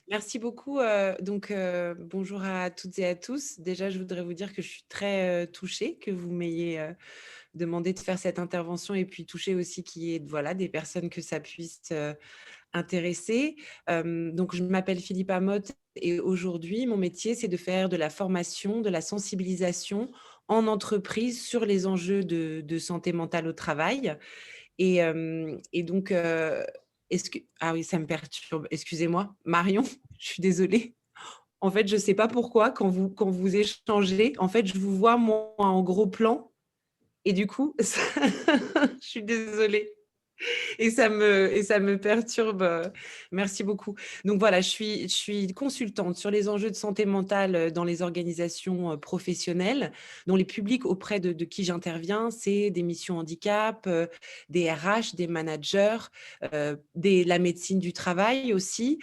Merci beaucoup. Bonjour à toutes et à tous. Déjà, je voudrais vous dire que je suis très touchée que vous m'ayez demandé de faire cette intervention et puis touchée aussi qu'il y ait voilà, des personnes que ça puisse intéresser. Donc, je m'appelle Philippe Amotte et aujourd'hui, mon métier, c'est de faire de la formation, de la sensibilisation en entreprise sur les enjeux de santé mentale au travail. Est-ce que ah oui, ça me perturbe, excusez-moi. Marion, je suis désolée. En fait, je ne sais pas pourquoi quand vous échangez, en fait, je vous vois moi en gros plan et du coup, ça je suis désolée. Et ça me perturbe. Merci beaucoup. Donc voilà, je suis consultante sur les enjeux de santé mentale dans les organisations professionnelles, dont les publics auprès de qui j'interviens, c'est des missions handicap, des RH, des managers, la médecine du travail aussi,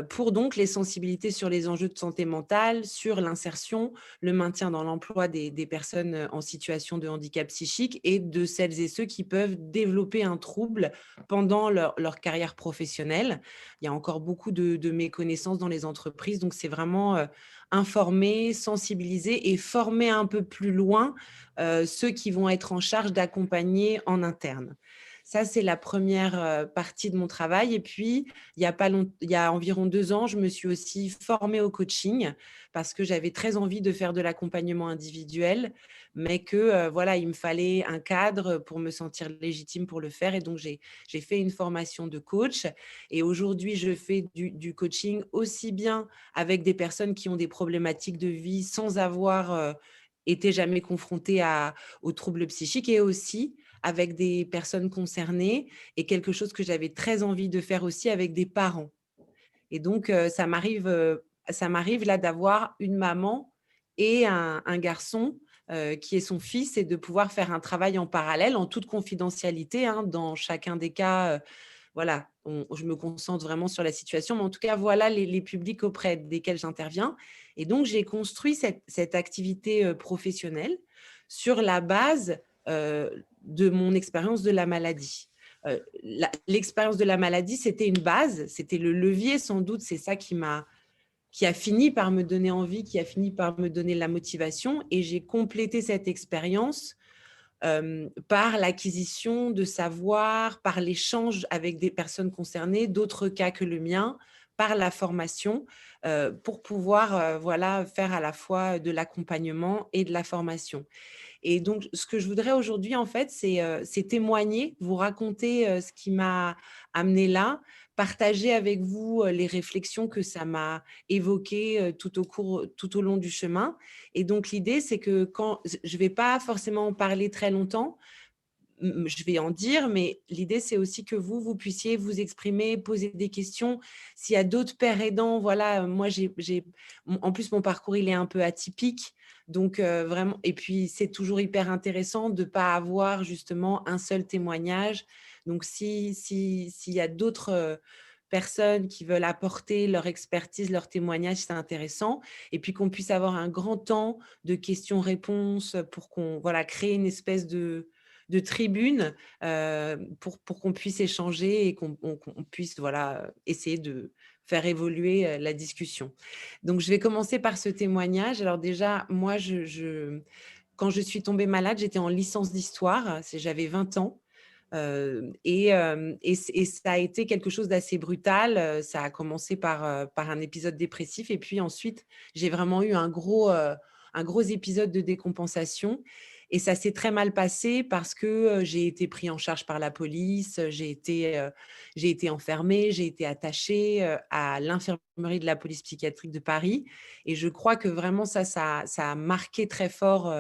pour donc les sensibilités sur les enjeux de santé mentale, sur l'insertion, le maintien dans l'emploi des personnes en situation de handicap psychique et de celles et ceux qui peuvent développer un trouble pendant leur carrière professionnelle. Il y a encore beaucoup de méconnaissances dans les entreprises, donc c'est vraiment informer, sensibiliser et former un peu plus loin ceux qui vont être en charge d'accompagner en interne. Ça, c'est la première partie de mon travail. Et puis, il y a environ 2 ans, je me suis aussi formée au coaching parce que j'avais très envie de faire de l'accompagnement individuel, mais que voilà, il me fallait un cadre pour me sentir légitime pour le faire. Et donc, j'ai fait une formation de coach et aujourd'hui, je fais du coaching aussi bien avec des personnes qui ont des problématiques de vie sans avoir été jamais confrontées aux troubles psychiques et aussi avec des personnes concernées et quelque chose que j'avais très envie de faire aussi avec des parents. Et donc, ça m'arrive là d'avoir une maman et un garçon qui est son fils et de pouvoir faire un travail en parallèle, en toute confidentialité, hein, dans chacun des cas. Voilà, je me concentre vraiment sur la situation, mais en tout cas, voilà les publics auprès desquels j'interviens. Et donc, j'ai construit cette activité professionnelle sur la base de mon expérience de la maladie. L'expérience de la maladie, c'était une base, c'était le levier sans doute, c'est ça qui a fini par me donner envie, qui a fini par me donner la motivation. Et j'ai complété cette expérience par l'acquisition de savoir, par l'échange avec des personnes concernées, d'autres cas que le mien, par la formation, pour pouvoir voilà, faire à la fois de l'accompagnement et de la formation. Et donc, ce que je voudrais aujourd'hui, en fait, c'est témoigner, vous raconter ce qui m'a amené là, partager avec vous les réflexions que ça m'a évoquées tout au long du chemin. Et donc, l'idée, c'est que quand je ne vais pas forcément en parler très longtemps, je vais en dire, mais l'idée, c'est aussi que vous puissiez vous exprimer, poser des questions. S'il y a d'autres pères aidants, voilà, moi, en plus, mon parcours, il est un peu atypique. Donc, vraiment, et puis, c'est toujours hyper intéressant de ne pas avoir justement un seul témoignage. Donc, s'il y a d'autres personnes qui veulent apporter leur expertise, leur témoignage, c'est intéressant. Et puis, qu'on puisse avoir un grand temps de questions-réponses pour qu'on, voilà, créer une espèce de tribune pour qu'on puisse échanger et qu'on puisse voilà, essayer de faire évoluer la discussion. Donc, je vais commencer par ce témoignage. Alors déjà, moi, quand je suis tombée malade, j'étais en licence d'histoire, j'avais 20 ans. Et ça a été quelque chose d'assez brutal. Ça a commencé par un épisode dépressif et puis ensuite, j'ai vraiment eu un gros épisode de décompensation et ça s'est très mal passé parce que j'ai été pris en charge par la police, j'ai été enfermée, j'ai été attachée à l'infirmerie de la police psychiatrique de Paris et je crois que vraiment ça a marqué très fort.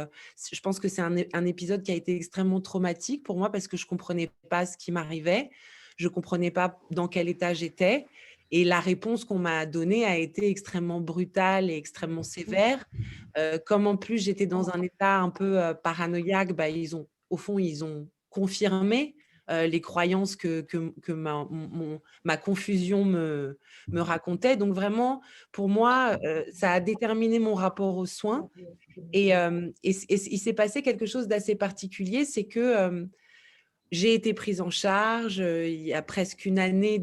Je pense que c'est un épisode qui a été extrêmement traumatique pour moi parce que je ne comprenais pas ce qui m'arrivait, je ne comprenais pas dans quel état j'étais et la réponse qu'on m'a donnée a été extrêmement brutale et extrêmement sévère. Comme en plus j'étais dans un état un peu paranoïaque, bah, au fond, ils ont confirmé les croyances que ma confusion me racontait. Donc vraiment, pour moi, ça a déterminé mon rapport aux soins. Et il s'est passé quelque chose d'assez particulier, c'est que J'ai été prise en charge, il y a presque une année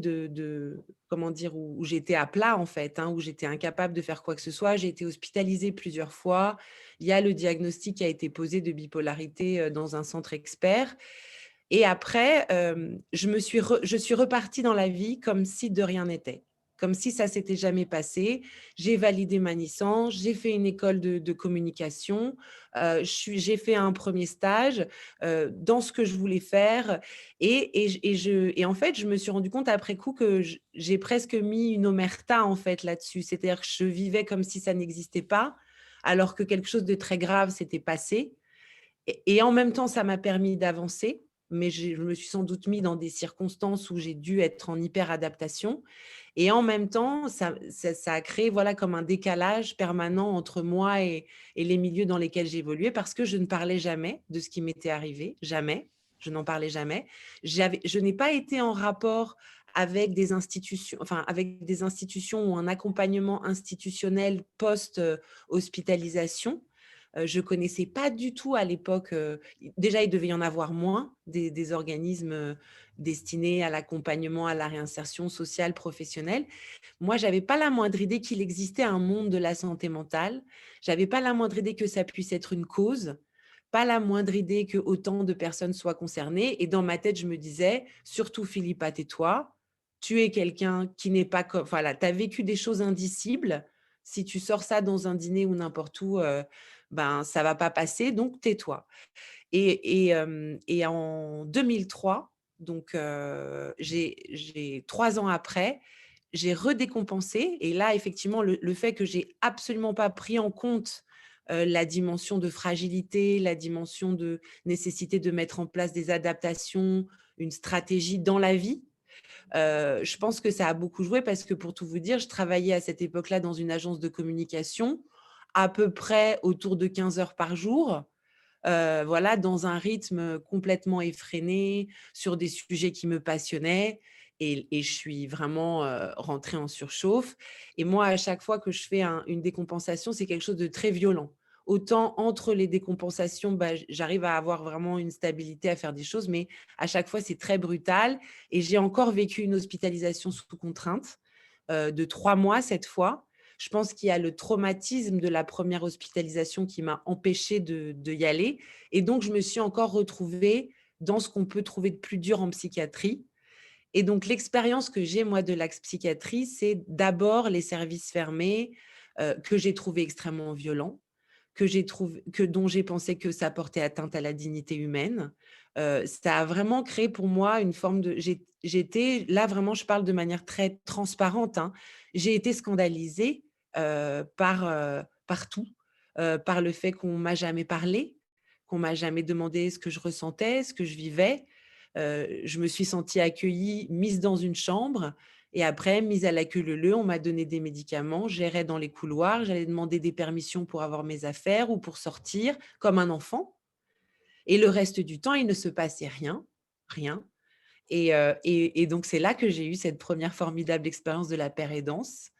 comment dire? Où j'étais à plat en fait, hein, où j'étais incapable de faire quoi que ce soit. J'ai été hospitalisée plusieurs fois. Il y a le diagnostic qui a été posé de bipolarité, dans un centre expert et après, je suis repartie dans la vie comme si de rien n'était. Comme si ça s'était jamais passé. J'ai validé ma licence, j'ai fait une école de communication, j'ai fait un premier stage, dans ce que je voulais faire et en fait, je me suis rendu compte après coup que j'ai presque mis une omerta, en fait, là-dessus. C'est-à-dire que je vivais comme si ça n'existait pas, alors que quelque chose de très grave s'était passé et en même temps, ça m'a permis d'avancer, mais je me suis sans doute mis dans des circonstances où j'ai dû être en hyper-adaptation et en même temps, ça a créé, voilà, comme un décalage permanent entre moi et les milieux dans lesquels j'évoluais parce que je ne parlais jamais de ce qui m'était arrivé, jamais, je n'en parlais jamais. Je n'ai pas été en rapport avec des institutions enfin, avec des institutions ou un accompagnement institutionnel post, hospitalisation. Je connaissais pas du tout à l'époque, déjà il devait y en avoir moins des organismes, destinés à l'accompagnement, à la réinsertion sociale, professionnelle. Moi, j'avais pas la moindre idée qu'il existait un monde de la santé mentale. J'avais pas la moindre idée que ça puisse être une cause, pas la moindre idée que autant de personnes soient concernées et dans ma tête, je me disais: «Surtout Philippa, tais-toi. Tu es quelqu'un qui n'est pas comme voilà, tu as vécu des choses indicibles. Si tu sors ça dans un dîner ou n'importe où, ben, ça va pas passer, donc tais-toi». Et en 2003, donc j'ai 3 ans après, j'ai redécompensé et là, effectivement, le fait que j'ai absolument pas pris en compte, la dimension de fragilité, la dimension de nécessité de mettre en place des adaptations, une stratégie dans la vie, je pense que ça a beaucoup joué parce que pour tout vous dire, je travaillais à cette époque-là dans une agence de communication, à peu près autour de 15 heures par jour. Voilà, dans un rythme complètement effréné, sur des sujets qui me passionnaient et je suis vraiment, rentrée en surchauffe et moi, à chaque fois que je fais une décompensation, c'est quelque chose de très violent. Autant entre les décompensations, bah, j'arrive à avoir vraiment une stabilité à faire des choses, mais à chaque fois, c'est très brutal et j'ai encore vécu une hospitalisation sous contrainte, de 3 mois cette fois. Je pense qu'il y a le traumatisme de la première hospitalisation qui m'a empêchée de y aller et donc je me suis encore retrouvée dans ce qu'on peut trouver de plus dur en psychiatrie et donc l'expérience que j'ai moi de la psychiatrie, c'est d'abord les services fermés, que j'ai trouvé extrêmement violents, dont j'ai pensé que ça portait atteinte à la dignité humaine. Ça a vraiment créé pour moi une forme de j'étais là vraiment je parle de manière très transparente, hein. J'ai été scandalisée, par tout, par le fait qu'on m'a jamais parlé, qu'on m'a jamais demandé ce que je ressentais, ce que je vivais. Je me suis sentie accueillie, mise dans une chambre et après mise à la queue leu leu, on m'a donné des médicaments, j'errais dans les couloirs, j'allais demander des permissions pour avoir mes affaires ou pour sortir comme un enfant et le reste du temps, il ne se passait rien, rien et donc c'est là que j'ai eu cette première formidable expérience de la paire aidance.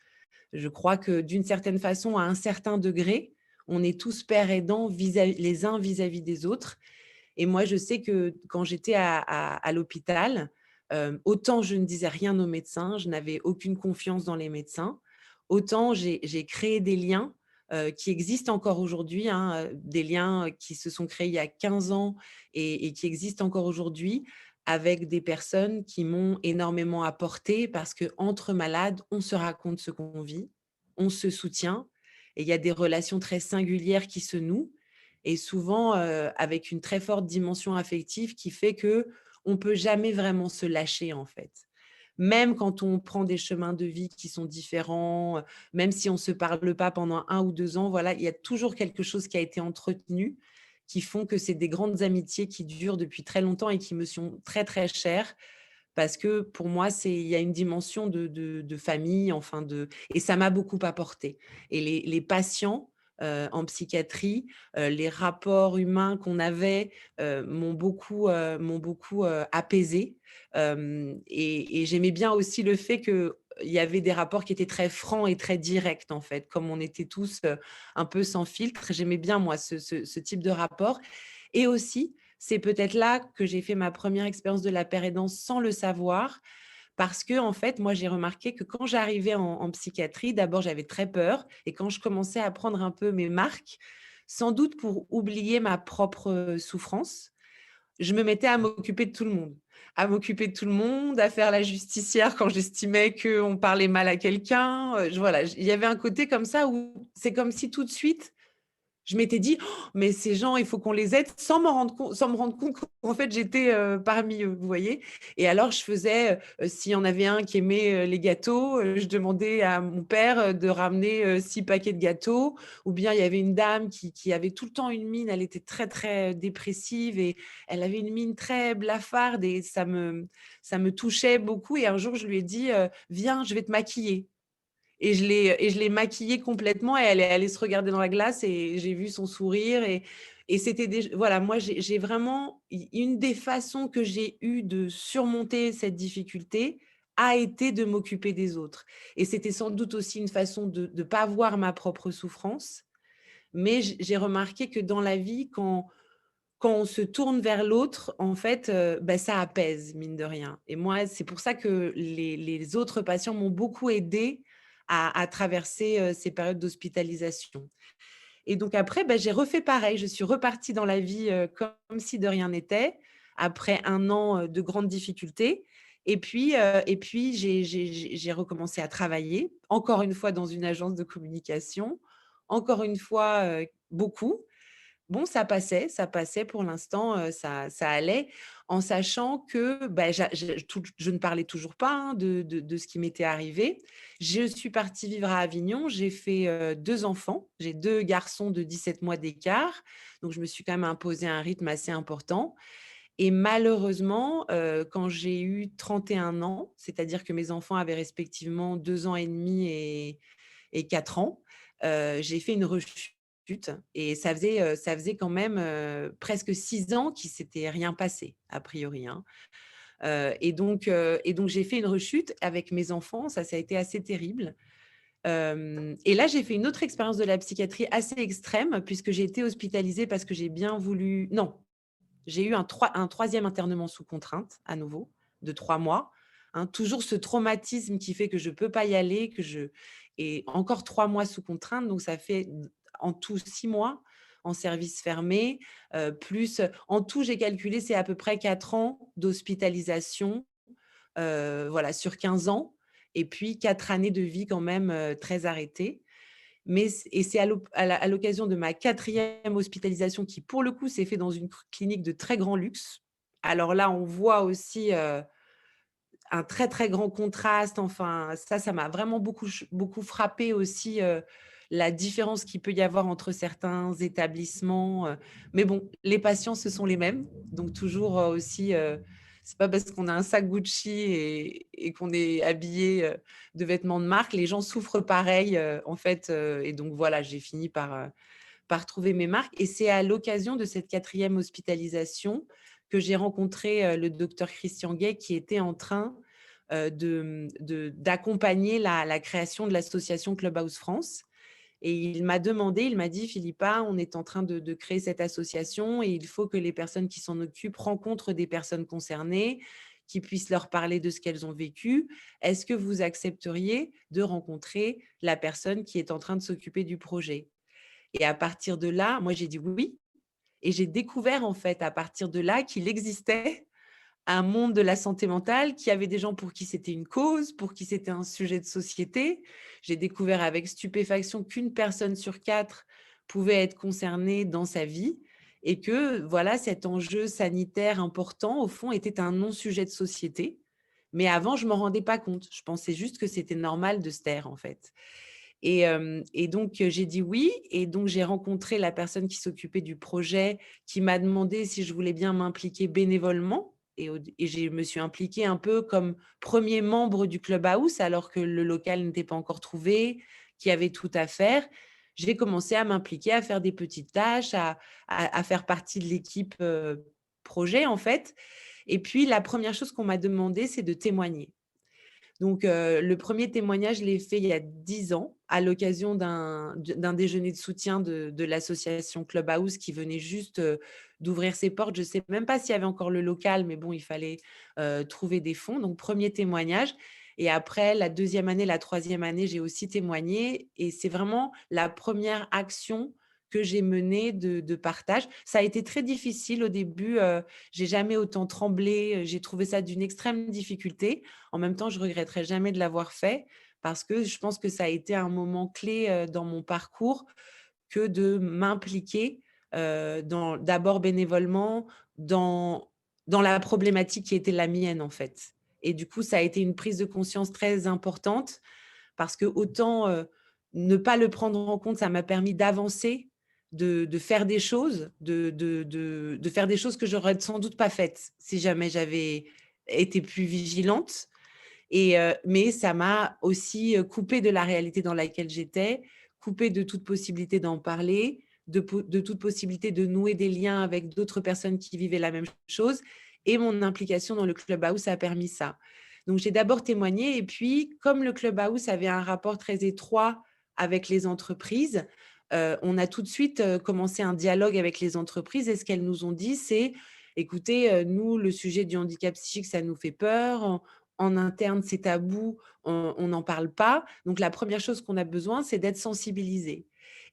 Je crois que d'une certaine façon, à un certain degré, on est tous pères aidants les uns vis-à-vis des autres et moi, je sais que quand j'étais à l'hôpital, autant je ne disais rien aux médecins, je n'avais aucune confiance dans les médecins, autant j'ai créé des liens, qui existent encore aujourd'hui, hein, des liens, qui se sont créés il y a 15 ans et qui existent encore aujourd'hui avec des personnes qui m'ont énormément apporté parce qu'entre malades, on se raconte ce qu'on vit, on se soutient et il y a des relations très singulières qui se nouent et souvent, avec une très forte dimension affective qui fait que on peut jamais vraiment se lâcher, en fait. Même quand on prend des chemins de vie qui sont différents, même si on se parle pas pendant 1 ou 2 ans, voilà, il y a toujours quelque chose qui a été entretenu, qui font que c'est des grandes amitiés qui durent depuis très longtemps et qui me sont très, très chères. Parce que pour moi, il y a une dimension de famille, enfin et ça m'a beaucoup apporté. Et les patients, en psychiatrie, les rapports humains qu'on avait, m'ont beaucoup apaisée. Et j'aimais bien aussi le fait qu'il y avait des rapports qui étaient très francs et très directs, en fait. Comme on était tous, un peu sans filtre, j'aimais bien moi ce type de rapport et aussi c'est peut-être là que j'ai fait ma première expérience de la pérédance sans le savoir. Parce que en fait, moi, j'ai remarqué que quand j'arrivais en psychiatrie, d'abord, j'avais très peur et quand je commençais à prendre un peu mes marques, sans doute pour oublier ma propre, souffrance, je me mettais à m'occuper de tout le monde. À m'occuper de tout le monde, à faire la justicière quand j'estimais qu'on parlait mal à quelqu'un, je voilà, il y avait un côté comme ça où c'est comme si tout de suite je m'étais dit: «Oh, mais ces gens, il faut qu'on les aide», sans me rendre compte qu'en fait, j'étais, parmi eux, vous voyez? Et alors je faisais, s'il y en avait un qui aimait, les gâteaux, je demandais à mon père, de ramener, 6 paquets de gâteaux. Ou bien il y avait une dame qui avait tout le temps une mine, elle était très, très, dépressive et elle avait une mine très blafarde et ça me touchait beaucoup et un jour je lui ai dit, «Viens, je vais te maquiller». Et je l'ai maquillée complètement et elle est allée se regarder dans la glace et j'ai vu son sourire et c'était déj voilà, moi j'ai vraiment une des façons que j'ai eu de surmonter cette difficulté a été de m'occuper des autres et c'était sans doute aussi une façon de pas voir ma propre souffrance, mais j'ai remarqué que dans la vie, quand on se tourne vers l'autre, en fait, bah, ça apaise, mine de rien. Et moi, c'est pour ça que les autres patients m'ont beaucoup aidée à traverser, ces périodes d'hospitalisation. Et donc après, bah, j'ai refait pareil. Je suis repartie dans la vie, comme si de rien n'était, après 1 an, de grandes difficultés. Et puis j'ai recommencé à travailler, encore une fois dans une agence de communication, encore une fois, beaucoup. Bon, ça passait pour l'instant, ça allait, en sachant que, bah, je ne parlais toujours pas, hein, de ce qui m'était arrivé. Je suis partie vivre à Avignon, j'ai fait, 2 enfants. J'ai 2 garçons de 17 mois d'écart, donc je me suis quand même imposé un rythme assez important et malheureusement, quand j'ai eu 31 ans, c'est-à-dire que mes enfants avaient respectivement 2 ans et demi et 4 ans, j'ai fait une rechute et ça faisait quand même, presque 6 ans qu'il s'était rien passé, a priori, hein. Et donc j'ai fait une rechute avec mes enfants, ça a été assez terrible. Hem Et là, j'ai fait une autre expérience de la psychiatrie assez extrême puisque j'ai été hospitalisée parce que j'ai bien voulu non, j'ai eu un 3e internement sous contrainte à nouveau de 3 mois, hein. Toujours ce traumatisme qui fait que je peux pas y aller, que je et encore 3 mois sous contrainte, donc ça fait en tout 6 mois en service fermé, plus en tout, j'ai calculé, c'est à peu près 4 ans d'hospitalisation, voilà, sur 15 ans et puis 4 années de vie quand même, très arrêtées. Mais c'est à l'occasion de ma 4e hospitalisation qui, pour le coup, s'est fait dans une clinique de très grand luxe. Alors là, on voit aussi, un très, très grand contraste. Enfin, ça m'a vraiment beaucoup frappé aussi, la différence qu'il peut y avoir entre certains établissements, mais bon, les patients, ce sont les mêmes. Donc toujours, aussi, c'est pas parce qu'on a un sac Gucci et qu'on est habillé, de vêtements de marque, les gens souffrent pareil, en fait, et donc voilà, j'ai fini par trouver mes marques et c'est à l'occasion de cette 4e hospitalisation que j'ai rencontré, le docteur Christian Gay qui était en train, d'accompagner la création de l'association Clubhouse France et il m'a dit: «Philippa, on est en train de créer cette association et il faut que les personnes qui s'en occupent rencontrent des personnes concernées, qui puissent leur parler de ce qu'elles ont vécu. Est-ce que vous accepteriez de rencontrer la personne qui est en train de s'occuper du projet?» Et à partir de là, moi, j'ai dit: «Oui» et j'ai découvert, en fait, à partir de là, qu'il existait un monde de la santé mentale, qu'il y avait des gens pour qui c'était une cause, pour qui c'était un sujet de société. J'ai découvert avec stupéfaction qu'une personne sur 4 pouvait être concernée dans sa vie et que, voilà, cet enjeu sanitaire important, au fond, était un non-sujet de société. Mais avant, je m'en rendais pas compte. Je pensais juste que c'était normal de se taire, en fait. Et donc, j'ai dit oui et donc j'ai rencontré la personne qui s'occupait du projet, qui m'a demandé si je voulais bien m'impliquer bénévolement et je me suis impliquée un peu comme premier membre du Clubhouse alors que le local n'était pas encore trouvé, qu'il y avait tout à faire. J'ai commencé à m'impliquer, à faire des petites tâches, à faire partie de l'équipe, projet, en fait et puis la première chose qu'on m'a demandé, c'est de témoigner. Donc, le premier témoignage, je l'ai fait il y a 10 ans, à l'occasion d'un déjeuner de soutien de l'association Clubhouse qui venait juste, d'ouvrir ses portes. Je ne sais même pas s'il y avait encore le local, mais bon, il fallait, trouver des fonds. Donc premier témoignage et après la deuxième année, la troisième année, j'ai aussi témoigné et c'est vraiment la première action que j'ai menée de partage. Ça a été très difficile au début, j'ai jamais autant tremblé, j'ai trouvé ça d'une extrême difficulté. En même temps, je regretterai jamais de l'avoir fait parce que je pense que ça a été un moment clé, dans mon parcours que de m'impliquer, dans d'abord bénévolement, dans dans la problématique qui était la mienne, en fait et du coup, ça a été une prise de conscience très importante parce que autant, ne pas le prendre en compte, ça m'a permis d'avancer, de faire des choses, de faire des choses que j'aurais sans doute pas faites si jamais j'avais été plus vigilante mais ça m'a aussi, coupée de la réalité dans laquelle j'étais, coupée de toute possibilité d'en parler, de toute possibilité de nouer des liens avec d'autres personnes qui vivaient la même chose et mon implication dans le Clubhouse a permis ça. Donc j'ai d'abord témoigné et puis comme le Clubhouse avait un rapport très étroit avec les entreprises, on a tout de suite, commencé un dialogue avec les entreprises et ce qu'elles nous ont dit, c'est: «Écoutez, nous, le sujet du handicap psychique, ça nous fait peur, en interne, c'est tabou, on n'en parle pas. Donc la première chose qu'on a besoin, c'est d'être sensibilisé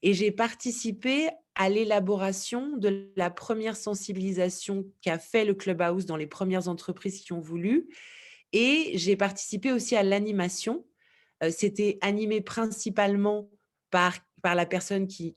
et j'ai participé à l'élaboration de la première sensibilisation qu'a fait le Clubhouse dans les premières entreprises qui ont voulu et j'ai participé aussi à l'animation. C'était animé principalement par la personne qui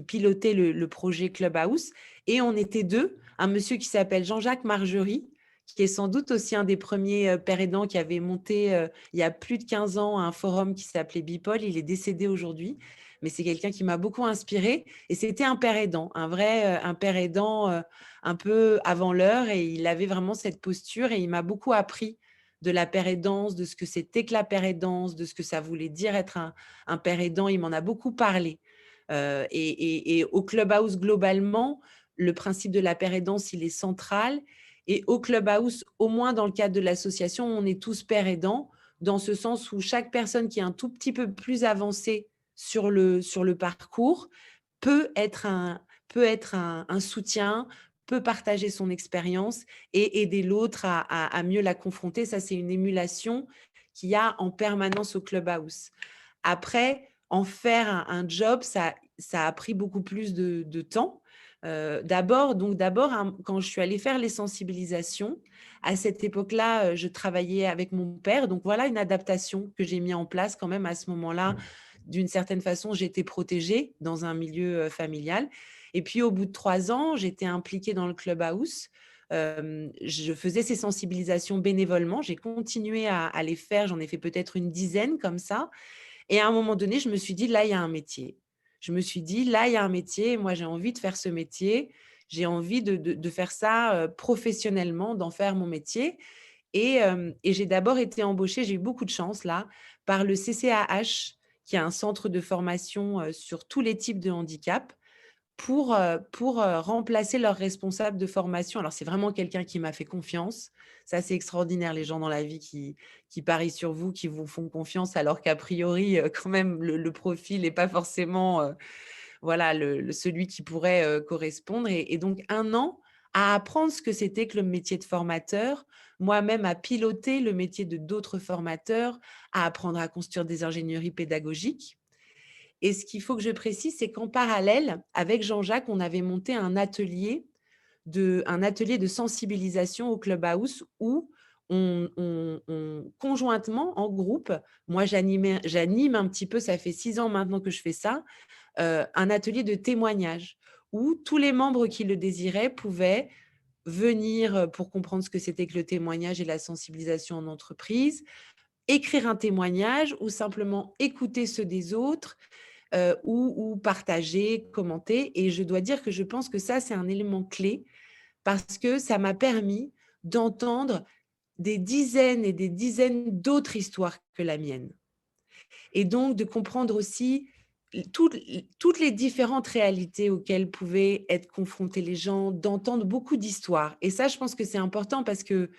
pilotait le projet Clubhouse et on était 2, un monsieur qui s'appelle Jean-Jacques Margerie, qui est sans doute aussi un des premiers, pères aidants qui avait monté, il y a plus de 15 ans, un forum qui s'appelait Bipol. Il est décédé aujourd'hui, mais c'est quelqu'un qui m'a beaucoup inspirée et c'était un père aidant, un vrai, un père aidant, un peu avant l'heure et il avait vraiment cette posture et il m'a beaucoup appris de la père aidance, de ce que c'était que la père aidance, de ce que ça voulait dire être un père aidant. Il m'en a beaucoup parlé. Et au Clubhouse, globalement, le principe de la père aidance, il est central. Et au Clubhouse, au moins dans le cadre de l'association, on est tous pères aidants, dans ce sens où chaque personne qui est un tout petit peu plus avancée sur le parcours peut être un soutien, peut partager son expérience et aider l'autre à mieux la confronter. Ça, c'est une émulation qu'il y a en permanence au Clubhouse. Après, en faire un job, ça a pris beaucoup plus de temps. D'abord, quand je suis allée faire les sensibilisations, à cette époque-là, je travaillais avec mon père. Donc voilà une adaptation que j'ai mis en place quand même à ce moment-là. D'une certaine façon, j'étais protégée dans un milieu, familial et puis au bout de 3 ans, j'étais impliquée dans le Clubhouse. Je faisais ces sensibilisations bénévolement. J'ai continué à les faire, j'en ai fait peut-être une dizaine comme ça et à un moment donné, je me suis dit: «Là, il y a un métier». Je me suis dit: «Là, il y a un métier et moi, j'ai envie de faire ce métier. J'ai envie de faire ça, professionnellement, d'en faire mon métier» et j'ai d'abord été embauchée, j'ai eu beaucoup de chance là, par le CCAH, qui est un centre de formation, sur tous les types de handicap remplacer leur responsable de formation. Alors, c'est vraiment quelqu'un qui m'a fait confiance. Ça, c'est extraordinaire, les gens dans la vie qui parient sur vous, qui vous font confiance, alors qu'a priori, quand même, le profil n'est pas forcément, voilà, celui qui pourrait correspondre. Et donc, 1 an à apprendre ce que c'était que le métier de formateur, moi-même à piloter le métier de d'autres formateurs, à apprendre à construire des ingénieries pédagogiques. Et ce qu'il faut que je précise, c'est qu'en parallèle, avec Jean-Jacques, on avait monté un atelier de sensibilisation au Clubhouse où conjointement, en groupe, moi j'anime un petit peu, ça fait 6 ans maintenant que je fais ça, un atelier de témoignage où tous les membres qui le désiraient pouvaient venir pour comprendre ce que c'était que le témoignage et la sensibilisation en entreprise, écrire un témoignage ou simplement écouter ceux des autres ou partager, commenter et je dois dire que je pense que ça, c'est un élément clé parce que ça m'a permis d'entendre des dizaines et des dizaines d'autres histoires que la mienne et donc de comprendre aussi toutes les différentes réalités auxquelles pouvaient être confrontés les gens, d'entendre beaucoup d'histoires et ça, je pense que c'est important parce que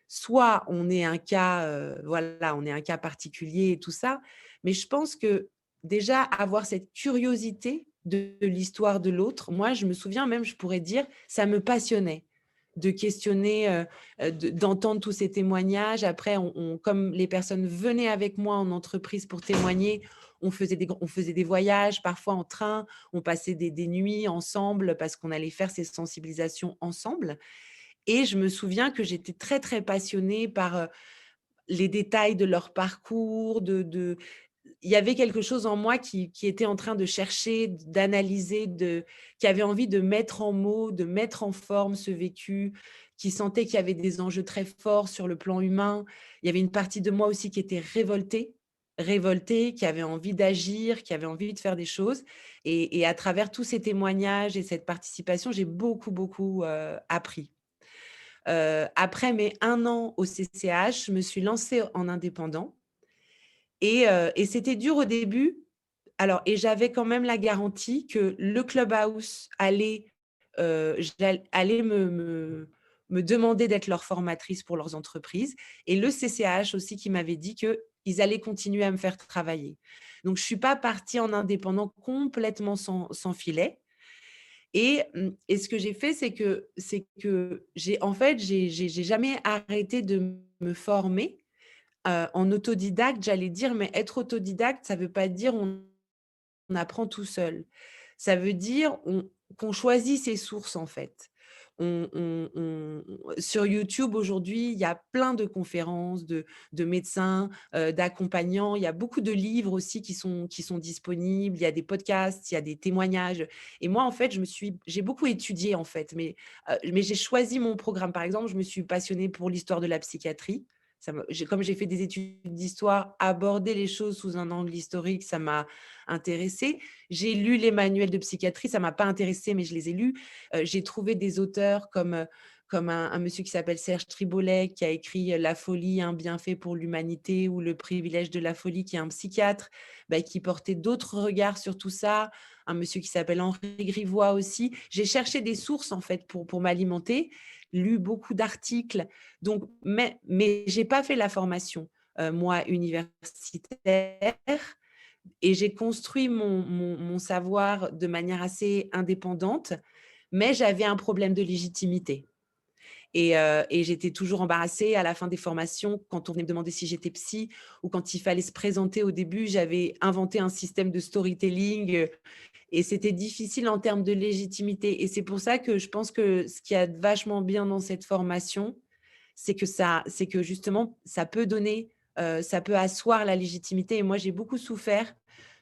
soit on est un cas, voilà, on est un cas particulier et tout ça, mais je pense que déjà avoir cette curiosité de l'histoire de l'autre, moi je me souviens même, je pourrais dire, ça me passionnait de questionner, d'entendre tous ces témoignages. Après comme les personnes venaient avec moi en entreprise pour témoigner, on faisait des voyages, parfois en train, on passait des nuits ensemble parce qu'on allait faire ces sensibilisations ensemble et je me souviens que j'étais très, très passionnée par, les détails de leur parcours, il y avait quelque chose en moi qui était en train de chercher, d'analyser, qui avait envie de mettre en mots, de mettre en forme ce vécu, qui sentait qu'il y avait des enjeux très forts sur le plan humain. Il y avait une partie de moi aussi qui était révoltée, qui avait envie d'agir, qui avait envie de faire des choses et à travers tous ces témoignages et cette participation, j'ai beaucoup, beaucoup, appris. Après mes 1 an au CCH, je me suis lancée en indépendant et c'était dur au début. Alors et j'avais quand même la garantie que le Clubhouse allait me demander d'être leur formatrice pour leurs entreprises et le CCH aussi qui m'avait dit qu'ils allaient continuer à me faire travailler. Donc je suis pas partie en indépendant complètement sans filet et ce que j'ai fait, c'est que j'ai jamais arrêté de me former, en autodidacte, j'allais dire, mais être autodidacte, ça veut pas dire on apprend tout seul. Ça veut dire qu'on choisit ses sources, en fait. Sur YouTube, aujourd'hui, il y a plein de conférences de médecins, d'accompagnants. Il y a beaucoup de livres aussi qui sont disponibles. Il y a des podcasts, il y a des témoignages et moi, en fait, j'ai beaucoup étudié, en fait, mais j'ai choisi mon programme. Par exemple, je me suis passionnée pour l'histoire de la psychiatrie. Comme j'ai fait des études d'histoire, aborder les choses sous un angle historique, ça m'a intéressée. J'ai lu les manuels de psychiatrie, ça m'a pas intéressée, mais je les ai lus. J'ai trouvé des auteurs comme un monsieur qui s'appelle Serge Tribolet, qui a écrit, La folie, un bienfait pour l'humanité ou Le privilège de la folie, qui est un psychiatre, qui portait d'autres regards sur tout ça. Un monsieur qui s'appelle Henri Grivois aussi. J'ai cherché des sources en fait pour m'alimenter, lu beaucoup d'articles, donc mais j'ai pas fait la formation, moi universitaire et j'ai construit mon savoir de manière assez indépendante, mais j'avais un problème de légitimité et j'étais toujours embarrassée à la fin des formations quand on venait me demander si j'étais psy ou quand il fallait se présenter au début. J'avais inventé un système de storytelling, et c'était difficile en termes de légitimité et c'est pour ça que je pense que ce qu'il y a de vachement bien dans cette formation, c'est que justement ça peut asseoir la légitimité et moi j'ai beaucoup souffert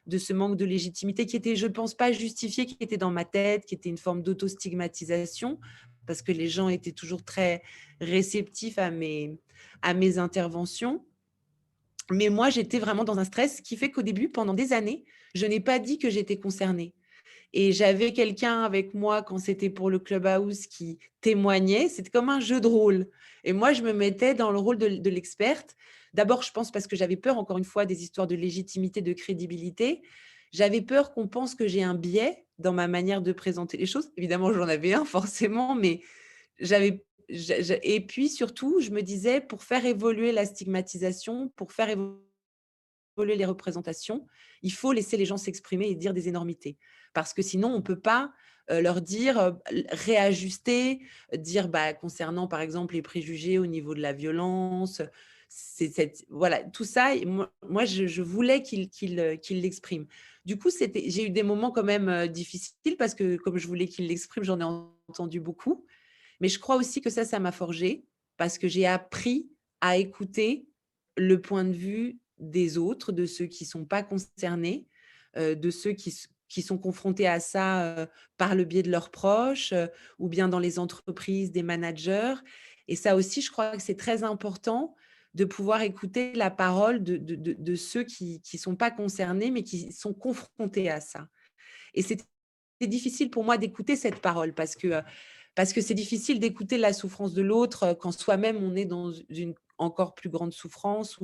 de ce manque de légitimité qui était, je pense pas justifié, qui était dans ma tête, qui était une forme d'auto-stigmatisation parce que les gens étaient toujours très réceptifs à mes interventions. Mais moi, j'étais vraiment dans un stress qui fait qu'au début, pendant des années, je n'ai pas dit que j'étais concernée. Et j'avais quelqu'un avec moi quand c'était pour le Clubhouse qui témoignait. C'était comme un jeu de rôle. Et moi, je me mettais dans le rôle de l'experte. D'abord, je pense parce que j'avais peur, encore une fois, des histoires de légitimité, de crédibilité. J'avais peur qu'on pense que j'ai un biais dans ma manière de présenter les choses. Évidemment, j'en avais un forcément, mais et puis surtout, je me disais, pour faire évoluer la stigmatisation, pour faire évoluer les représentations, il faut laisser les gens s'exprimer et dire des énormités. Parce que sinon, on ne peut pas leur dire, réajuster, dire concernant par exemple les préjugés au niveau de la violence, voilà, tout ça, et moi je voulais qu'il l'exprime. Du coup, j'ai eu des moments quand même difficiles parce que comme je voulais qu'il l'exprime, j'en ai entendu beaucoup. Mais je crois aussi que ça m'a forgée parce que j'ai appris à écouter le point de vue des autres, de ceux qui ne sont pas concernés, de ceux qui sont confrontés à ça, par le biais de leurs proches, ou bien dans les entreprises, des managers et ça aussi, je crois que c'est très important de pouvoir écouter la parole de ceux qui sont pas concernés, mais qui sont confrontés à ça et c'était difficile pour moi d'écouter cette parole parce que c'est difficile d'écouter la souffrance de l'autre, quand soi-même on est dans une encore plus grande souffrance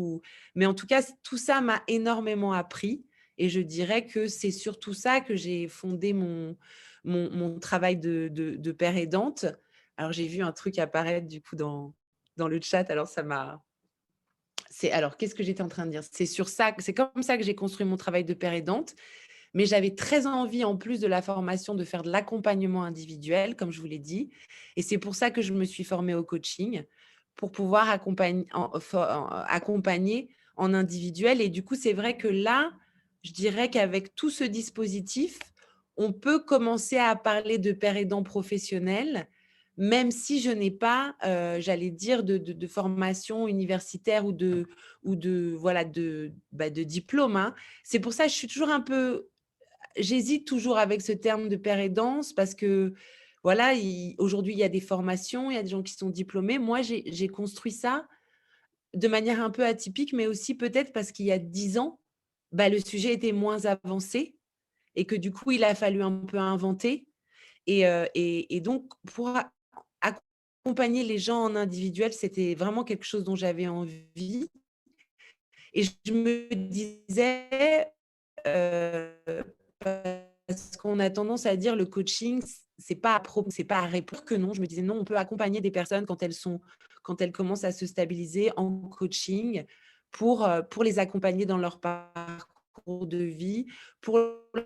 mais en tout cas, tout ça m'a énormément appris et je dirais que c'est sur tout ça que j'ai fondé mon travail de père aidante. Alors j'ai vu un truc apparaître du coup dans dans le chat, alors ça m'a alors qu'est-ce que j'étais en train de dire? C'est comme ça que j'ai construit mon travail de père aidante, mais j'avais très envie, en plus de la formation, de faire de l'accompagnement individuel, comme je vous l'ai dit, et c'est pour ça que je me suis formée au coaching, pour pouvoir accompagner en individuel, et du coup, c'est vrai que là, je dirais qu'avec tout ce dispositif, on peut commencer à parler de père aidant professionnel, même si je n'ai pas, j'allais dire de formation universitaire ou de voilà, de diplôme, hein. C'est pour ça que je suis toujours un peu j'hésite toujours avec ce terme de père aidance parce que, voilà, aujourd'hui, il y a des formations, il y a des gens qui sont diplômés. Moi, j'ai construit ça de manière un peu atypique, mais aussi peut-être parce qu'il y a 10 ans, bah, le sujet était moins avancé et que du coup, il a fallu un peu inventer et donc pour accompagner les gens en individuel, c'était vraiment quelque chose dont j'avais envie et je me disais, parce qu'on a tendance à dire le coaching, c'est pas à répondre que non. Je me disais: «Non, on peut accompagner des personnes quand elles commencent à se stabiliser en coaching pour les accompagner dans leur parcours de vie, pour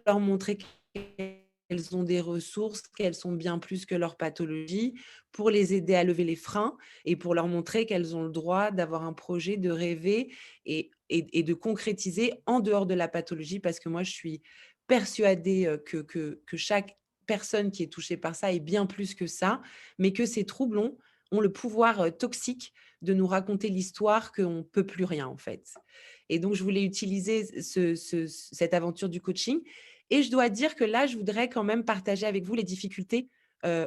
leur montrer qu'elles ont des ressources, qu'elles sont bien plus que leur pathologie, pour les aider à lever les freins et pour leur montrer qu'elles ont le droit d'avoir un projet, de rêver et de concrétiser en dehors de la pathologie». Parce que moi, je suis persuadée, que chaque personne qui est touchée par ça est bien plus que ça, mais que ces troubles ont le pouvoir, toxique de nous raconter l'histoire qu'on ne peut plus rien, en fait. Et donc je voulais utiliser cette aventure du coaching et je dois dire que là, je voudrais quand même partager avec vous les difficultés,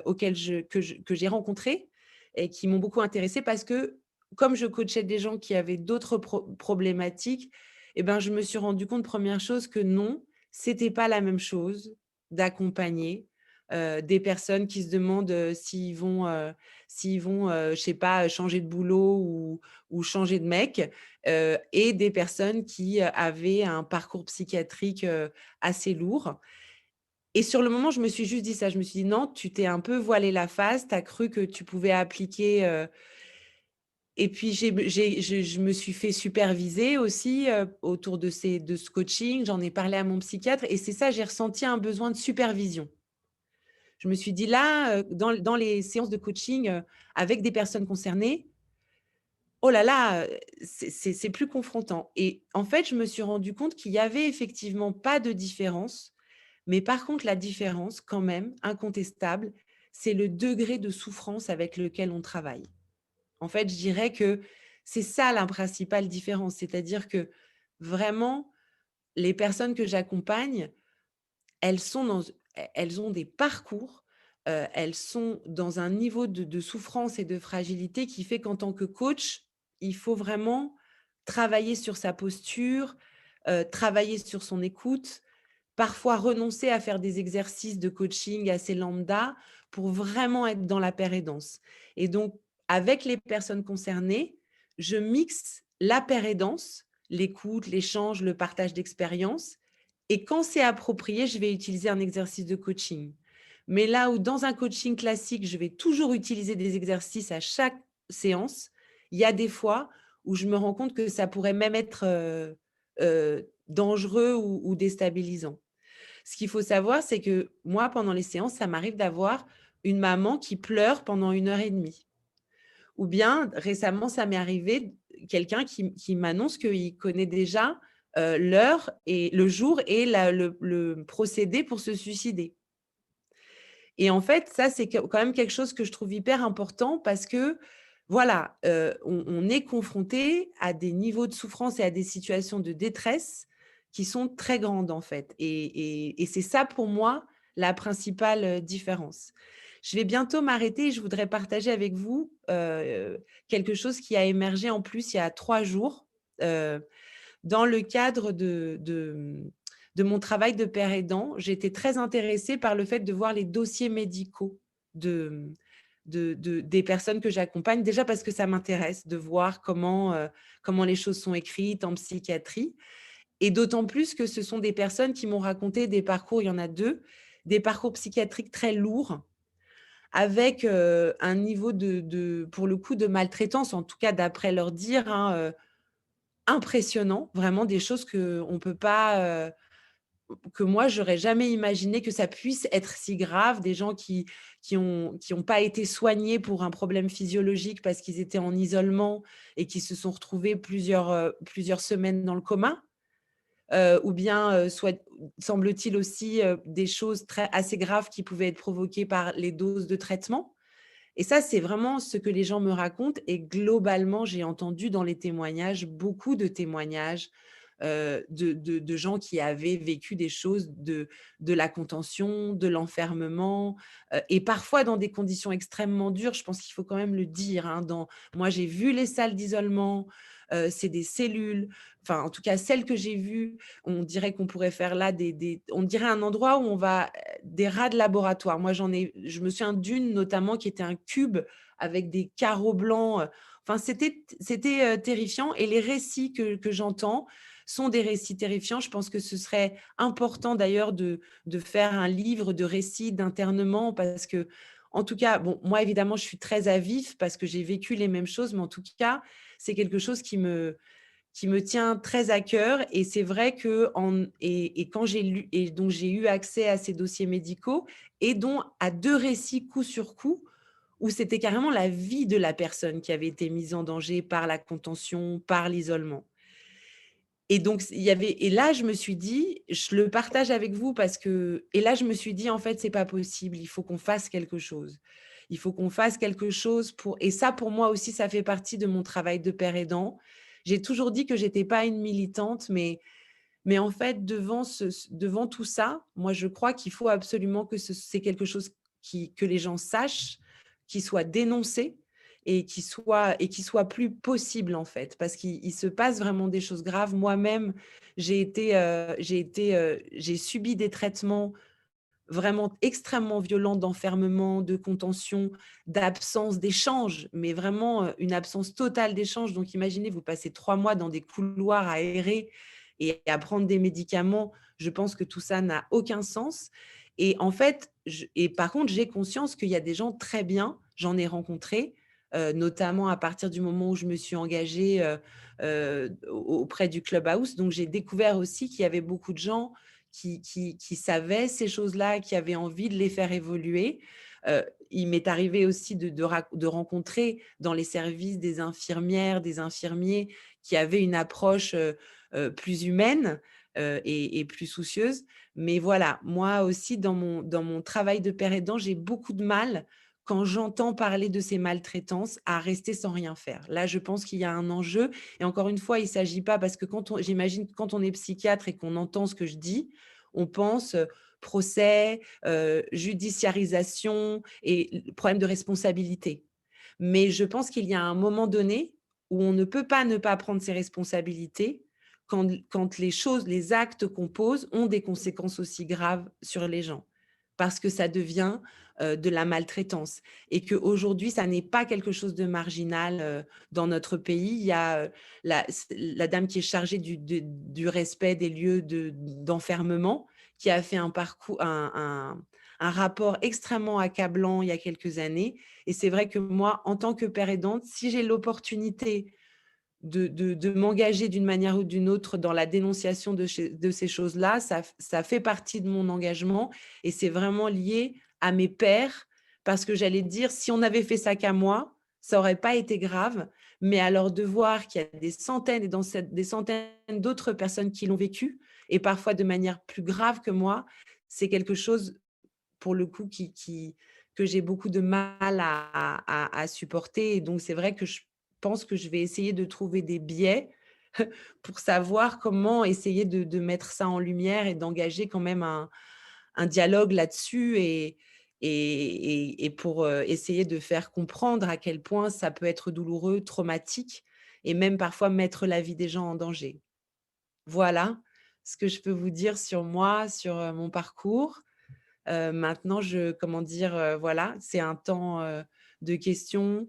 auxquelles que j'ai rencontrées et qui m'ont beaucoup intéressée parce que, comme je coachais des gens qui avaient d'autres problématiques, et ben, je me suis rendu compte, première chose, que non, c'était pas la même chose d'accompagner, des personnes qui se demandent, je sais pas, changer de boulot ou changer de mec, et des personnes qui, avaient un parcours psychiatrique, assez lourd. Et sur le moment, je me suis juste dit ça, je me suis dit: «Non, tu t'es un peu voilé la face, tu as cru que tu pouvais appliquer», et puis je me suis fait superviser aussi, autour de ce coaching. J'en ai parlé à mon psychiatre et c'est ça, j'ai ressenti un besoin de supervision. Je me suis dit: «Là, dans les séances de coaching, avec des personnes concernées, oh là là, c'est plus confrontant», et en fait, je me suis rendu compte qu'il y avait effectivement pas de différence, mais par contre la différence quand même, incontestable, c'est le degré de souffrance avec lequel on travaille. En fait, je dirais que c'est ça la principale différence, c'est-à-dire que vraiment, les personnes que j'accompagne, elles sont dans elles ont des parcours, elles sont dans un niveau de souffrance et de fragilité qui fait qu'en tant que coach, il faut vraiment travailler sur sa posture, travailler sur son écoute, parfois renoncer à faire des exercices de coaching assez lambda pour vraiment être dans la paire-aidance. Et donc, avec les personnes concernées, je mixe la paire-aidance, l'écoute, l'échange, le partage d'expériences, et quand c'est approprié, je vais utiliser un exercice de coaching. Mais là où dans un coaching classique, je vais toujours utiliser des exercices à chaque séance, il y a des fois où je me rends compte que ça pourrait même être, dangereux ou déstabilisant. Ce qu'il faut savoir, c'est que moi, pendant les séances, ça m'arrive d'avoir une maman qui pleure pendant 1 heure et demie. Ou bien récemment, ça m'est arrivé, quelqu'un qui m'annonce qu'il connaît déjà, l'heure et le jour et le procédé pour se suicider. Et en fait, ça, c'est quand même quelque chose que je trouve hyper important parce que, voilà, on est confronté à des niveaux de souffrance et à des situations de détresse qui sont très grandes, en fait. Et c'est ça, pour moi, la principale, différence. Je vais bientôt m'arrêter et je voudrais partager avec vous, quelque chose qui a émergé en plus il y a 3 jours, heu, dans le cadre de mon travail de père aidant. J'étais très intéressée par le fait de voir les dossiers médicaux de, des personnes que j'accompagne. Déjà parce que ça m'intéresse de voir comment les choses sont écrites en psychiatrie, et d'autant plus que ce sont des personnes qui m'ont raconté des parcours, il y en a 2, des parcours psychiatriques très lourds, avec, un niveau pour le coup, de maltraitance, en tout cas d'après leur dire, hein, impressionnant. Vraiment des choses qu'on peut pas, que moi j'aurais jamais imaginé que ça puisse être si grave. Des gens qui ont pas été soignés pour un problème physiologique parce qu'ils étaient en isolement et qui se sont retrouvés plusieurs semaines dans le coma. Ou bien, soit semble-t-il aussi, des choses assez graves qui pouvaient être provoquées par les doses de traitement. Et ça, c'est vraiment ce que les gens me racontent et globalement, j'ai entendu dans les témoignages, beaucoup de témoignages, de gens qui avaient vécu des choses de la contention, de l'enfermement, et parfois dans des conditions extrêmement dures. Je pense qu'il faut quand même le dire, hein, moi, j'ai vu les salles d'isolement, c'est des cellules, enfin, en tout cas, celles que j'ai vues, on dirait qu'on pourrait faire là on dirait un endroit où on va des rats de laboratoire. Moi, je me souviens d'une notamment qui était un cube avec des carreaux blancs, enfin c'était, terrifiant et les récits que j'entends sont des récits terrifiants. Je pense que ce serait important d'ailleurs de faire un livre de récits d'internement parce que, en tout cas, bon, moi évidemment, je suis très à vif parce que j'ai vécu les mêmes choses, mais en tout cas, c'est quelque chose qui me tient très à cœur et c'est vrai que quand j'ai lu et donc j'ai eu accès à ces dossiers médicaux et dont à 2 récits coup sur coup, où c'était carrément la vie de la personne qui avait été mise en danger par la contention, par l'isolement. Et donc il y avait et là je me suis dit, je le partage avec vous parce que et là je me suis dit: «En fait, c'est pas possible, il faut qu'on fasse quelque chose. Il faut qu'on fasse quelque chose pour» et ça pour moi aussi, ça fait partie de mon travail de père aidant. J'ai toujours dit que j'étais pas une militante, mais en fait devant tout ça, moi je crois qu'il faut absolument que c'est quelque chose que les gens sachent, qui soit dénoncé et qui soit plus possible en fait. Parce qu'il se passe vraiment des choses graves. Moi-même, j'ai subi des traitements vraiment extrêmement violents d'enfermement, de contention, d'absence d'échange, mais vraiment, une absence totale d'échange. Donc imaginez, vous passez 3 mois dans des couloirs aérés et à prendre des médicaments. Je pense que tout ça n'a aucun sens et en fait, par contre, j'ai conscience qu'il y a des gens très bien, j'en ai rencontré, notamment à partir du moment où je me suis engagée, auprès du Clubhouse. Donc j'ai découvert aussi qu'il y avait beaucoup de gens qui savaient ces choses-là, qui avaient envie de les faire évoluer. Il m'est arrivé aussi de rencontrer dans les services des infirmières, des infirmiers qui avaient une approche, plus humaine, et plus soucieuse. Mais voilà, moi aussi dans mon travail de père aidant, j'ai beaucoup de mal, quand j'entends parler de ces maltraitances, à rester sans rien faire. Là, je pense qu'il y a un enjeu et encore une fois, il ne s'agit pas parce que j'imagine quand on est psychiatre et qu'on entend ce que je dis, on pense, procès, judiciarisation et problème de responsabilité. Mais je pense qu'il y a un moment donné où on ne peut pas ne pas prendre ses responsabilités quand les actes qu'on pose ont des conséquences aussi graves sur les gens. Parce que ça devient, de la maltraitance et qu'aujourd'hui, ça n'est pas quelque chose de marginal, dans notre pays. Il y a, la dame qui est chargée du respect des lieux d'enfermement, qui a fait un rapport extrêmement accablant il y a quelques années et c'est vrai que moi, en tant que père aidante, si j'ai l'opportunité de m'engager d'une manière ou d'une autre dans la dénonciation de ces choses-là, ça fait partie de mon engagement et c'est vraiment lié à mes pairs parce que j'allais dire, si on avait fait ça qu'à moi, ça aurait pas été grave, mais alors de voir qu'il y a des centaines et des centaines d'autres personnes qui l'ont vécu et parfois de manière plus grave que moi, c'est quelque chose pour le coup que j'ai beaucoup de mal à supporter et donc c'est vrai que je pense que je vais essayer de trouver des biais pour savoir comment essayer de mettre ça en lumière et d'engager quand même un dialogue là-dessus et pour, essayer de faire comprendre à quel point ça peut être douloureux, traumatique et même parfois mettre la vie des gens en danger. Voilà ce que je peux vous dire sur moi, sur, mon parcours. Maintenant comment dire? Voilà, c'est un temps, de questions.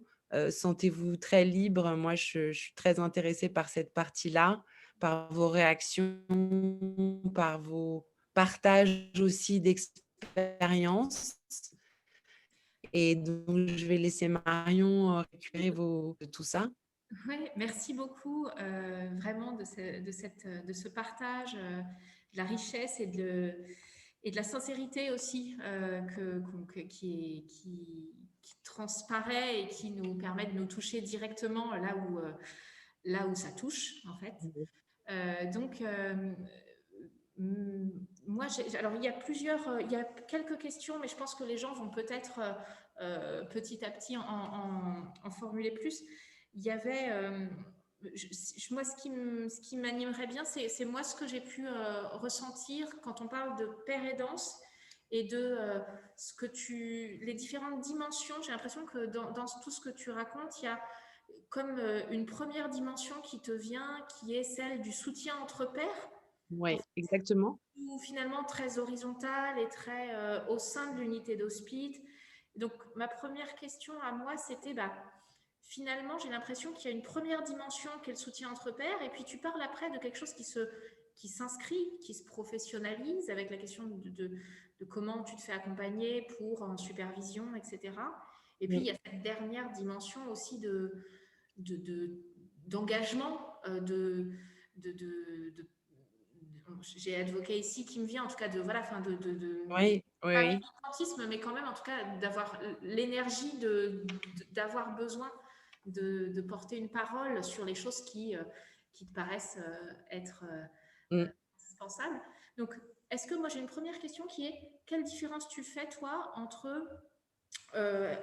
Sentez-vous très libre. Moi, je suis très intéressée par cette partie-là, par vos réactions, par vos partages aussi d'expériences Et donc, je vais laisser Marion récupérer tout ça. Ouais, merci beaucoup vraiment de ce partage, de la richesse et de la sincérité aussi qui transparaît et qui nous permet de nous toucher directement là où ça touche, en fait. Donc, moi, alors il y a quelques questions, mais je pense que les gens vont peut-être petit à petit en formuler plus. Il y avait, moi, ce qui m'animerait bien, c'est moi ce que j'ai pu ressentir quand on parle de père aidance et de les différentes dimensions. J'ai l'impression que dans tout ce que tu racontes, il y a comme une première dimension qui te vient, qui est celle du soutien entre pairs, en Oui, fait, exactement. ou finalement très horizontale et très au sein de l'unité d'hospice. Donc, ma première question à moi, c'était, bah, finalement, j'ai l'impression qu'il y a une première dimension qui est le soutien entre pairs, et puis tu parles après de quelque chose qui s'inscrit, qui se professionnalise avec la question de comment tu te fais accompagner pour en supervision, etc. Et puis, il y a cette dernière dimension aussi de, de, d'engagement, de j'ai advoqué ici qui me vient, en tout cas, de, voilà, enfin, Oui, oui, pas oui. militantisme, mais quand même, en tout cas, d'avoir l'énergie d'avoir besoin de porter une parole sur les choses qui te paraissent être Mm. indispensables. Donc, est-ce que moi, j'ai une première question qui est, quelle différence tu fais, toi, entre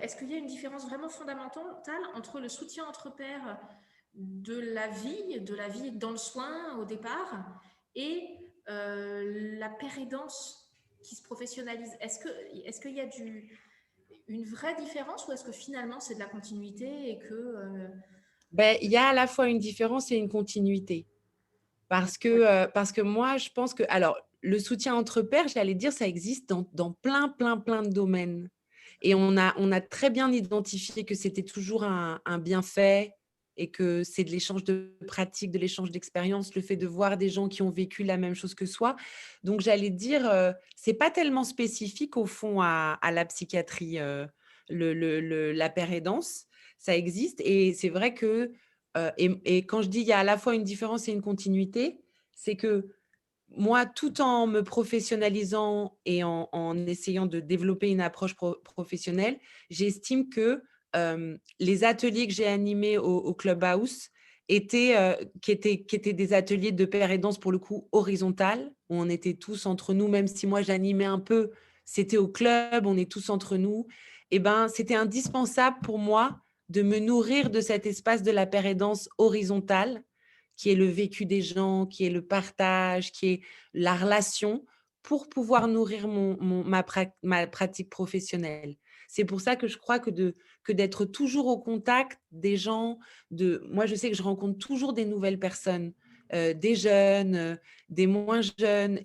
est-ce qu'il y a une différence vraiment fondamentale entre le soutien entre pairs de la vie dans le soin au départ, et la pérédance qui se professionnalise? Est-ce qu'il y a une vraie différence, ou est-ce que finalement c'est de la continuité et que... Ben, il y a à la fois une différence et une continuité. Parce que moi, je pense que, alors, le soutien entre pairs, j'allais dire, ça existe dans plein, plein, plein de domaines. Et on a très bien identifié que c'était toujours un bienfait et que c'est de l'échange de pratiques, de l'échange d'expériences, le fait de voir des gens qui ont vécu la même chose que soi. Donc, j'allais dire, c'est pas tellement spécifique au fond à la psychiatrie, la pérédance. Ça existe et c'est vrai que, et quand je dis il y a à la fois une différence et une continuité, c'est que moi, tout en me professionnalisant et en essayant de développer une approche professionnelle, j'estime que les ateliers que j'ai animés au Clubhouse qui étaient des ateliers de pair et danse pour le coup horizontal, où on était tous entre nous, même si moi j'animais un peu, c'était au club, on est tous entre nous. Et ben, c'était indispensable pour moi de me nourrir de cet espace de la pair et danse horizontale qui est le vécu des gens, qui est le partage, qui est la relation, pour pouvoir nourrir ma pratique professionnelle. C'est pour ça que je crois que d'être toujours au contact des gens, moi je sais que je rencontre toujours des nouvelles personnes, des jeunes, des moins jeunes.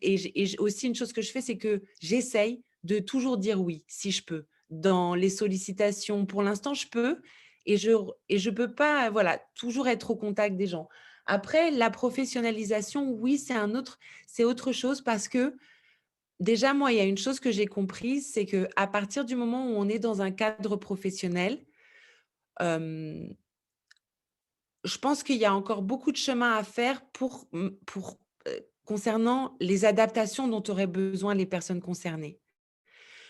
Aussi une chose que je fais, c'est que j'essaye de toujours dire oui, si je peux. Dans les sollicitations, pour l'instant, je peux, et je peux pas, voilà, toujours être au contact des gens. Après, la professionnalisation, oui, c'est autre chose parce que déjà, moi, il y a une chose que j'ai comprise, c'est que à partir du moment où on est dans un cadre professionnel, hem, je pense qu'il y a encore beaucoup de chemin à faire concernant les adaptations dont auraient besoin les personnes concernées.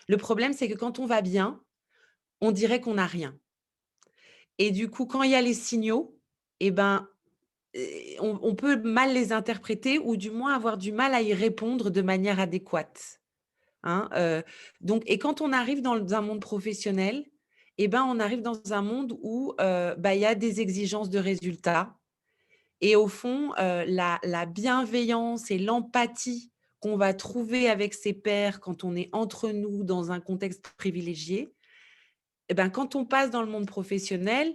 Le problème, c'est que quand on va bien, on dirait qu'on n'a rien et du coup, quand il y a les signaux, et ben, on peut mal les interpréter ou du moins avoir du mal à y répondre de manière adéquate, hein, donc et quand on arrive dans un monde professionnel, et ben, on arrive dans un monde où, bah, il y a des exigences de résultats et au fond, la bienveillance et l'empathie qu'on va trouver avec ses pairs quand on est entre nous dans un contexte privilégié, et ben, quand on passe dans le monde professionnel,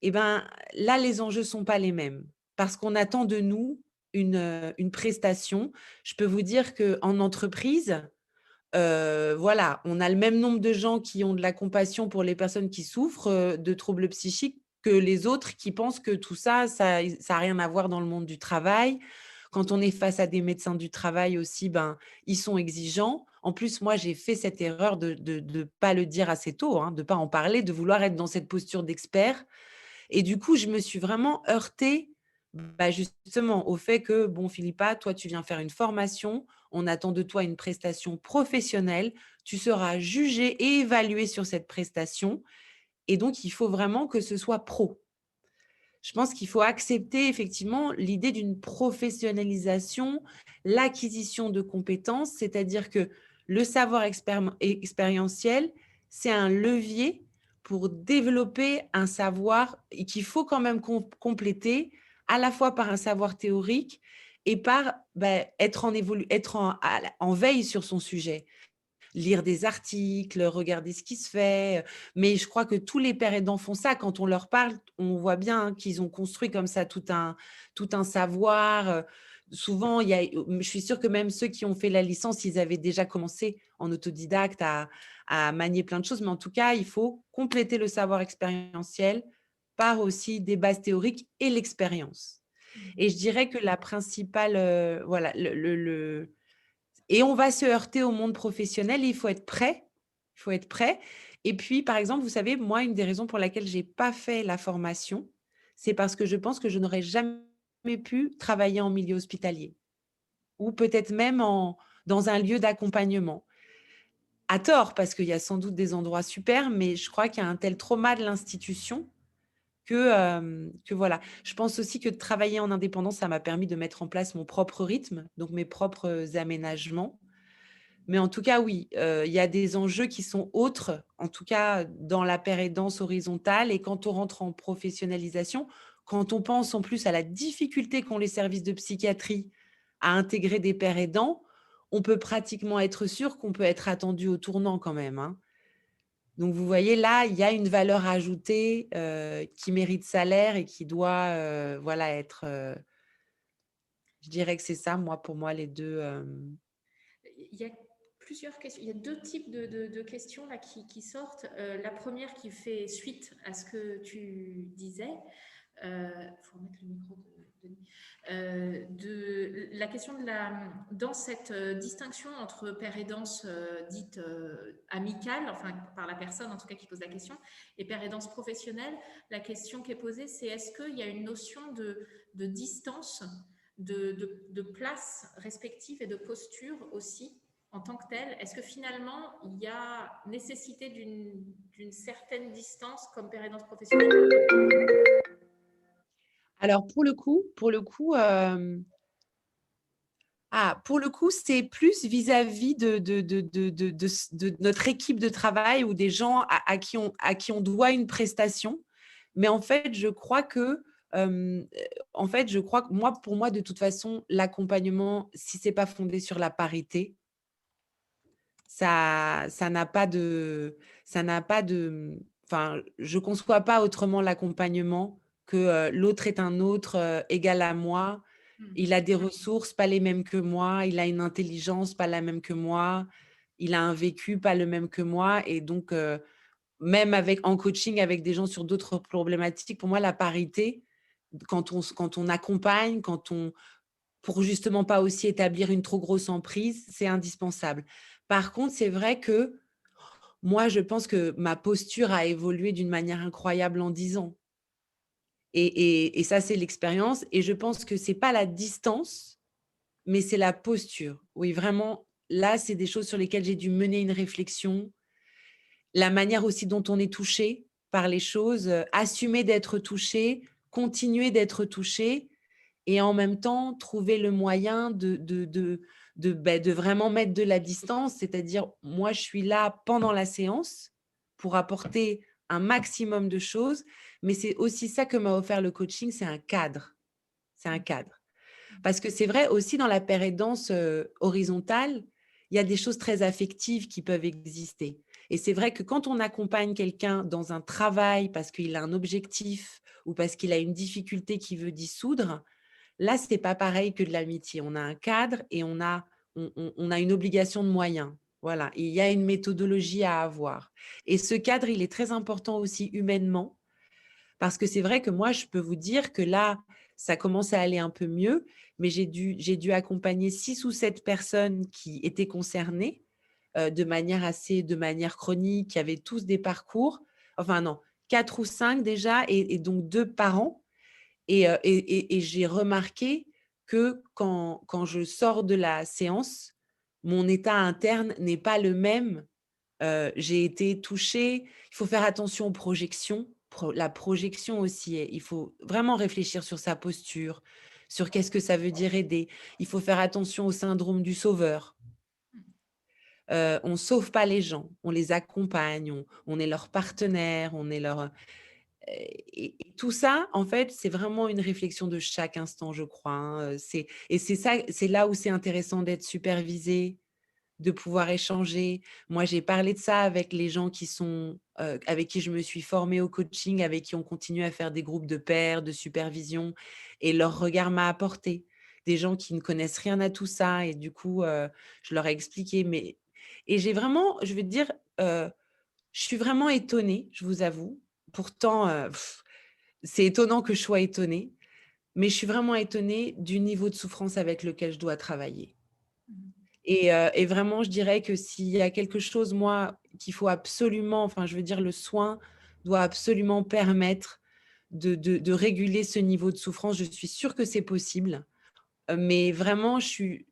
et ben, là, les enjeux sont pas les mêmes parce qu'on attend de nous une prestation. Je peux vous dire qu'en entreprise, voilà, on a le même nombre de gens qui ont de la compassion pour les personnes qui souffrent, de troubles psychiques que les autres qui pensent que tout ça, ça a rien à voir dans le monde du travail. Quand on est face à des médecins du travail aussi, ben, ils sont exigeants. En plus, moi, j'ai fait cette erreur de pas le dire assez tôt, hein, de pas en parler, de vouloir être dans cette posture d'expert et du coup, je me suis vraiment heurtée, bah, justement au fait que: «Bon Philippa, toi tu viens faire une formation, on attend de toi une prestation professionnelle, tu seras jugée et évaluée sur cette prestation et donc il faut vraiment que ce soit pro». Je pense qu'il faut accepter effectivement l'idée d'une professionnalisation, l'acquisition de compétences, c'est-à-dire que le savoir expérientiel, c'est un levier pour développer un savoir et qu'il faut quand même compléter à la fois par un savoir théorique et par être en veille sur son sujet. Lire des articles, regarder ce qui se fait, mais je crois que tous les pères aidants font ça. Quand on leur parle, on voit bien, hein, qu'ils ont construit comme ça tout un savoir, souvent il y a je suis sûre que même ceux qui ont fait la licence, ils avaient déjà commencé en autodidacte à manier plein de choses, mais en tout cas, il faut compléter le savoir expérientiel par aussi des bases théoriques et l'expérience Mmh. et je dirais que la principale, voilà, le et on va se heurter au monde professionnel et il faut être prêt. Il faut être prêt et puis, par exemple, vous savez, moi, une des raisons pour laquelle j'ai pas fait la formation, c'est parce que je pense que je n'aurais jamais pu travailler en milieu hospitalier ou peut-être même dans un lieu d'accompagnement. À tort, parce qu'il y a sans doute des endroits super, mais je crois qu'il y a un tel trauma de l'institution que voilà. Je pense aussi que de travailler en indépendance, ça m'a permis de mettre en place mon propre rythme, donc mes propres aménagements. Mais en tout cas, oui, il y a des enjeux qui sont autres, en tout cas dans la pérédance horizontale et quand on rentre en professionnalisation, quand on pense en plus à la difficulté qu'ont les services de psychiatrie à intégrer des pères aidants, on peut pratiquement être sûr qu'on peut être attendu au tournant quand même, hein. Donc vous voyez là, il y a une valeur ajoutée, qui mérite salaire et qui doit, voilà être, je dirais que c'est ça, moi, pour moi les 2. Il y a plusieurs questions. Il y a deux types de questions là qui sortent. La première qui fait suite à ce que tu disais. Il faut remettre le micro de Denis. De la question dans cette distinction entre père et danse dite amicale, enfin par la personne en tout cas qui pose la question, et père et danse professionnelle, la question qui est posée, c'est est-ce qu'il y a une notion de distance, de place respective et de posture aussi en tant que telle? Est-ce que finalement il y a nécessité d'une certaine distance comme père et danse professionnelle? Alors pour le coup, c'est plus vis-à-vis de notre équipe de travail ou des gens à qui on doit une prestation. Mais en fait, je crois que, moi, pour moi, de toute façon, l'accompagnement, si c'est pas fondé sur la parité, ça n'a pas de enfin, je conçois pas autrement l'accompagnement que, l'autre est un autre, égal à moi. Il a des ressources pas les mêmes que moi, il a une intelligence pas la même que moi, il a un vécu pas le même que moi et donc, même en coaching avec des gens sur d'autres problématiques, pour moi, la parité, quand on accompagne, pour justement pas aussi établir une trop grosse emprise, c'est indispensable. Par contre, c'est vrai que moi, je pense que ma posture a évolué d'une manière incroyable en 10 ans et ça, c'est l'expérience et je pense que c'est pas la distance, mais c'est la posture. Oui, vraiment, là, c'est des choses sur lesquelles j'ai dû mener une réflexion. La manière aussi dont on est touché par les choses, assumer d'être touché, continuer d'être touché et en même temps trouver le moyen de vraiment mettre de la distance. C'est-à-dire, moi, je suis là pendant la séance pour apporter un maximum de choses, mais c'est aussi ça que m'a offert le coaching, c'est un cadre. C'est un cadre. Parce que c'est vrai aussi dans la pérédance, horizontale, il y a des choses très affectives qui peuvent exister et c'est vrai que quand on accompagne quelqu'un dans un travail parce qu'il a un objectif ou parce qu'il a une difficulté qu'il veut dissoudre, là, c'est pas pareil que de l'amitié. On a un cadre et on a une obligation de moyens. Voilà, et il y a une méthodologie à avoir et ce cadre, il est très important aussi humainement parce que c'est vrai que moi, je peux vous dire que là, ça commence à aller un peu mieux, mais j'ai dû accompagner 6 ou 7 personnes qui étaient concernées. de manière chronique, qui avaient tous des parcours, enfin non, 4 ou 5 déjà et donc 2 par an et j'ai remarqué que quand je sors de la séance, mon état interne n'est pas le même. J'ai été touchée. Il faut faire attention aux projections, la projection aussi, il faut vraiment réfléchir sur sa posture, sur qu'est-ce que ça veut dire aider. Il faut faire attention au syndrome du sauveur. On sauve pas les gens, on les accompagne, on est leur partenaire, on est leur, et tout ça, en fait, c'est vraiment une réflexion de chaque instant, je crois, hein, c'est ça, c'est là où c'est intéressant d'être supervisé, de pouvoir échanger. Moi, j'ai parlé de ça avec les gens qui sont, avec qui je me suis formée au coaching, avec qui on continue à faire des groupes de pairs, de supervision et leur regard m'a apporté. Des gens qui ne connaissent rien à tout ça et du coup, je leur ai expliqué et j'ai vraiment, je veux te dire, je suis vraiment étonnée, je vous avoue. Pourtant, c'est étonnant que je sois étonnée, mais je suis vraiment étonnée du niveau de souffrance avec lequel je dois travailler. Et vraiment, je dirais que s'il y a quelque chose, moi, qu'il faut absolument, enfin, je veux dire, le soin doit absolument permettre de réguler ce niveau de souffrance. Je suis sûre que c'est possible, mais vraiment, je suis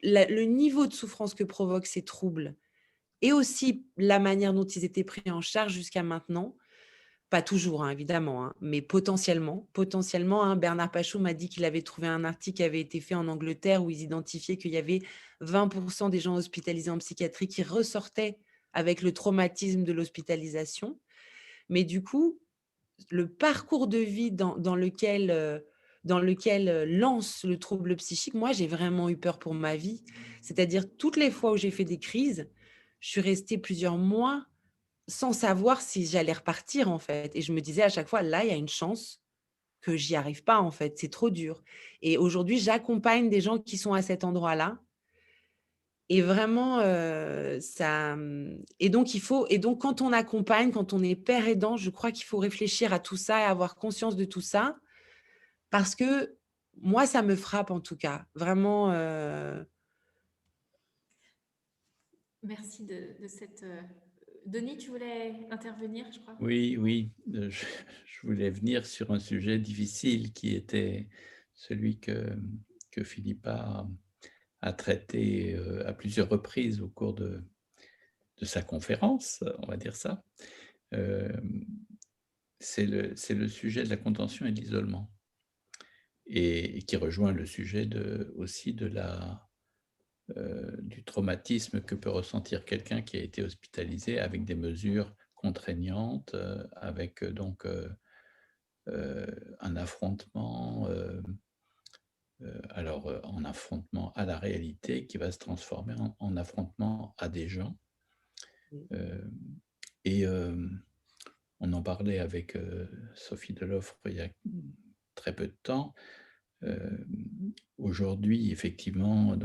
le niveau de souffrance que provoquent ces troubles et aussi la manière dont ils étaient pris en charge jusqu'à maintenant, pas toujours, hein, évidemment, hein, mais potentiellement, hein, Bernard Pachot m'a dit qu'il avait trouvé un article qui avait été fait en Angleterre où ils identifiaient qu'il y avait 20 des gens hospitalisés en psychiatrie qui ressortaient avec le traumatisme de l'hospitalisation. Mais du coup, le parcours de vie dans lequel lance le trouble psychique, moi, j'ai vraiment eu peur pour ma vie. C'est-à-dire toutes les fois où j'ai fait des crises, je suis restée plusieurs mois sans savoir si j'allais repartir, en fait, et je me disais à chaque fois: «Là, il y a une chance que j'y arrive pas, en fait, c'est trop dur» et aujourd'hui, j'accompagne des gens qui sont à cet endroit-là et vraiment, et donc quand on accompagne, quand on est père aidant, je crois qu'il faut réfléchir à tout ça et avoir conscience de tout ça parce que moi, ça me frappe en tout cas, vraiment, Merci de cette. Denis, tu voulais intervenir, je crois. Oui, oui, je voulais venir sur un sujet difficile qui était celui que Philippa a traité, à plusieurs reprises au cours de sa conférence, on va dire ça. Hem, c'est le sujet de la contention et de l'isolement et qui rejoint le sujet aussi du traumatisme que peut ressentir quelqu'un qui a été hospitalisé avec des mesures contraignantes, avec, un affrontement, en affrontement à la réalité qui va se transformer en affrontement à des gens. mmh, Hem et on en parlait avec, Sophie Deloffre il y a très peu de temps. Hem, Aujourd'hui, effectivement,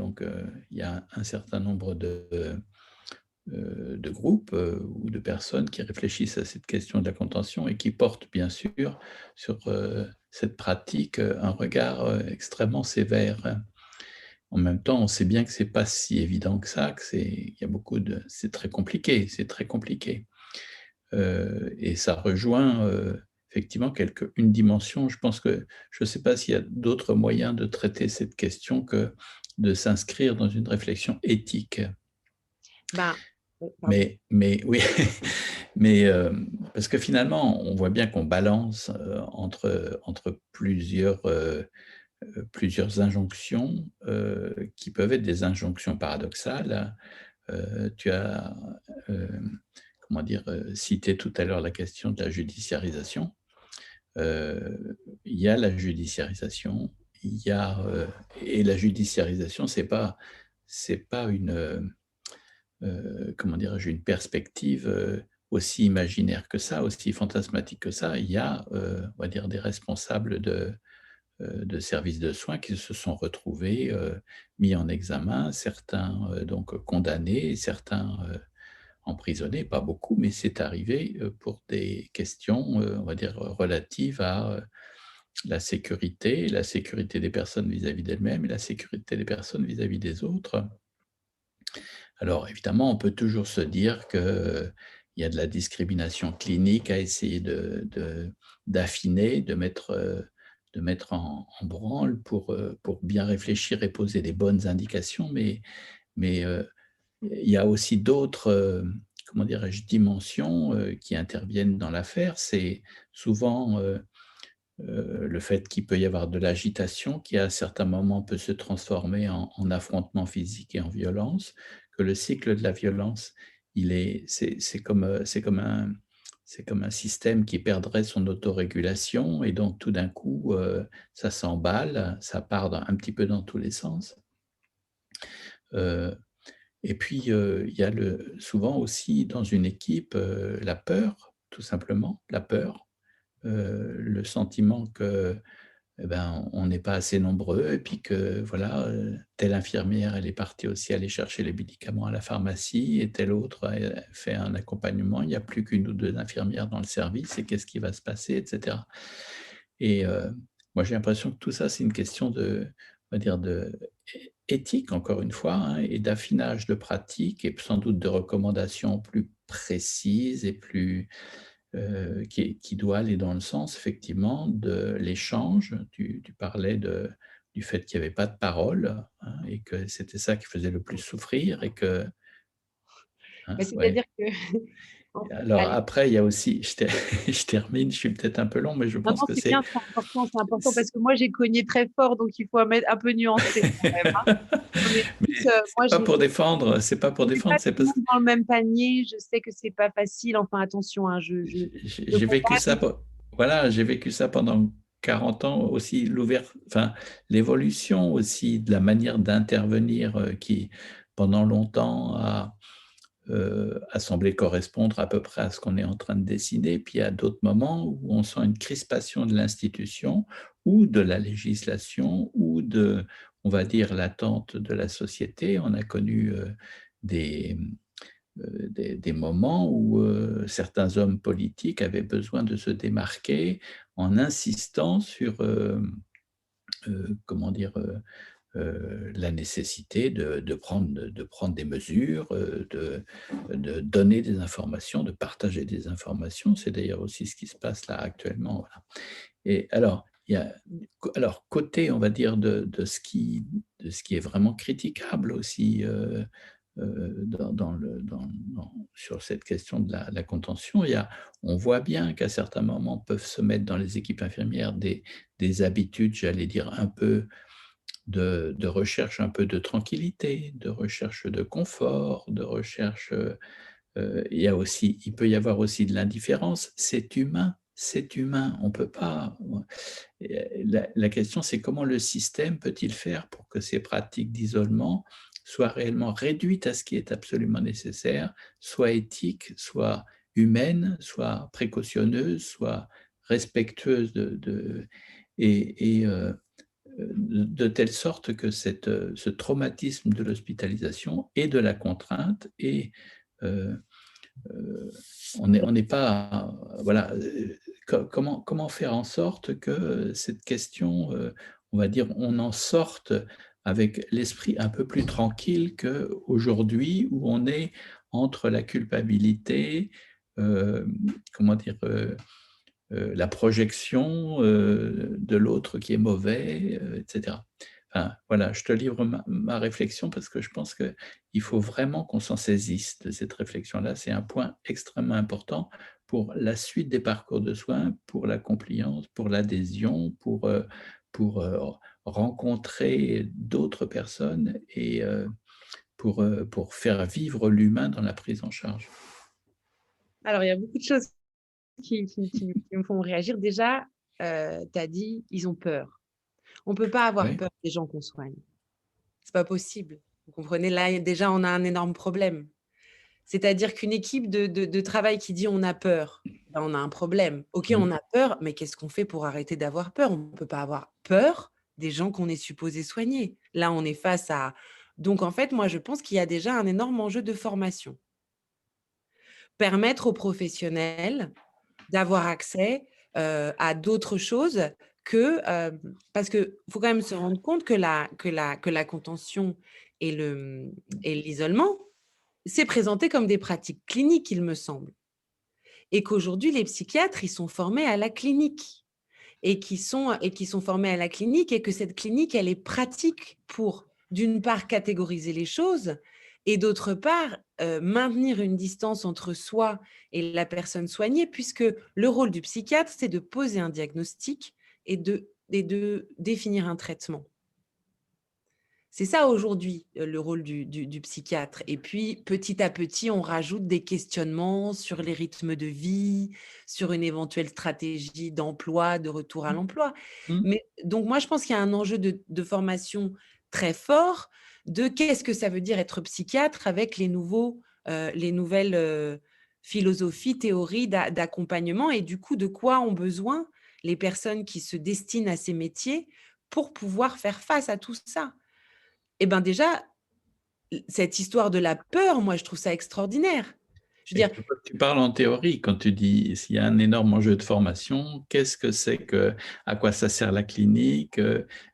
il y a un certain nombre de groupes, ou de personnes qui réfléchissent à cette question de la contention et qui portent bien sûr sur, cette pratique, un regard, extrêmement sévère. En même temps, on sait bien que c'est pas si évident que ça, il y a beaucoup de c'est très compliqué, c'est très compliqué. Et ça rejoint, effectivement une dimension, je pense que je ne sais pas s'il y a d'autres moyens de traiter cette question que de s'inscrire dans une réflexion éthique. ben pardon. Mais oui, mais, parce que finalement, on voit bien qu'on balance, entre plusieurs injonctions, qui peuvent être des injonctions paradoxales. Tu as, comment dire? Cité tout à l'heure la question de la judiciarisation. Il y a la judiciarisation, il y a, et la judiciarisation, c'est pas comment dirais-je? Une perspective, aussi imaginaire que ça, aussi fantasmatique que ça. Il y a, on va dire des responsables de services de soins qui se sont retrouvés, mis en examen, certains, condamnés, certains, emprisonnés, pas beaucoup, mais c'est arrivé, pour des questions, on va dire, relatives à, la sécurité des personnes vis-à-vis d'elles-mêmes et la sécurité des personnes vis-à-vis des autres. Alors évidemment, on peut toujours se dire qu'il y a de la discrimination clinique à essayer d'affiner, de mettre en branle pour bien réfléchir et poser les bonnes indications. Mais il y a aussi d'autres, comment dirais-je, dimensions, qui interviennent dans l'affaire. C'est souvent, le fait qu'il peut y avoir de l'agitation qui, à certains moments, peut se transformer en affrontement physique et en violence, que le cycle de la violence, c'est comme un système qui perdrait son autorégulation et donc tout d'un coup, ça s'emballe, ça part un petit peu dans tous les sens. Heu et puis, il y a souvent aussi dans une équipe, la peur, tout simplement, la peur, le sentiment que, eh ben, on n'est pas assez nombreux et puis que voilà, telle infirmière, elle est partie aussi aller chercher les médicaments à la pharmacie et telle autre a fait un accompagnement. Il n'y a plus qu'1 ou 2 infirmières dans le service et qu'est-ce qui va se passer et cetera? Et moi, j'ai l'impression que tout ça, c'est une question on va dire éthique, encore une fois, hein, et d'affinage de pratique et sans doute de recommandations plus précises et plus, qui doit aller dans le sens, effectivement, de l'échange. Tu parlais du fait qu'il n'y avait pas de parole, hein, et que c'était ça qui faisait le plus souffrir et que hein, Bah, ouais. c'est-à-dire que en fait, Alors allez, après, il y a aussi je termine, je suis peut-être un peu long, mais je non, pense non, que c'est important parce que moi j'ai cogné très fort, donc il faut mettre un peu nuancer quand même, hein. Non mais écoute, Mais moi c'est pas pour je mets pas défendre, c'est tout le parce monde dans le même panier, je sais que c'est pas facile, enfin attention, hein, je j'ai vécu compatis. ça voilà, j'ai vécu ça pendant 40 ans aussi, enfin, l'évolution aussi de la manière d'intervenir, qui pendant longtemps a semblé correspondre à peu près à ce qu'on est en train de dessiner. Puis il y a d'autres moments où on sent une crispation de l'institution ou de la législation ou on va dire, l'attente de la société. On a connu, des des moments où, certains hommes politiques avaient besoin de se démarquer en insistant sur, comment dire? La nécessité de prendre des mesures, de donner des informations, de partager des informations. C'est d'ailleurs aussi ce qui se passe là actuellement, voilà. Et alors, il y a alors côté, on va dire, de ce qui est vraiment critiquable aussi, sur cette question de la contention, on voit bien qu'à certains moments peuvent se mettre dans les équipes infirmières des habitudes, j'allais dire, un peu de recherche un peu de tranquillité, de recherche de confort, de recherche, il peut y avoir aussi de l'indifférence. C'est humain, on peut pas la question, c'est comment le système peut-il faire pour que ces pratiques d'isolement soient réellement réduites à ce qui est absolument nécessaire, soient éthiques, soient humaines, soient précautionneuses, soient respectueuses de telle sorte que ce traumatisme de l'hospitalisation et de la contrainte et heu heu, on n'est pas voilà, comment faire en sorte que cette question, on va dire, on en sorte avec l'esprit un peu plus tranquille qu'aujourd'hui où on est entre la culpabilité, comment dire? La projection, de l'autre qui est mauvais, et cetera. Enfin, voilà, je te livre ma réflexion parce que je pense qu'il faut vraiment qu'on s'en saisisse de cette réflexion-là. C'est un point extrêmement important pour la suite des parcours de soins, pour la compliance, pour l'adhésion, pour rencontrer d'autres personnes et pour faire vivre l'humain dans la prise en charge. Alors il y a beaucoup de choses qui me font réagir. Déjà, tu as dit: «Ils ont peur». On peut pas avoir Oui, peur des gens qu'on soigne. C'est pas possible. Vous comprenez? Là, déjà, on a un énorme problème. C'est-à-dire qu'une équipe de travail qui dit: «On a peur», ben, on a un problème. OK, mmh, on a peur, mais qu'est-ce qu'on fait pour arrêter d'avoir peur? On ne peut pas avoir peur des gens qu'on est supposé soigner. Là, on est face à donc en fait, moi, je pense qu'il y a déjà un énorme enjeu de formation. Permettre aux professionnels d'avoir accès, à d'autres choses que, parce qu'il faut quand même se rendre compte que la contention et l'isolement, c'est présenté comme des pratiques cliniques, il me semble. Et qu'aujourd'hui, les psychiatres, ils sont formés à la clinique et qui sont formés à la clinique et que cette clinique, elle est pratique pour, d'une part, catégoriser les choses et d'autre part, maintenir une distance entre soi et la personne soignée puisque le rôle du psychiatre, c'est de poser un diagnostic et de définir un traitement. C'est ça aujourd'hui, le rôle du psychiatre. Et puis, petit à petit, on rajoute des questionnements sur les rythmes de vie, sur une éventuelle stratégie d'emploi, de retour à l'emploi. Mmh. Mais donc moi, je pense qu'il y a un enjeu de formation très fort de qu'est-ce que ça veut dire être psychiatre avec les nouvelles, philosophies, théories d'accompagnement et du coup, de quoi ont besoin les personnes qui se destinent à ces métiers pour pouvoir faire face à tout ça. Et ben déjà, cette histoire de la peur, moi, je trouve ça extraordinaire. Je veux Et dire, tu parles en théorie quand tu dis s'il y a un énorme enjeu de formation, qu'est-ce que c'est que à quoi ça sert la clinique?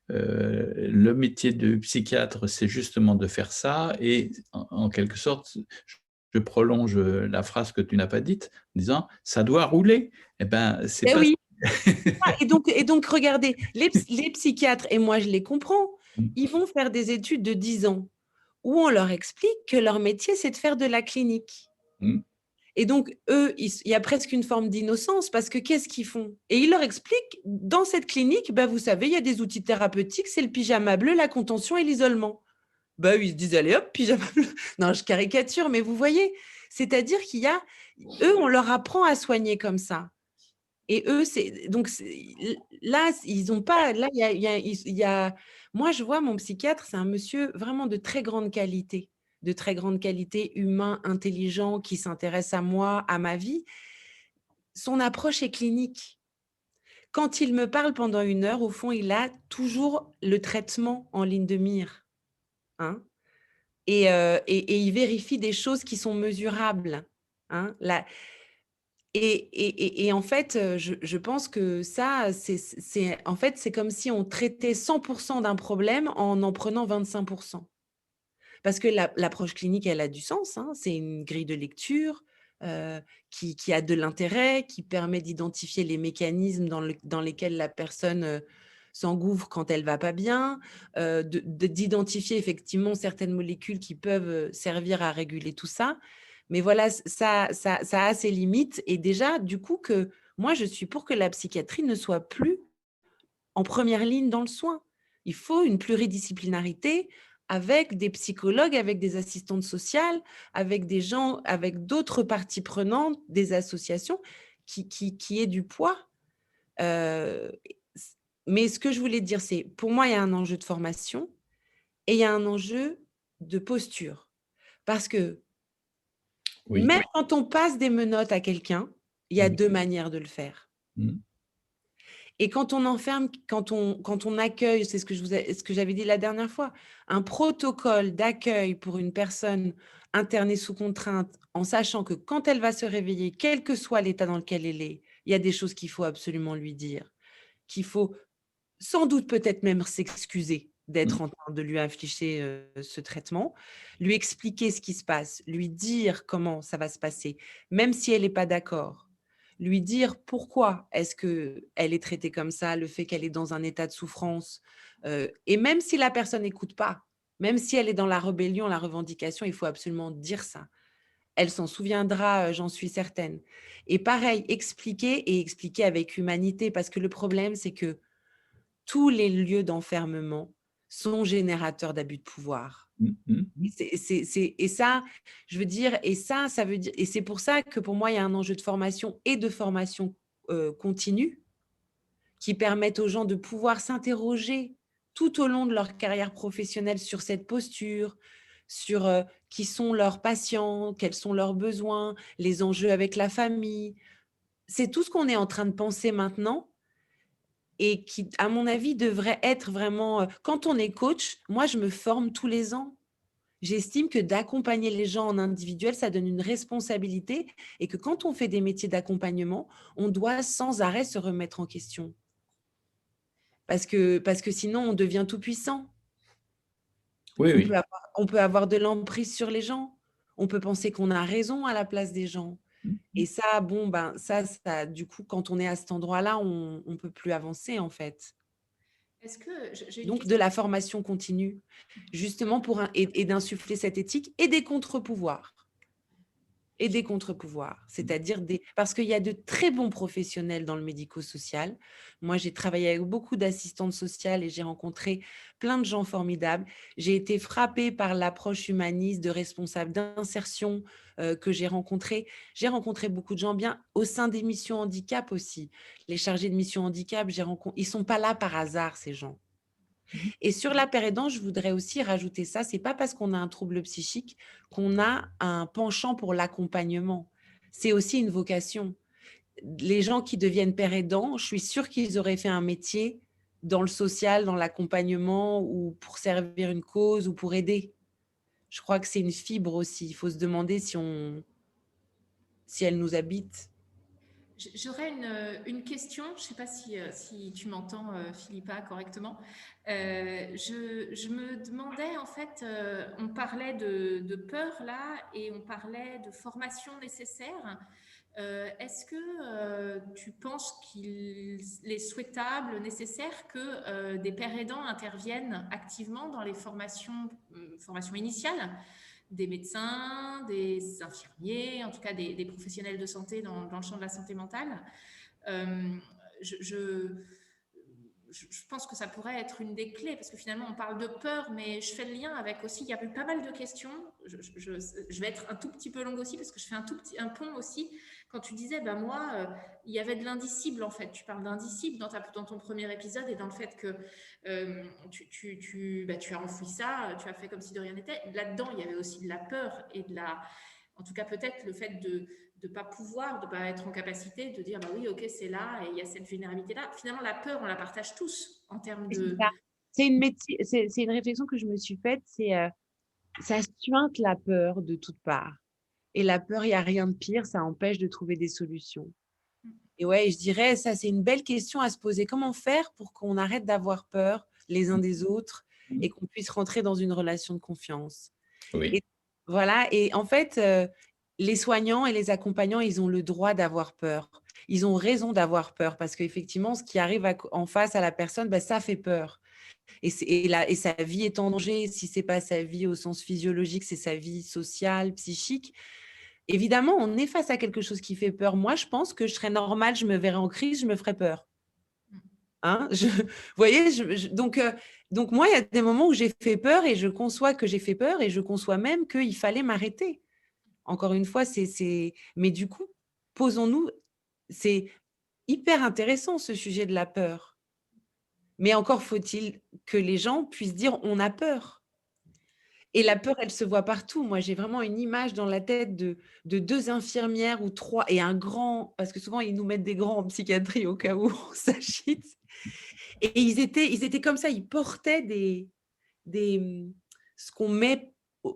Le métier de psychiatre, c'est justement de faire ça et en quelque sorte, je prolonge, la phrase que tu n'as pas dite, en disant: «Ça doit rouler». Et ben, c'est beh pas oui, et donc regardez, les psychiatres et moi je les comprends, mmh, ils vont faire des études de 10 ans où on leur explique que leur métier, c'est de faire de la clinique. mmh, Et donc eux, il y a presque une forme d'innocence parce que qu'est-ce qu'ils font? Et ils leur expliquent: «Dans cette clinique, bah, vous savez, il y a des outils thérapeutiques, c'est le pyjama bleu, la contention et l'isolement». Bah, eux, ils se disent: «Allez hop, pyjama bleu». Non, je caricature, mais vous voyez? C'est-à-dire qu'il y a eux, on leur apprend à soigner comme ça et eux, c'est donc c'est là, ils ont pas là, il y a moi, je vois mon psychiatre, c'est un monsieur vraiment de très grande qualité, humain, intelligent, qui s'intéresse à moi, à ma vie. Son approche est clinique. Quand il me parle pendant 1 heure, au fond, il a toujours le traitement en ligne de mire, hein. Et il vérifie des choses qui sont mesurables, hein. Et en fait, je pense que ça, c'est en fait, c'est comme si on traitait 100 d'un problème en prenant 25. Parce que l'approche clinique, elle a du sens, hein. C'est une grille de lecture, qui a de l'intérêt, qui permet d'identifier les mécanismes dans lesquels la personne, s'engouffre quand elle va pas bien, d'identifier effectivement certaines molécules qui peuvent, servir à réguler tout ça. Mais voilà, ça a ses limites et déjà, du coup, que moi, je suis pour que la psychiatrie ne soit plus en première ligne dans le soin. Il faut une pluridisciplinarité avec des psychologues, avec des assistantes sociales, avec des gens, avec d'autres parties prenantes, des associations qui aient du poids. Heu, mais ce que je voulais dire, c'est pour moi, il y a un enjeu de formation et il y a un enjeu de posture. Parce que oui, même quand on passe des menottes à quelqu'un, il y a mmh, 2 manières de le faire. mmh, Et quand on enferme, quand on accueille, c'est ce que j'avais dit la dernière fois, un protocole d'accueil pour une personne internée sous contrainte, en sachant que quand elle va se réveiller, quel que soit l'état dans lequel elle est, il y a des choses qu'il faut absolument lui dire, qu'il faut sans doute peut-être même s'excuser mmh, d'être en train de lui infliger, ce traitement, lui expliquer ce qui se passe, lui dire comment ça va se passer, même si elle est pas d'accord. Lui dire pourquoi est-ce qu'elle est traitée comme ça, le fait qu'elle est dans un état de souffrance, et même si la personne n'écoute pas, même si elle est dans la rébellion, la revendication, il faut absolument dire ça. Elle s'en souviendra, j'en suis certaine. Et pareil, expliquer avec humanité parce que le problème, c'est que tous les lieux d'enfermement sont générateurs d'abus de pouvoir. mmh, mmh, Et mmh. ça, je veux dire et ça veut dire et c'est pour ça que pour moi, il y a un enjeu de formation et de formation, continue qui permettent aux gens de pouvoir s'interroger tout au long de leur carrière professionnelle sur cette posture, sur, qui sont leurs patients, quels sont leurs besoins, les enjeux avec la famille. C'est tout ce qu'on est en train de penser maintenant et qui, à mon avis, devrait être vraiment, quand on est coach, moi, je me forme tous les ans. J'estime que d'accompagner les gens en individuel, ça donne une responsabilité et que quand on fait des métiers d'accompagnement, on doit sans arrêt se remettre en question. Parce que sinon on devient tout puissant. Oui, oui. On peut avoir de l'emprise sur les gens. On peut penser qu'on a raison à la place des gens. Mmh. Et ça, bon, ben, ça, du coup, quand on est à cet endroit-là, on ne peut plus avancer, en fait. Est-ce que j'ai une Donc, de question? la formation continue, justement pour et d'insuffler cette éthique et des contre-pouvoirs. Et des contre-pouvoirs, c'est-à-dire parce qu'il y a de très bons professionnels dans le médico-social. Moi, j'ai travaillé avec beaucoup d'assistantes sociales et j'ai rencontré plein de gens formidables. J'ai été frappée par l'approche humaniste de responsables d'insertion, que j'ai rencontrés. J'ai rencontré beaucoup de gens bien au sein des missions handicap aussi. Les chargés de mission handicap, ils sont pas là par hasard, ces gens. Mmh. Et sur la pérédance, je voudrais aussi rajouter ça, c'est pas parce qu'on a un trouble psychique qu'on a un penchant pour l'accompagnement. C'est aussi une vocation. Les gens qui deviennent pères aidants, je suis sûre qu'ils auraient fait un métier dans le social, dans l'accompagnement ou pour servir une cause ou pour aider. Je crois que c'est une fibre aussi. Il faut se demander si elle nous habite. J'aurais une question, je ne sais pas si tu m'entends, Philippa, correctement. Je me demandais, en fait, on parlait de peur là et on parlait de formation nécessaire. Est-ce que tu penses qu'il est souhaitable, nécessaire que des pères aidants interviennent activement dans les formations initiales des médecins, des infirmiers, en tout cas des professionnels de santé dans le champ de la santé mentale. Euh, je, je, je pense que ça pourrait être une des clés, parce que finalement, on parle de peur, mais je fais le lien avec aussi, il y a eu pas mal de questions. Je vais être un tout petit peu longue aussi, parce que je fais un pont aussi. Quand tu disais, ben moi, il y avait de l'indicible, en fait. Tu parles d'indicible dans ton premier épisode et dans le fait que tu as enfoui ça, tu as fait comme si de rien n'était. Là-dedans, il y avait aussi de la peur et en tout cas, peut-être le fait de ne pas pouvoir, de ne pas être en capacité de dire, bah oui, ok, c'est là, et il y a cette vulnérabilité-là. Finalement, la peur, on la partage tous en termes C'est de... ça. C'est une réflexion que je me suis faite, ça suinte la peur de toutes parts. Et la peur, il y a rien de pire, ça empêche de trouver des solutions. Et ouais, je dirais, ça, c'est une belle question à se poser. Comment faire pour qu'on arrête d'avoir peur les uns des autres et qu'on puisse rentrer dans une relation de confiance? Et Oui. voilà, et en fait, les soignants et les accompagnants, ils ont le droit d'avoir peur. Ils ont raison d'avoir peur parce qu'effectivement, ce qui arrive en face à la personne, bah, ça fait peur. Et sa vie est en danger. Si ce n'est pas sa vie au sens physiologique, c'est sa vie sociale, psychique. Évidemment, on est face à quelque chose qui fait peur. Moi, je pense que je serais normale, je me verrais en crise, je me ferais peur. Hein, vous voyez, donc moi, il y a des moments où j'ai fait peur et je conçois que j'ai fait peur et je conçois même qu'il fallait m'arrêter. Encore une fois, mais du coup, posons-nous, c'est hyper intéressant ce sujet de la peur. Mais encore faut-il que les gens puissent dire on a peur. Et la peur, elle se voit partout. Moi, j'ai vraiment une image dans la tête de 2 infirmières ou 3 et un grand, parce que souvent, ils nous mettent des grands en psychiatrie au cas où on s'agite. Et ils étaient comme ça, ils portaient ce qu'on met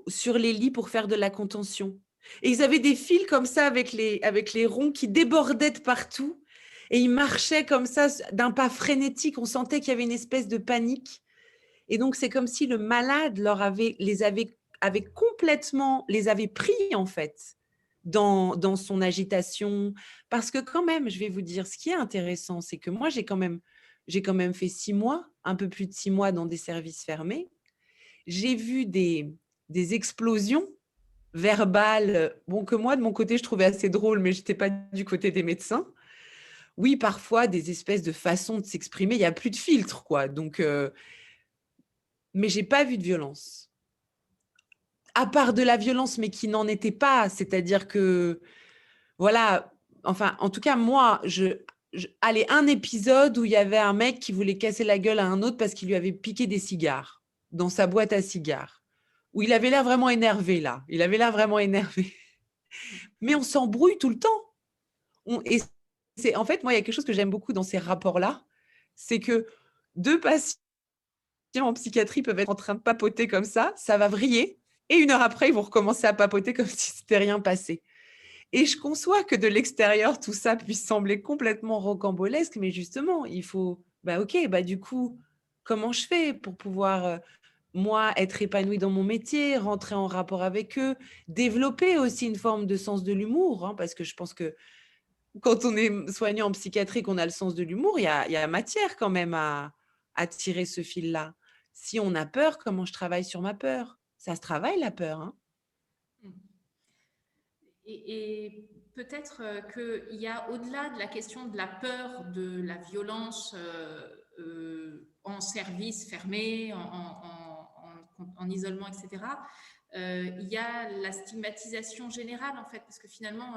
sur les lits pour faire de la contention. Et ils avaient des fils comme ça avec les ronds qui débordaient de partout. Et ils marchaient comme ça d'un pas frénétique. On sentait qu'il y avait une espèce de panique. Et donc, c'est comme si le malade les avait pris, en fait, dans son agitation. Parce que quand même, je vais vous dire, ce qui est intéressant, c'est que moi, j'ai quand même fait 6 mois, un peu plus de 6 mois dans des services fermés. J'ai vu des explosions verbales, bon, que moi, de mon côté, je trouvais assez drôle, mais je n'étais pas du côté des médecins. Oui, parfois, des espèces de façons de s'exprimer, il n'y a plus de filtre, quoi. Donc, mais je n'ai pas vu de violence. À part de la violence, mais qui n'en était pas. C'est-à-dire que, voilà, enfin, en tout cas, moi, allez, un épisode où il y avait un mec qui voulait casser la gueule à un autre parce qu'il lui avait piqué des cigares dans sa boîte à cigares, où il avait l'air vraiment énervé, là. Il avait l'air vraiment énervé. Mais on s'embrouille tout le temps. Et en fait, moi, il y a quelque chose que j'aime beaucoup dans ces rapports-là, c'est que 2 patients en psychiatrie peuvent être en train de papoter comme ça va vriller, et 1 heure après, ils vont recommencer à papoter comme si c'était rien passé. Et je conçois que de l'extérieur, tout ça puisse sembler complètement rocambolesque, mais justement, il faut, bah ok, bah du coup, comment je fais pour pouvoir moi, être épanouie dans mon métier, rentrer en rapport avec eux, développer aussi une forme de sens de l'humour, hein, parce que je pense que quand on est soignant en psychiatrie, qu'on a le sens de l'humour, il y a matière quand même à tirer ce fil-là. Si on a peur, comment je travaille sur ma peur? Ça se travaille la peur, hein. Mm. Et peut-être qu'il y a, au-delà de la question de la peur, de la violence en service fermé, en isolement, etc., il y a la stigmatisation générale, en fait, parce que finalement,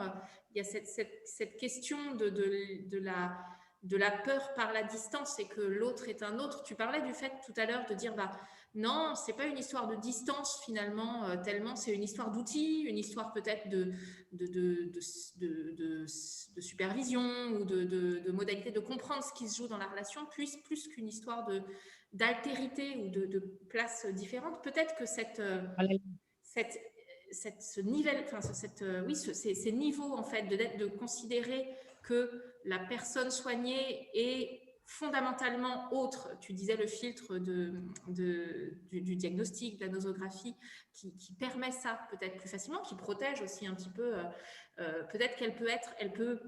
il y a cette question de la peur par la distance et que l'autre est un autre. Tu parlais du fait tout à l'heure de dire, bah, non, c'est pas une histoire de distance finalement, tellement c'est une histoire d'outils, une histoire peut-être de, de, de supervision ou de modalité de comprendre ce qui se joue dans la relation, plus qu'une histoire d'altérité ou de place différente. Peut-être que Voilà. ce niveau, enfin, oui, ces niveaux en fait, de considérer que la personne soignée est fondamentalement autre. Tu disais le filtre du diagnostic, de la nosographie, qui permet ça peut-être plus facilement, qui protège aussi un petit peu. Peut-être elle peut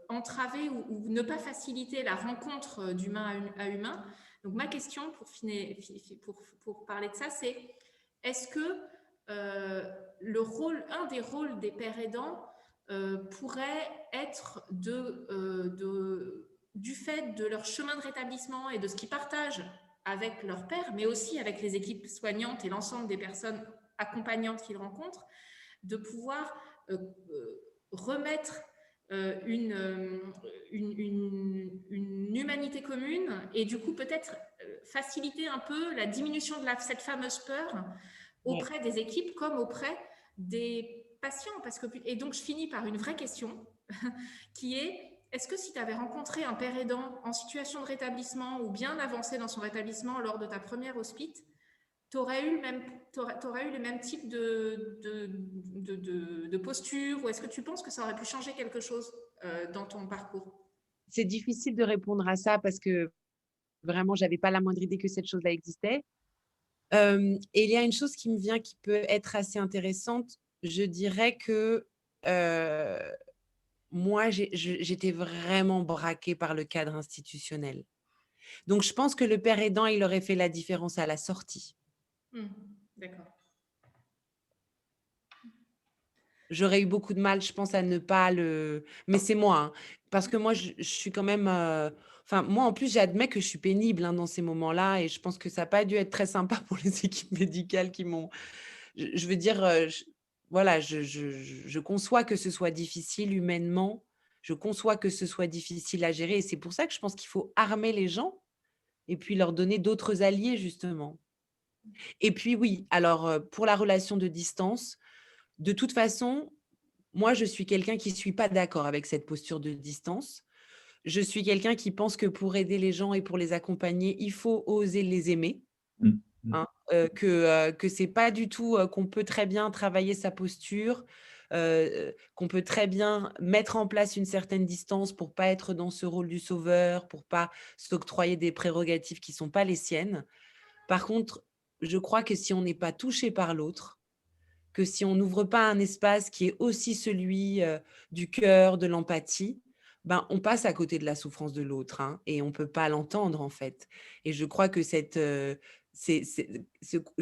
entraver ou ne pas faciliter la rencontre d'humain à humain. Donc ma question pour parler de ça, c'est est-ce que un des rôles des pères aidants pourrait être du fait de leur chemin de rétablissement et de ce qu'ils partagent avec leur père, mais aussi avec les équipes soignantes et l'ensemble des personnes accompagnantes qu'ils rencontrent, de pouvoir remettre une humanité commune et du coup peut-être faciliter un peu la diminution de cette fameuse peur Ouais. auprès des équipes comme auprès des patients. Et donc je finis par une vraie question qui est-ce que si tu avais rencontré un père aidant en situation de rétablissement ou bien avancé dans son rétablissement lors de ta première hospice, tu aurais eu le même type de posture, ou est-ce que tu penses que ça aurait pu changer quelque chose dans ton parcours? C'est difficile de répondre à ça parce que vraiment, j'avais pas la moindre idée que cette chose-là existait. Et il y a une chose qui me vient qui peut être assez intéressante. Je dirais que moi, j'étais vraiment braquée par le cadre institutionnel. Donc, je pense que le père aidant, il aurait fait la différence à la sortie. D'accord. J'aurais eu beaucoup de mal, je pense, à ne pas le mais c'est moi, hein, parce que moi, je suis quand même, enfin, moi, en plus, j'admets que je suis pénible, hein, dans ces moments-là et je pense que ça a pas dû être très sympa pour les équipes médicales qui m'ont je veux dire, voilà, je conçois que ce soit difficile humainement, je conçois que ce soit difficile à gérer et c'est pour ça que je pense qu'il faut armer les gens et puis leur donner d'autres alliés, justement. Et puis oui, alors, pour la relation de distance, de toute façon, moi, je suis quelqu'un qui suis pas d'accord avec cette posture de distance. Je suis quelqu'un qui pense que pour aider les gens et pour les accompagner, il faut oser les aimer, Mmh, mmh. hein, que c'est pas du tout, qu'on peut très bien travailler sa posture, qu'on peut très bien mettre en place une certaine distance pour pas être dans ce rôle du sauveur, pour pas s'octroyer des prérogatives qui sont pas les siennes. Par contre, je crois que si on n'est pas touché par l'autre, que si on n'ouvre pas un espace qui est aussi celui, du cœur, de l'empathie, ben, on passe à côté de la souffrance de l'autre, hein, et on peut pas l'entendre, en fait. Et je crois que je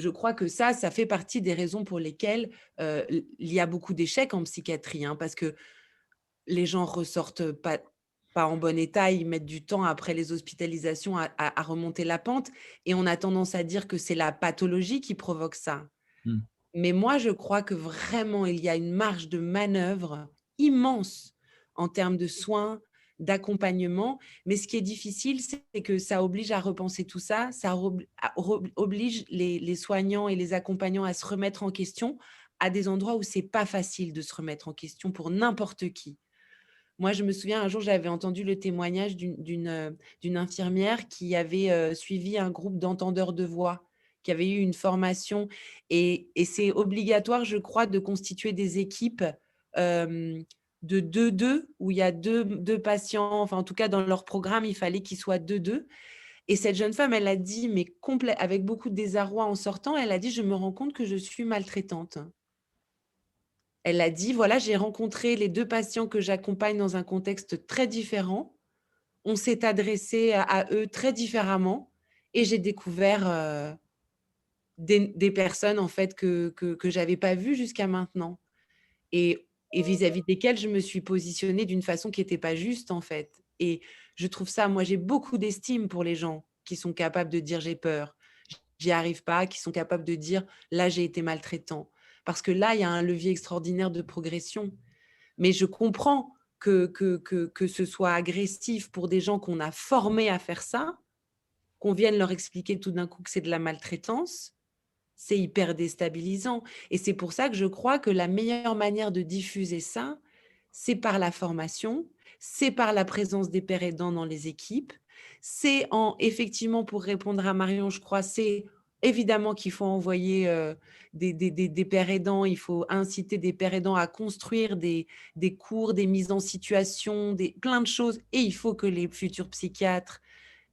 crois que ça fait partie des raisons pour lesquelles, il y a beaucoup d'échecs en psychiatrie, hein, parce que les gens ressortent pas en bon état, ils mettent du temps après les hospitalisations à remonter la pente et on a tendance à dire que c'est la pathologie qui provoque ça. Mmh. Mais moi, je crois que vraiment, il y a une marge de manœuvre immense en termes de soins, d'accompagnement. Mais ce qui est difficile, c'est que ça oblige à repenser tout ça. Ça oblige les soignants et les accompagnants à se remettre en question à des endroits où c'est pas facile de se remettre en question pour n'importe qui. Moi, je me souviens, un jour, j'avais entendu le témoignage d'une infirmière qui avait, suivi un groupe d'entendeurs de voix, qui avait eu une formation et c'est obligatoire, je crois, de constituer des équipes, de 2-2, où il y a deux patients, enfin, en tout cas, dans leur programme, il fallait qu'ils soient 2-2 Et cette jeune femme, elle a dit, mais avec beaucoup de désarroi en sortant, elle a dit: «Je me rends compte que je suis maltraitante». Elle a dit: «Voilà, j'ai rencontré les 2 patients que j'accompagne dans un contexte très différent. On s'est adressé à eux très différemment et j'ai découvert, des personnes en fait que j'avais pas vues jusqu'à maintenant et vis-à-vis desquelles je me suis positionnée d'une façon qui était pas juste en fait et je trouve ça moi j'ai beaucoup d'estime pour les gens qui sont capables de dire: «J'ai peur, j'y arrive pas», qui sont capables de dire: «Là, j'ai été maltraitant». Parce que là, il y a un levier extraordinaire de progression. Mais je comprends que ce soit agressif pour des gens qu'on a formés à faire ça, qu'on vienne leur expliquer tout d'un coup que c'est de la maltraitance, c'est hyper déstabilisant et c'est pour ça que je crois que la meilleure manière de diffuser ça, c'est par la formation, c'est par la présence des pères aidants dans les équipes, c'est en effectivement, pour répondre à Marion, je crois, c'est évidemment qu'il faut envoyer, des pères aidants, il faut inciter des pères aidants à construire des cours, des mises en situation, des plein de choses et il faut que les futurs psychiatres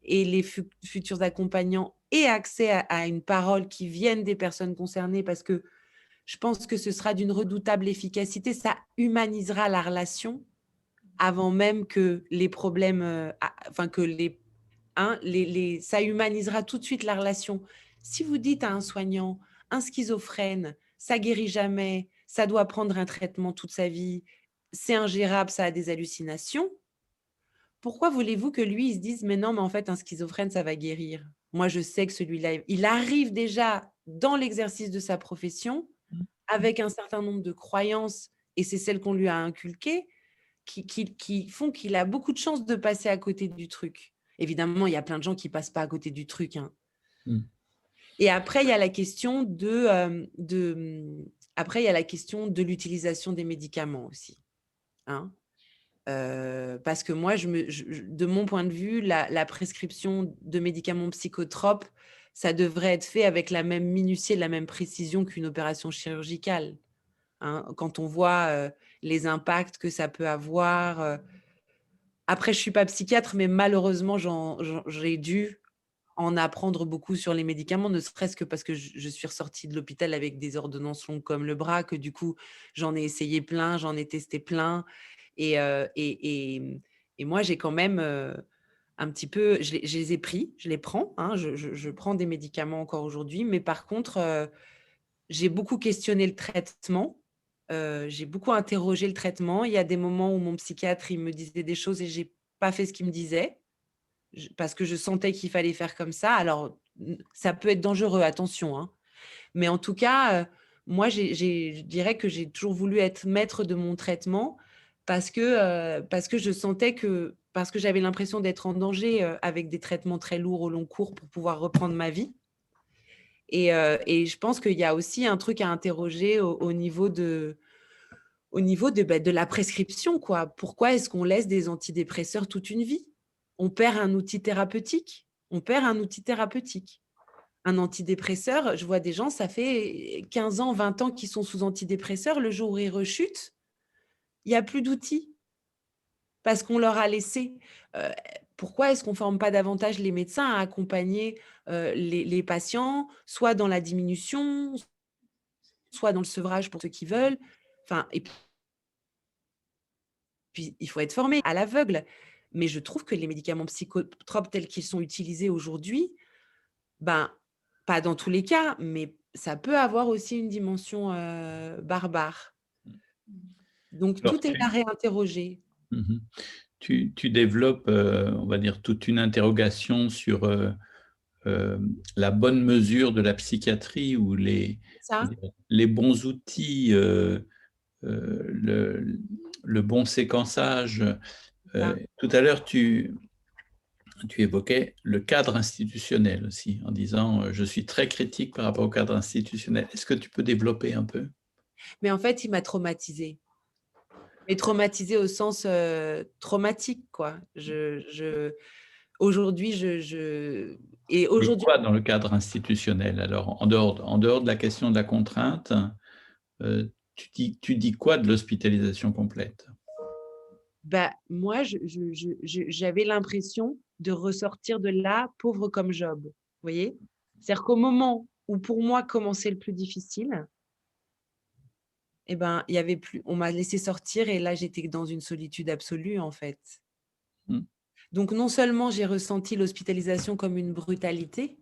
et les futurs accompagnants aient accès à une parole qui vienne des personnes concernées parce que je pense que ce sera d'une redoutable efficacité. Ça humanisera la relation avant même que les problèmes, enfin que ça humanisera tout de suite la relation. Si vous dites à un soignant: «Un schizophrène, ça guérit jamais, ça doit prendre un traitement toute sa vie, c'est ingérable, ça a des hallucinations», pourquoi voulez-vous que lui, il se dise: «Mais non, mais en fait, un schizophrène, ça va guérir»? Moi, je sais que celui-là, il arrive déjà dans l'exercice de sa profession avec un certain nombre de croyances et c'est celles qu'on lui a inculquées qui font qu'il a beaucoup de chances de passer à côté du truc. Évidemment, il y a plein de gens qui passent pas à côté du truc, hein. Mmh. Et après, il y a la question après, il y a la question de l'utilisation des médicaments aussi, hein. Parce que moi, de mon point de vue, la prescription de médicaments psychotropes, ça devrait être fait avec la même minutie et la même précision qu'une opération chirurgicale, hein. Quand on voit, les impacts que ça peut avoir, après je suis pas psychiatre, mais malheureusement j'ai dû en apprendre beaucoup sur les médicaments, ne serait-ce que parce que je suis ressortie de l'hôpital avec des ordonnances longues comme le bras, que du coup, j'en ai essayé plein, j'en ai testé plein et moi, j'ai quand même, un petit peu je les ai pris, je les prends, hein, je prends des médicaments encore aujourd'hui, mais par contre, j'ai beaucoup questionné le traitement, j'ai beaucoup interrogé le traitement. Il y a des moments où mon psychiatre, il me disait des choses et j'ai pas fait ce qu'il me disait. Parce que je sentais qu'il fallait faire comme ça. Alors, ça peut être dangereux, attention, hein. Mais en tout cas, moi, je dirais que j'ai toujours voulu être maître de mon traitement parce que je sentais parce que j'avais l'impression d'être en danger, avec des traitements très lourds au long cours pour pouvoir reprendre ma vie et je pense qu'il y a aussi un truc à interroger au niveau de la prescription, quoi. Pourquoi est-ce qu'on laisse des antidépresseurs toute une vie? On perd un outil thérapeutique. On perd un outil thérapeutique. Un antidépresseur, je vois des gens, ça fait 15 ans, 20 ans qu'ils sont sous antidépresseurs. Le jour où ils rechutent, il y a plus d'outils parce qu'on leur a laissé. Heu, Pourquoi est-ce qu'on ne forme pas davantage les médecins à accompagner, les patients, soit dans la diminution, soit dans le sevrage pour ceux qui veulent? Enfin et puis, il faut être formé à l'aveugle. Mais je trouve que les médicaments psychotropes tels qu'ils sont utilisés aujourd'hui, ben, pas dans tous les cas, mais ça peut avoir aussi une dimension, barbare. Donc Alors tout est à réinterroger. mmh tu développes, on va dire, toute une interrogation sur, la bonne mesure de la psychiatrie ou Ça, les bons outils, le bon séquençage. ça. Tout à l'heure, tu évoquais le cadre institutionnel aussi, en disant, «Je suis très critique par rapport au cadre institutionnel». Est-ce que tu peux développer un peu? Mais en fait, il m'a traumatisée. Mais traumatisée au sens, traumatique, quoi. Aujourd'hui, Mais aujourd'hui quoi dans le cadre institutionnel alors? En dehors de la question de la contrainte, tu dis quoi de l'hospitalisation complète? bah, moi, j'avais l'impression de ressortir de là pauvre comme Job. Vous voyez? C'est-à-dire qu'au moment où pour moi commençait le plus difficile, eh ben, il y avait plus on m'a laissé sortir et là, j'étais dans une solitude absolue, en fait. Mmh. Donc non seulement j'ai ressenti l'hospitalisation comme une brutalité,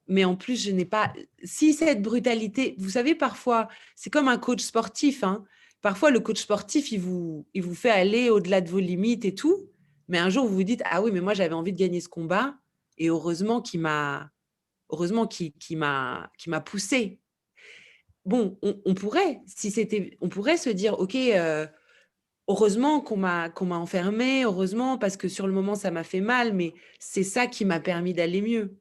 mais en plus je n'ai pas si cette brutalité vous savez parfois, c'est comme un coach sportif, hein. Parfois le coach sportif, il vous fait aller au-delà de vos limites et tout, mais un jour vous vous dites: «Ah oui, mais moi j'avais envie de gagner ce combat et heureusement qu'il m'a poussé». Bon, on pourrait, si c'était on pourrait se dire: «OK, heureusement qu'on m'a enfermée, heureusement parce que sur le moment ça m'a fait mal, mais c'est ça qui m'a permis d'aller mieux».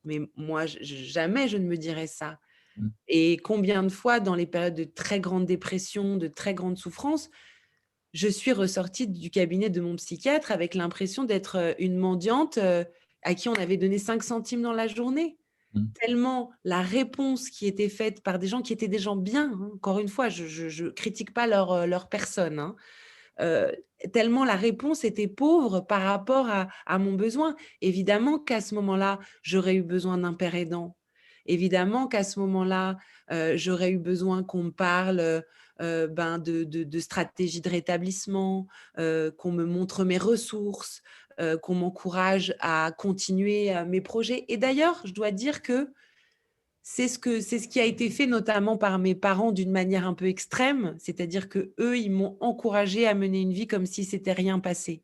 Mais moi, jamais je ne me dirais ça. Mmh. Et combien de fois dans les périodes de très grande dépression, de très grande souffrance, je suis ressortie du cabinet de mon psychiatre avec l'impression d'être, une mendiante, à qui on avait donné 5 centimes dans la journée. Mmh. Tellement la réponse qui était faite par des gens qui étaient des gens bien, hein, encore une fois, je critique pas leur personne, hein. Heu, Tellement la réponse était pauvre par rapport à mon besoin. Évidemment qu'à ce moment-là, j'aurais eu besoin d'un père aidant. Évidemment qu'à ce moment-là, j'aurais eu besoin qu'on me parle, ben, de stratégies de rétablissement, qu'on me montre mes ressources, qu'on m'encourage à continuer, mes projets. Et d'ailleurs, je dois dire que c'est ce qui a été fait notamment par mes parents d'une manière un peu extrême, c'est-à-dire qu'eux, ils m'ont encouragée à mener une vie comme si s'était rien passé.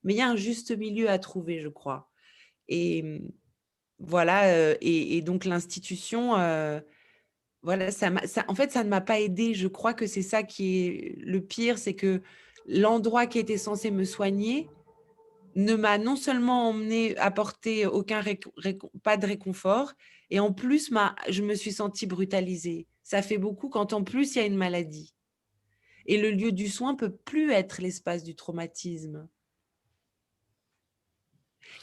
Mais il y a un juste milieu à trouver, je crois. Et voilà, et donc l'institution, voilà, ça en fait, ça ne m'a pas aidée. Je crois que c'est ça qui est le pire, c'est que l'endroit qui était censé me soigner ne m'a non seulement apporté aucun pas de réconfort et en plus je me suis sentie brutalisée. Ça fait beaucoup quand en plus il y a une maladie et le lieu du soin peut plus être l'espace du traumatisme.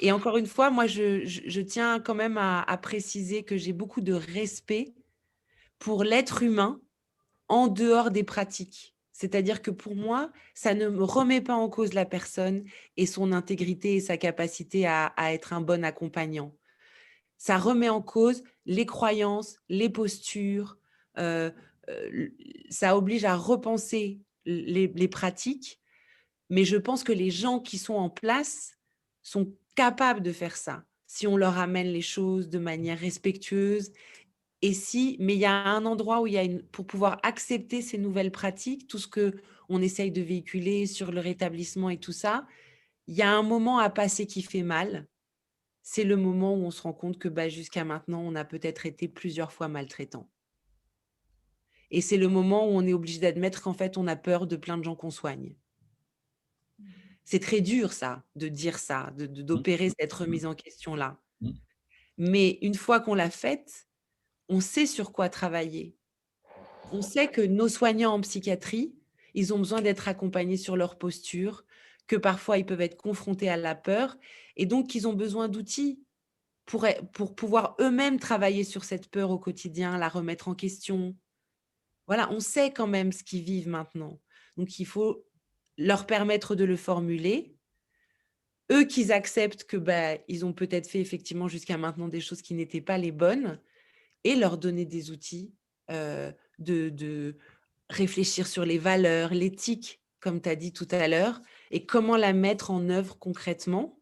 Et encore une fois, moi je tiens quand même à préciser que j'ai beaucoup de respect pour l'être humain en dehors des pratiques. C'est-à-dire que pour moi, ça ne me remet pas en cause la personne et son intégrité et sa capacité à être un bon accompagnant. Ça remet en cause les croyances, les postures, heu l ça oblige à repenser les pratiques, mais je pense que les gens qui sont en place sont capables de faire ça, si on leur amène les choses de manière respectueuse et si mais il y a un endroit où il y a une pour pouvoir accepter ces nouvelles pratiques, tout ce qu'on essaye de véhiculer sur le rétablissement et tout ça, il y a un moment à passer qui fait mal. C'est le moment où on se rend compte que, bah, jusqu'à maintenant, on a peut-être été plusieurs fois maltraitant. Et c'est le moment où on est obligé d'admettre qu'en fait, on a peur de plein de gens qu'on soigne. C'est très dur ça, de dire ça, Mmh. d'opérer cette Mmh. remise en question-là. Mmh. Mais une fois qu'on l'a faite, on sait sur quoi travailler. On sait que nos soignants en psychiatrie, ils ont besoin d'être accompagnés sur leur posture, que parfois ils peuvent être confrontés à la peur et donc ils ont besoin d'outils pour pouvoir eux-mêmes travailler sur cette peur au quotidien, la remettre en question. Voilà, on sait quand même ce qu'ils vivent maintenant. Donc il faut leur permettre de le formuler, eux qu'ils acceptent que, bah, ils ont peut-être fait effectivement jusqu'à maintenant des choses qui n'étaient pas les bonnes et leur donner des outils, de réfléchir sur les valeurs, l'éthique, comme tu as dit tout à l'heure et comment la mettre en œuvre concrètement,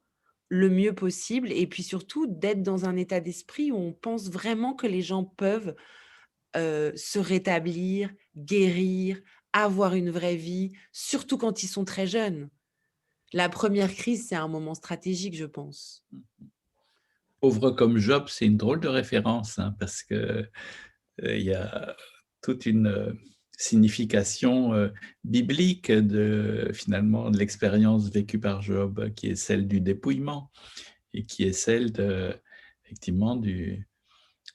le mieux possible et puis surtout d'être dans un état d'esprit où on pense vraiment que les gens peuvent, se rétablir, guérir, avoir une vraie vie, surtout quand ils sont très jeunes. La première crise, c'est un moment stratégique, je pense. Pauvre comme Job, c'est une drôle de référence, hein, parce que, il y a toute une, signification, biblique finalement, de l'expérience vécue par Job, qui est celle du dépouillement et qui est celle effectivement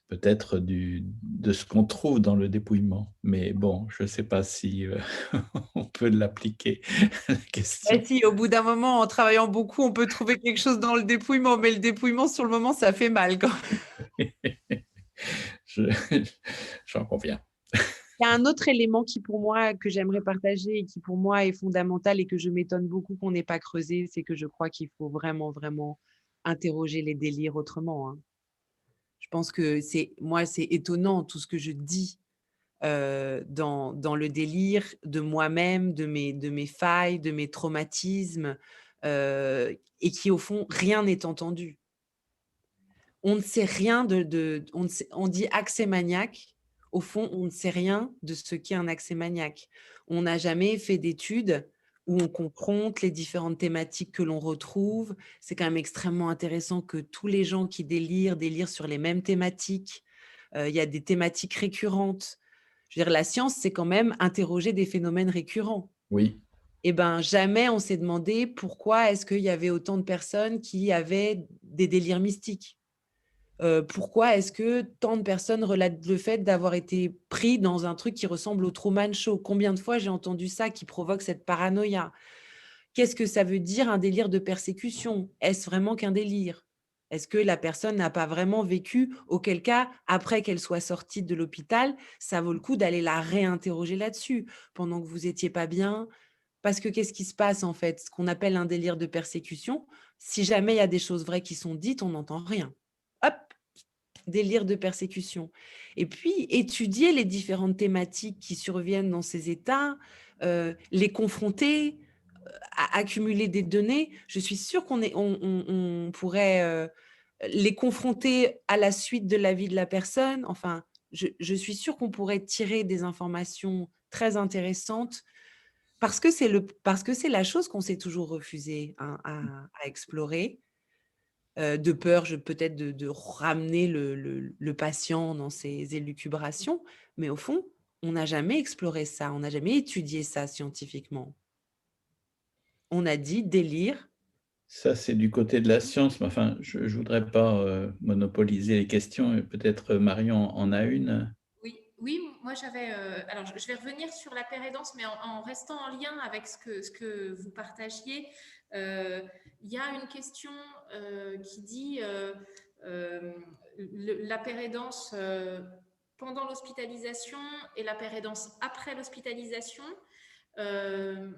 peut-être de ce qu'on trouve dans le dépouillement. Mais bon, je ne sais pas si, on peut l'appliquer à la Eh question. si, au bout d'un moment, en travaillant beaucoup, on peut trouver quelque chose dans le dépouillement, mais le dépouillement, sur le moment, ça fait mal quand Je j'en conviens. y a un autre élément qui, pour moi, que j'aimerais partager et qui, pour moi, est fondamental et que je m'étonne beaucoup qu'on n'ait pas creusé, c'est que je crois qu'il faut vraiment, vraiment interroger les délires autrement, hein. Je pense que c'est étonnant tout ce que je dis dans le délire de moi-même, de mes failles, de mes traumatismes, et qui, au fond, rien n'est entendu. On ne sait rien on dit accès maniaque. Au fond, on ne sait rien de ce qu'est un accès maniaque. On n'a jamais fait d'études où on confronte les différentes thématiques que l'on retrouve. C'est quand même extrêmement intéressant que tous les gens qui délirent sur les mêmes thématiques. Il y a des thématiques récurrentes. Je veux dire, la science, c'est quand même interroger des phénomènes récurrents. Oui, Et ben, jamais on s'est demandé pourquoi est-ce qu'il y avait autant de personnes qui avaient des délires mystiques. Pourquoi est-ce que tant de personnes relatent le fait d'avoir été pris dans un truc qui ressemble au Truman Show? Combien de fois j'ai entendu ça qui provoque cette paranoïa? Qu'est-ce que ça veut dire un délire de persécution? Est-ce vraiment qu'un délire? Est-ce que la personne n'a pas vraiment vécu? Auquel cas, après qu'elle soit sortie de l'hôpital, ça vaut le coup d'aller la réinterroger là-dessus. Pendant que vous étiez pas bien, parce que qu'est-ce qui se passe en fait? Ce qu'on appelle un délire de persécution, si jamais il y a des choses vraies qui sont dites, on n'entend rien. Hop, délire de persécution. Et puis, étudier les différentes thématiques qui surviennent dans ces états, les confronter, accumuler des données. Je suis sûre on pourrait les confronter à la suite de la vie de la personne. Enfin, je suis sûre qu'on pourrait tirer des informations très intéressantes parce que c'est la chose qu'on s'est toujours refusé hein, à explorer, de peur peut-être de ramener le patient dans ses élucubrations. Mais au fond, on n'a jamais exploré ça, on n'a jamais étudié ça scientifiquement. On a dit délire. ça c'est du côté de la science, mais enfin, je ne voudrais pas monopoliser les questions et peut-être Marion en a une. Oui, oui, moi j'avais. Alors, je vais revenir sur la pérédance, mais en restant en lien avec ce que vous partagiez. Il y a une question qui dit la pérédance pendant l'hospitalisation et la pérédance après l'hospitalisation. euh,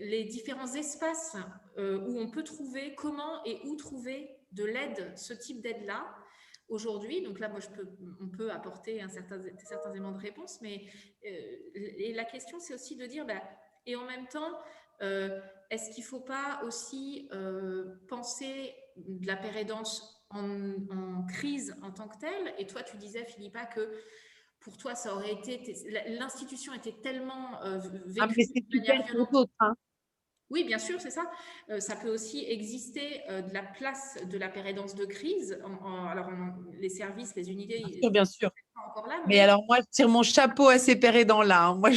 les différents espaces où on peut trouver, comment et où trouver de l'aide, ce type d'aide-là aujourd'hui. Donc là, on peut apporter certains éléments de réponse, mais et la question, c'est aussi de dire, et en même temps, est-ce qu'il ne faut pas aussi penser de la pérédance en crise en tant que telle? Et toi, tu disais, Philippa, que pour toi, ça aurait été, l'institution était tellement Ah, vécue mais c'est de super manière pour violente. d'autres, hein. Oui, bien sûr, c'est ça. Ça peut aussi exister de la place de la pérédance de crise. Alors, les services, les unités, Bien ils sûr, bien sûr. sont pas encore là, Mais mais alors moi, je tire mon chapeau à ces pérédants-là, hein. Moi,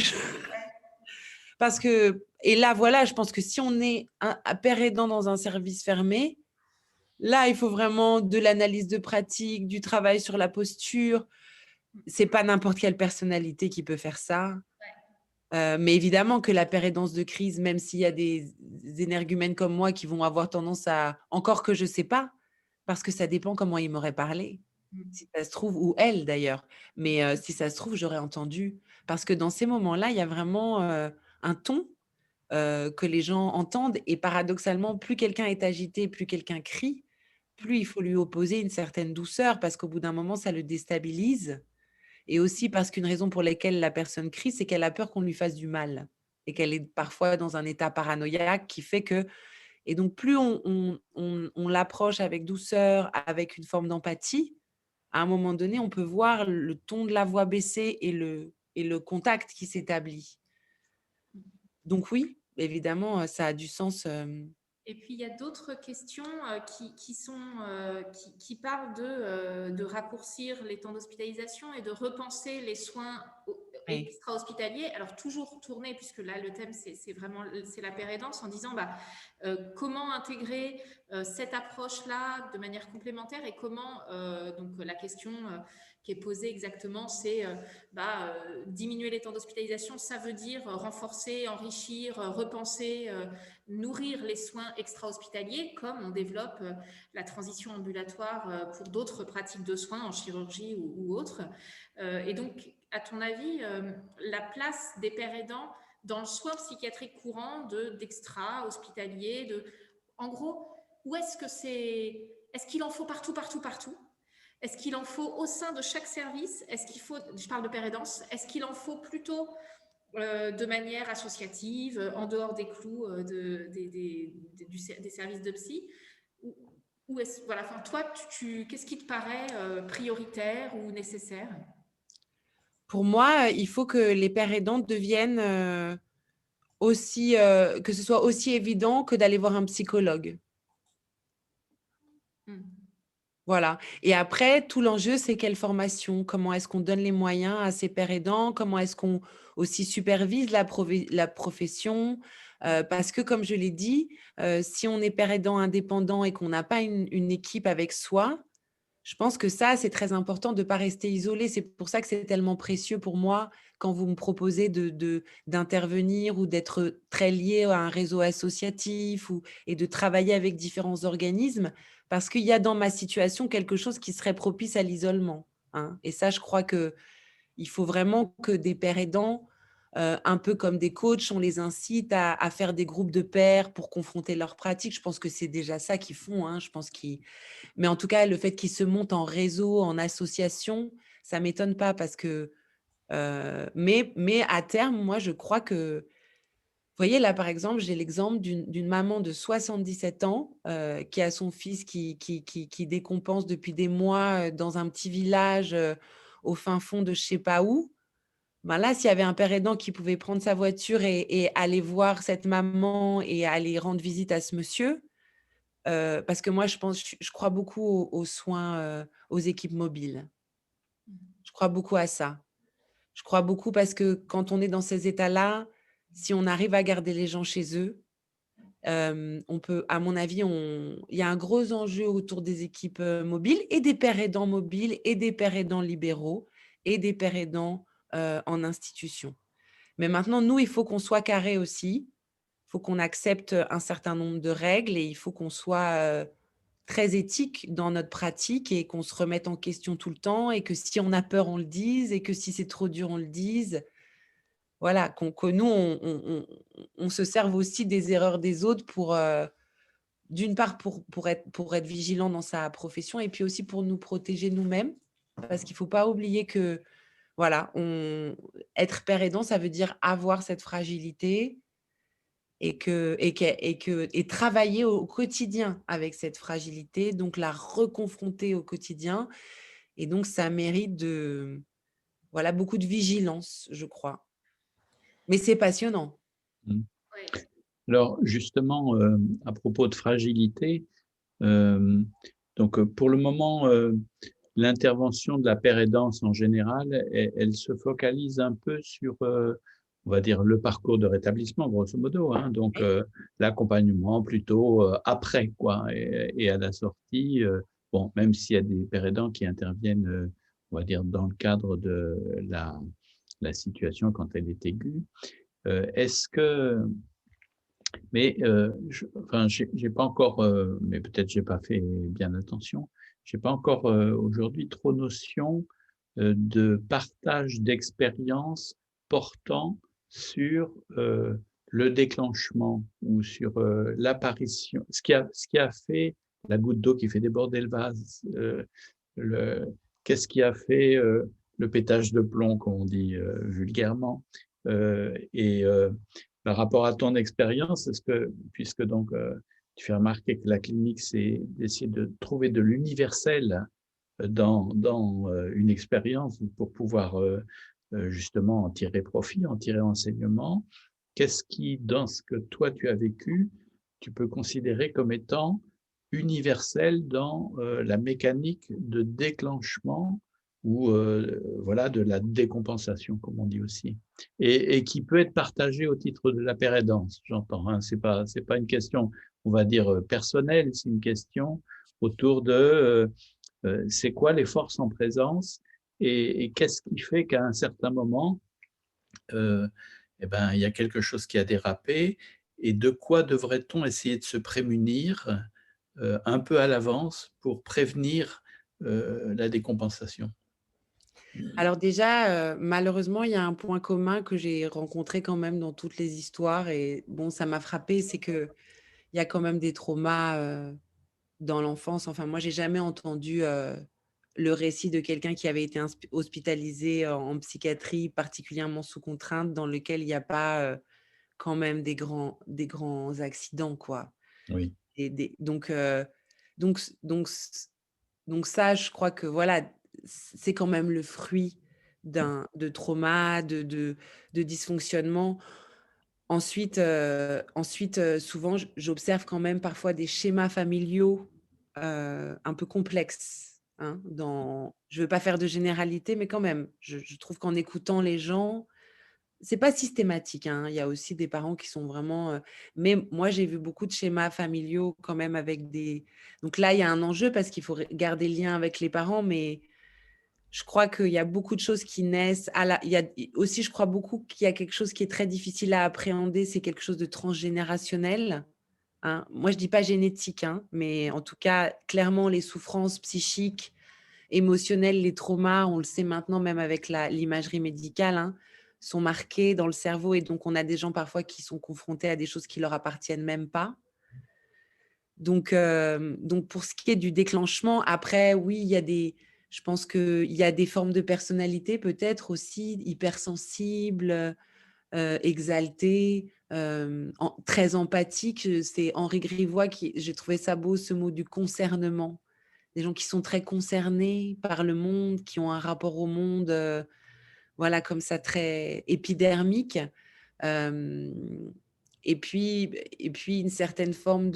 parce que, et là, voilà, je pense que si on est un pérédant dans un service fermé, là, il faut vraiment de l'analyse de pratique, du travail sur la posture. C'est pas n'importe quelle personnalité qui peut faire ça. Mais évidemment que la pérédance de crise, même s'il y a des énergumènes comme moi qui vont avoir tendance à, encore que je sais pas, parce que ça dépend comment ils m'auraient parlé. Si ça se trouve, ou elle d'ailleurs. Mais si ça se trouve, j'aurais entendu. Parce que dans ces moments-là, il y a vraiment un ton que les gens entendent. Et paradoxalement, plus quelqu'un est agité, plus quelqu'un crie, plus il faut lui opposer une certaine douceur, parce qu'au bout d'un moment, ça le déstabilise. Et aussi parce qu'une raison pour laquelle la personne crie, c'est qu'elle a peur qu'on lui fasse du mal et qu'elle est parfois dans un état paranoïaque qui fait que, et donc plus on l'approche avec douceur, avec une forme d'empathie, à un moment donné, on peut voir le ton de la voix baisser et le contact qui s'établit. Donc oui, évidemment, ça a du sens. Et puis, il y a d'autres questions qui parlent de raccourcir les temps d'hospitalisation et de repenser les soins Oui. extra-hospitaliers. Alors, toujours tourner, puisque là, le thème, c'est vraiment la pérédance, en disant comment intégrer cette approche-là de manière complémentaire et comment, donc la question qui est posée exactement, c'est diminuer les temps d'hospitalisation, ça veut dire renforcer, enrichir, repenser, nourrir les soins extra-hospitaliers, comme on développe la transition ambulatoire pour d'autres pratiques de soins en chirurgie ou autres. Et donc, à ton avis, la place des pères aidants dans le soin psychiatrique courant d'extra-hospitalier, en gros, où est-ce que c'est... Est-ce qu'il en faut partout? Est-ce qu'il en faut au sein de chaque service? Est-ce qu'il faut, je parle de père aidance, est-ce qu'il en faut plutôt de manière associative, en dehors des clous des services de psy? Ou est-ce, voilà, enfin, toi, qu'est-ce qui te paraît prioritaire ou nécessaire? Pour moi, il faut que les pères aidants deviennent que ce soit aussi évident que d'aller voir un psychologue. Voilà. Et après, tout l'enjeu, c'est quelle formation? Comment est-ce qu'on donne les moyens à ces pères aidants? Comment est-ce qu'on aussi supervise la profession? Parce que, comme je l'ai dit, si on est père aidant indépendant et qu'on n'a pas une équipe avec soi, je pense que ça, c'est très important de ne pas rester isolé. C'est pour ça que c'est tellement précieux pour moi quand vous me proposez d'intervenir ou d'être très lié à un réseau associatif et de travailler avec différents organismes, parce qu'il y a dans ma situation quelque chose qui serait propice à l'isolement, hein. Et ça, je crois qu'il faut vraiment que des pères aidants, un peu comme des coachs, on les incite à faire des groupes de pairs pour confronter leurs pratiques. Je pense que c'est déjà ça qu'ils font, hein. Je pense mais en tout cas, le fait qu'ils se montent en réseau, en association, ça ne m'étonne pas parce que, mais à terme, moi, je crois que vous voyez, là, par exemple, j'ai l'exemple d'une maman de 77 ans, qui a son fils qui décompense depuis des mois, dans un petit village, au fin fond de je ne sais pas où. Ben là, s'il y avait un père aidant qui pouvait prendre sa voiture et aller voir cette maman et aller rendre visite à ce monsieur, parce que moi, je crois beaucoup aux soins, aux équipes mobiles. Je crois beaucoup à ça. Je crois beaucoup parce que quand on est dans ces états-là, si on arrive à garder les gens chez eux, on peut, à mon avis, il y a un gros enjeu autour des équipes, mobiles et des pères aidants mobiles et des pères aidants libéraux et des pères aidants, en institution. Mais maintenant, nous, il faut qu'on soit carré aussi. Il faut qu'on accepte un certain nombre de règles et il faut qu'on soit, très éthique dans notre pratique et qu'on se remette en question tout le temps et que si on a peur, on le dise et que si c'est trop dur, on le dise. Voilà, que nous, on se serve aussi des erreurs des autres pour, d'une part pour être vigilant dans sa profession et puis aussi pour nous protéger nous-mêmes. Parce qu'il ne faut pas oublier que, voilà, être père aidant, ça veut dire avoir cette fragilité et travailler au quotidien avec cette fragilité, donc la reconfronter au quotidien et donc ça mérite voilà, beaucoup de vigilance, je crois. Mais c'est passionnant. Mmh. Ouais. Alors justement, à propos de fragilité, donc pour le moment, l'intervention de la pérédance en général, elle se focalise un peu sur, on va dire, le parcours de rétablissement, grosso modo, hein, donc l'accompagnement plutôt après, quoi, et à la sortie, bon, même s'il y a des pérédants qui interviennent, on va dire, dans le cadre de la situation quand elle est aiguë. Est-ce que mais enfin, j'ai pas encore, mais peut-être j'ai pas fait bien attention. J'ai pas encore, aujourd'hui trop notion, de partage d'expériences portant sur, le déclenchement ou sur, l'apparition. Ce qui a fait la goutte d'eau qui fait déborder le vase, le qu'est-ce qui a fait, le pétage de plomb, comme on dit, vulgairement? Et par rapport à ton expérience, est-ce que, puisque donc, tu fais remarquer que la clinique, c'est d'essayer de trouver de l'universel dans une expérience pour pouvoir, justement en tirer profit, en tirer enseignement. Qu'est-ce qui, dans ce que toi tu as vécu, tu peux considérer comme étant universel dans, la mécanique de déclenchement ou, voilà, de la décompensation, comme on dit aussi? Et qui peut être partagé au titre de la pérédance, j'entends, hein. C'est pas une question, on va dire, personnelle, c'est une question autour de, c'est quoi les forces en présence et qu'est-ce qui fait qu'à un certain moment, heu, et ben, il y a quelque chose qui a dérapé et de quoi devrait-on essayer de se prémunir, un peu à l'avance pour prévenir, la décompensation? Alors déjà, malheureusement, il y a un point commun que j'ai rencontré quand même dans toutes les histoires et bon, ça m'a frappée, c'est qu'il y a quand même des traumas, dans l'enfance. Enfin, moi, j'ai jamais entendu, le récit de quelqu'un qui avait été hospitalisé en psychiatrie, particulièrement sous contrainte, dans lequel il y a pas, quand même des grands accidents, quoi. Oui. Et des donc c donc c donc ça, je crois que voilà, c'est quand même le fruit de trauma, de dysfonctionnement. Ensuite, souvent j'observe quand même parfois des schémas familiaux, un peu complexes, hein, je veux pas faire de généralité, mais quand même, je trouve qu'en écoutant les gens, c'est pas systématique, hein, il y a aussi des parents qui sont vraiment, mais moi j'ai vu beaucoup de schémas familiaux quand même avec des donc là, il y a un enjeu parce qu'il faut garder le lien avec les parents, mais je crois qu'il y a beaucoup de choses qui naissent à la il y a aussi je crois beaucoup qu'il y a quelque chose qui est très difficile à appréhender, c'est quelque chose de transgénérationnel, hein. Moi je dis pas génétique, hein, mais en tout cas, clairement les souffrances psychiques, émotionnelles, les traumas, on le sait maintenant même avec l'imagerie médicale, hein, sont marqués dans le cerveau et donc on a des gens parfois qui sont confrontés à des choses qui leur appartiennent même pas. Donc pour ce qui est du déclenchement, après oui, il y a des je pense qu'il y a des formes de personnalité peut-être aussi hypersensibles, exaltées, très empathiques. C'est Henri Grivois qui j'ai trouvé ça beau ce mot du concernement. Des gens qui sont très concernés par le monde, qui ont un rapport au monde, voilà comme ça très épidermique. Hem et puis une certaine forme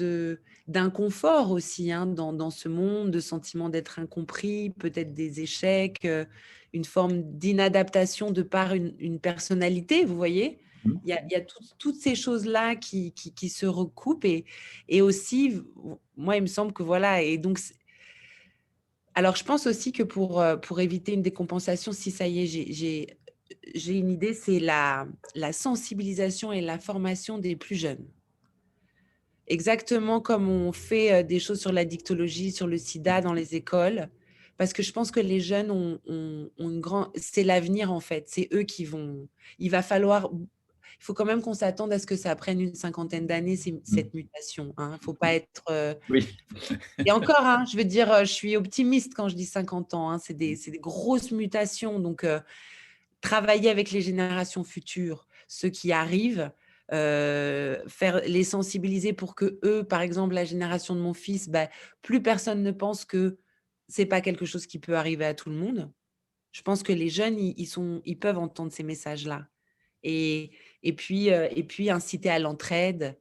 d'inconfort aussi, hein, dans ce monde, de sentiment d'être incompris, peut-être des échecs, une forme d'inadaptation de par une personnalité, vous voyez? Mmh. Il y a toutes ces choses-là qui se recoupent et aussi moi, il me semble que voilà et donc alors je pense aussi que pour éviter une décompensation, si ça y est, j'ai une idée, c'est la sensibilisation et la formation des plus jeunes. Exactement comme on fait, des choses sur la dictologie, sur le sida dans les écoles, parce que je pense que les jeunes ont une grand c'est l'avenir en fait, c'est eux qui vont il va falloir il faut quand même qu'on s'attende à ce que ça prenne une cinquantaine d'années, Mmh. cette mutation, hein. Il faut pas être, Oui. et encore, hein, je veux dire, je suis optimiste quand je dis 50 ans, hein, c'est des grosses mutations donc travailler avec les générations futures, ceux qui arrivent, faire les sensibiliser pour que eux, par exemple, la génération de mon fils, bah, plus personne ne pense que c'est pas quelque chose qui peut arriver à tout le monde. Je pense que les jeunes, ils peuvent entendre ces messages-là et et puis inciter à l'entraide,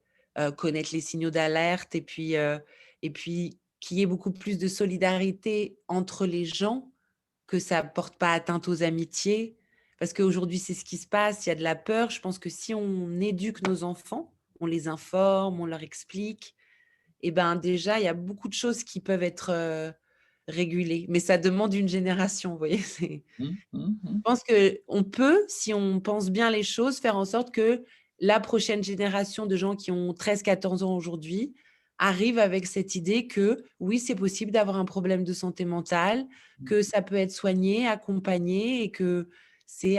connaître les signaux d'alerte et puis qu'il y ait beaucoup plus de solidarité entre les gens, que ça porte pas atteinte aux amitiés. Parce qu'aujourd'hui, c'est ce qui se passe, il y a de la peur. Je pense que si on éduque nos enfants, on les informe, on leur explique et ben, déjà, il y a beaucoup de choses qui peuvent être, régulées. Mais ça demande une génération, vous voyez? Mmh, mmh, mmh. Je pense qu'on peut, si on pense bien les choses, faire en sorte que la prochaine génération de gens qui ont 13-14 ans aujourd'hui arrive avec cette idée que oui, c'est possible d'avoir un problème de santé mentale, que ça peut être soigné, accompagné et que c'est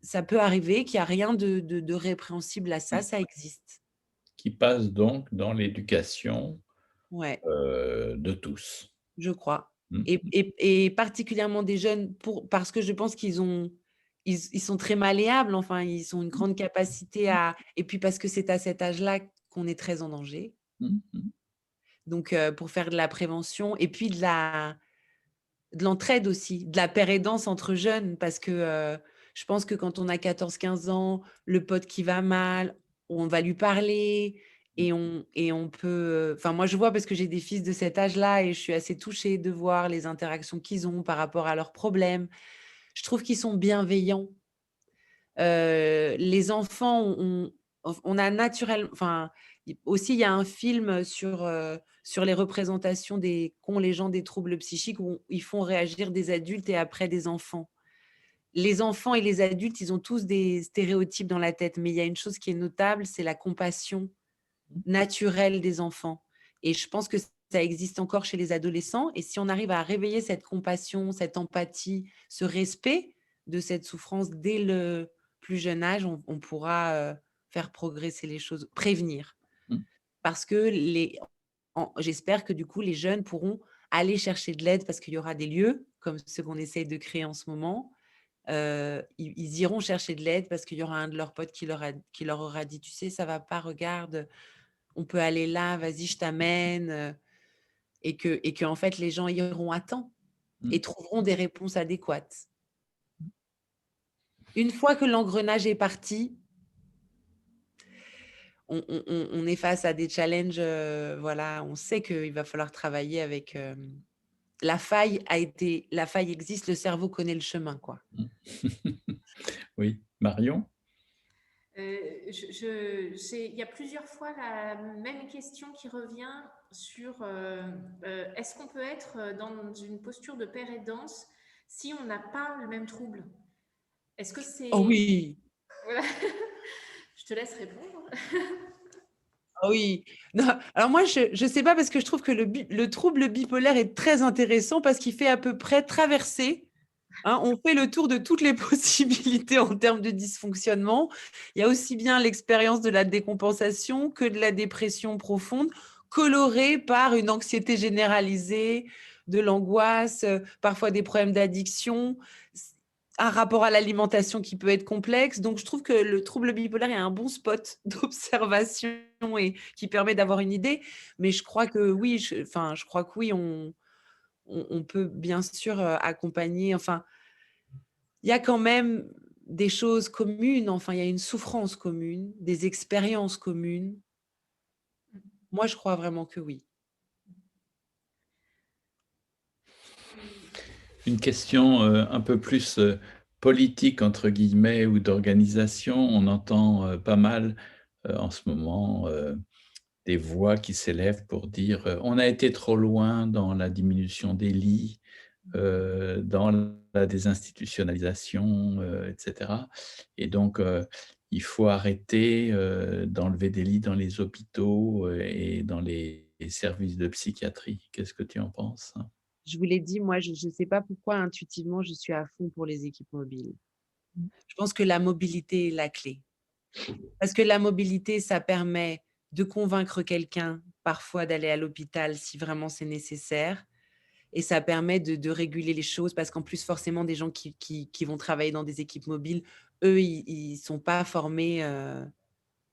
ça peut arriver, qu'il y a rien de répréhensible à ça, ça existe. Qui passe donc dans l'éducation, Ouais. de tous. Je crois Mmh. et particulièrement des jeunes parce que je pense qu'ils sont très malléables, enfin, ils ont une grande capacité à et puis parce que c'est à cet âge-là qu'on est très en danger. Mmh mh. Donc pour faire de la prévention et puis de l'entraide aussi, de la paire-aidance entre jeunes parce que, je pense que quand on a 14-15 ans, le pote qui va mal, on va lui parler et on peut, enfin moi je vois parce que j'ai des fils de cet âge-là et je suis assez touchée de voir les interactions qu'ils ont par rapport à leurs problèmes. Je trouve qu'ils sont bienveillants. Les enfants on a enfin, aussi il y a un film sur les représentations qu'ont les gens des troubles psychiques où ils font réagir des adultes et après des enfants. les enfants et les adultes, ils ont tous des stéréotypes dans la tête, mais il y a une chose qui est notable, c'est la compassion naturelle des enfants et je pense que ça existe encore chez les adolescents et si on arrive à réveiller cette compassion, cette empathie, ce respect de cette souffrance dès le plus jeune âge, on pourra, faire progresser les choses, prévenir. Mmh. Parce que j'espère que du coup, les jeunes pourront aller chercher de l'aide parce qu'il y aura des lieux comme ceux qu'on essaye de créer en ce moment. Ils iront chercher de l'aide parce qu'il y aura un de leurs potes qui leur aura dit: «Tu sais, ça va pas, regarde, on peut aller là, vas-y, je t'amène», et que en fait, les gens iront à temps Mmh. et trouveront des réponses adéquates. Une fois que l'engrenage est parti, on est face à des challenges, voilà, on sait qu'il va falloir travailler avec, la faille existe, le cerveau connaît le chemin, quoi. Mmh. Oui, Marion? Il y a plusieurs fois la même question qui revient sur est-ce qu'on peut être dans une posture de père aidance si on n'a pas le même trouble? Est-ce que Oh c'est... oui! Voilà. Je te laisse répondre. Ah oui. Non, alors moi, je sais pas parce que je trouve que le trouble bipolaire est très intéressant parce qu'il fait à peu près traverser, hein, on fait le tour de toutes les possibilités en termes de dysfonctionnement. Il y a aussi bien l'expérience de la décompensation que de la dépression profonde, colorée par une anxiété généralisée, de l'angoisse, parfois des problèmes d'addiction, un rapport à l'alimentation qui peut être complexe. Donc, je trouve que le trouble bipolaire est un bon spot d'observation et qui permet d'avoir une idée. Mais je crois que oui, je crois que oui, on peut bien sûr accompagner. Enfin, il y a quand même des choses communes. Enfin, il y a une souffrance commune, des expériences communes. Moi, je crois vraiment que oui. Une question, un peu plus, «politique» entre guillemets ou d'organisation. On entend, pas mal, en ce moment, des voix qui s'élèvent pour dire, «On a été trop loin dans la diminution des lits, dans la désinstitutionnalisation, et cetera et donc il faut arrêter, d'enlever des lits dans les hôpitaux, et dans les services de psychiatrie». Qu'est-ce que tu en penses? Je vous l'ai dit, moi, je ne sais pas pourquoi intuitivement, je suis à fond pour les équipes mobiles. Je pense que la mobilité est la clé. Parce que la mobilité, ça permet de convaincre quelqu'un, parfois d'aller à l'hôpital si vraiment c'est nécessaire et ça permet de réguler les choses parce qu'en plus, forcément, des gens qui vont travailler dans des équipes mobiles, eux, ils sont pas formés,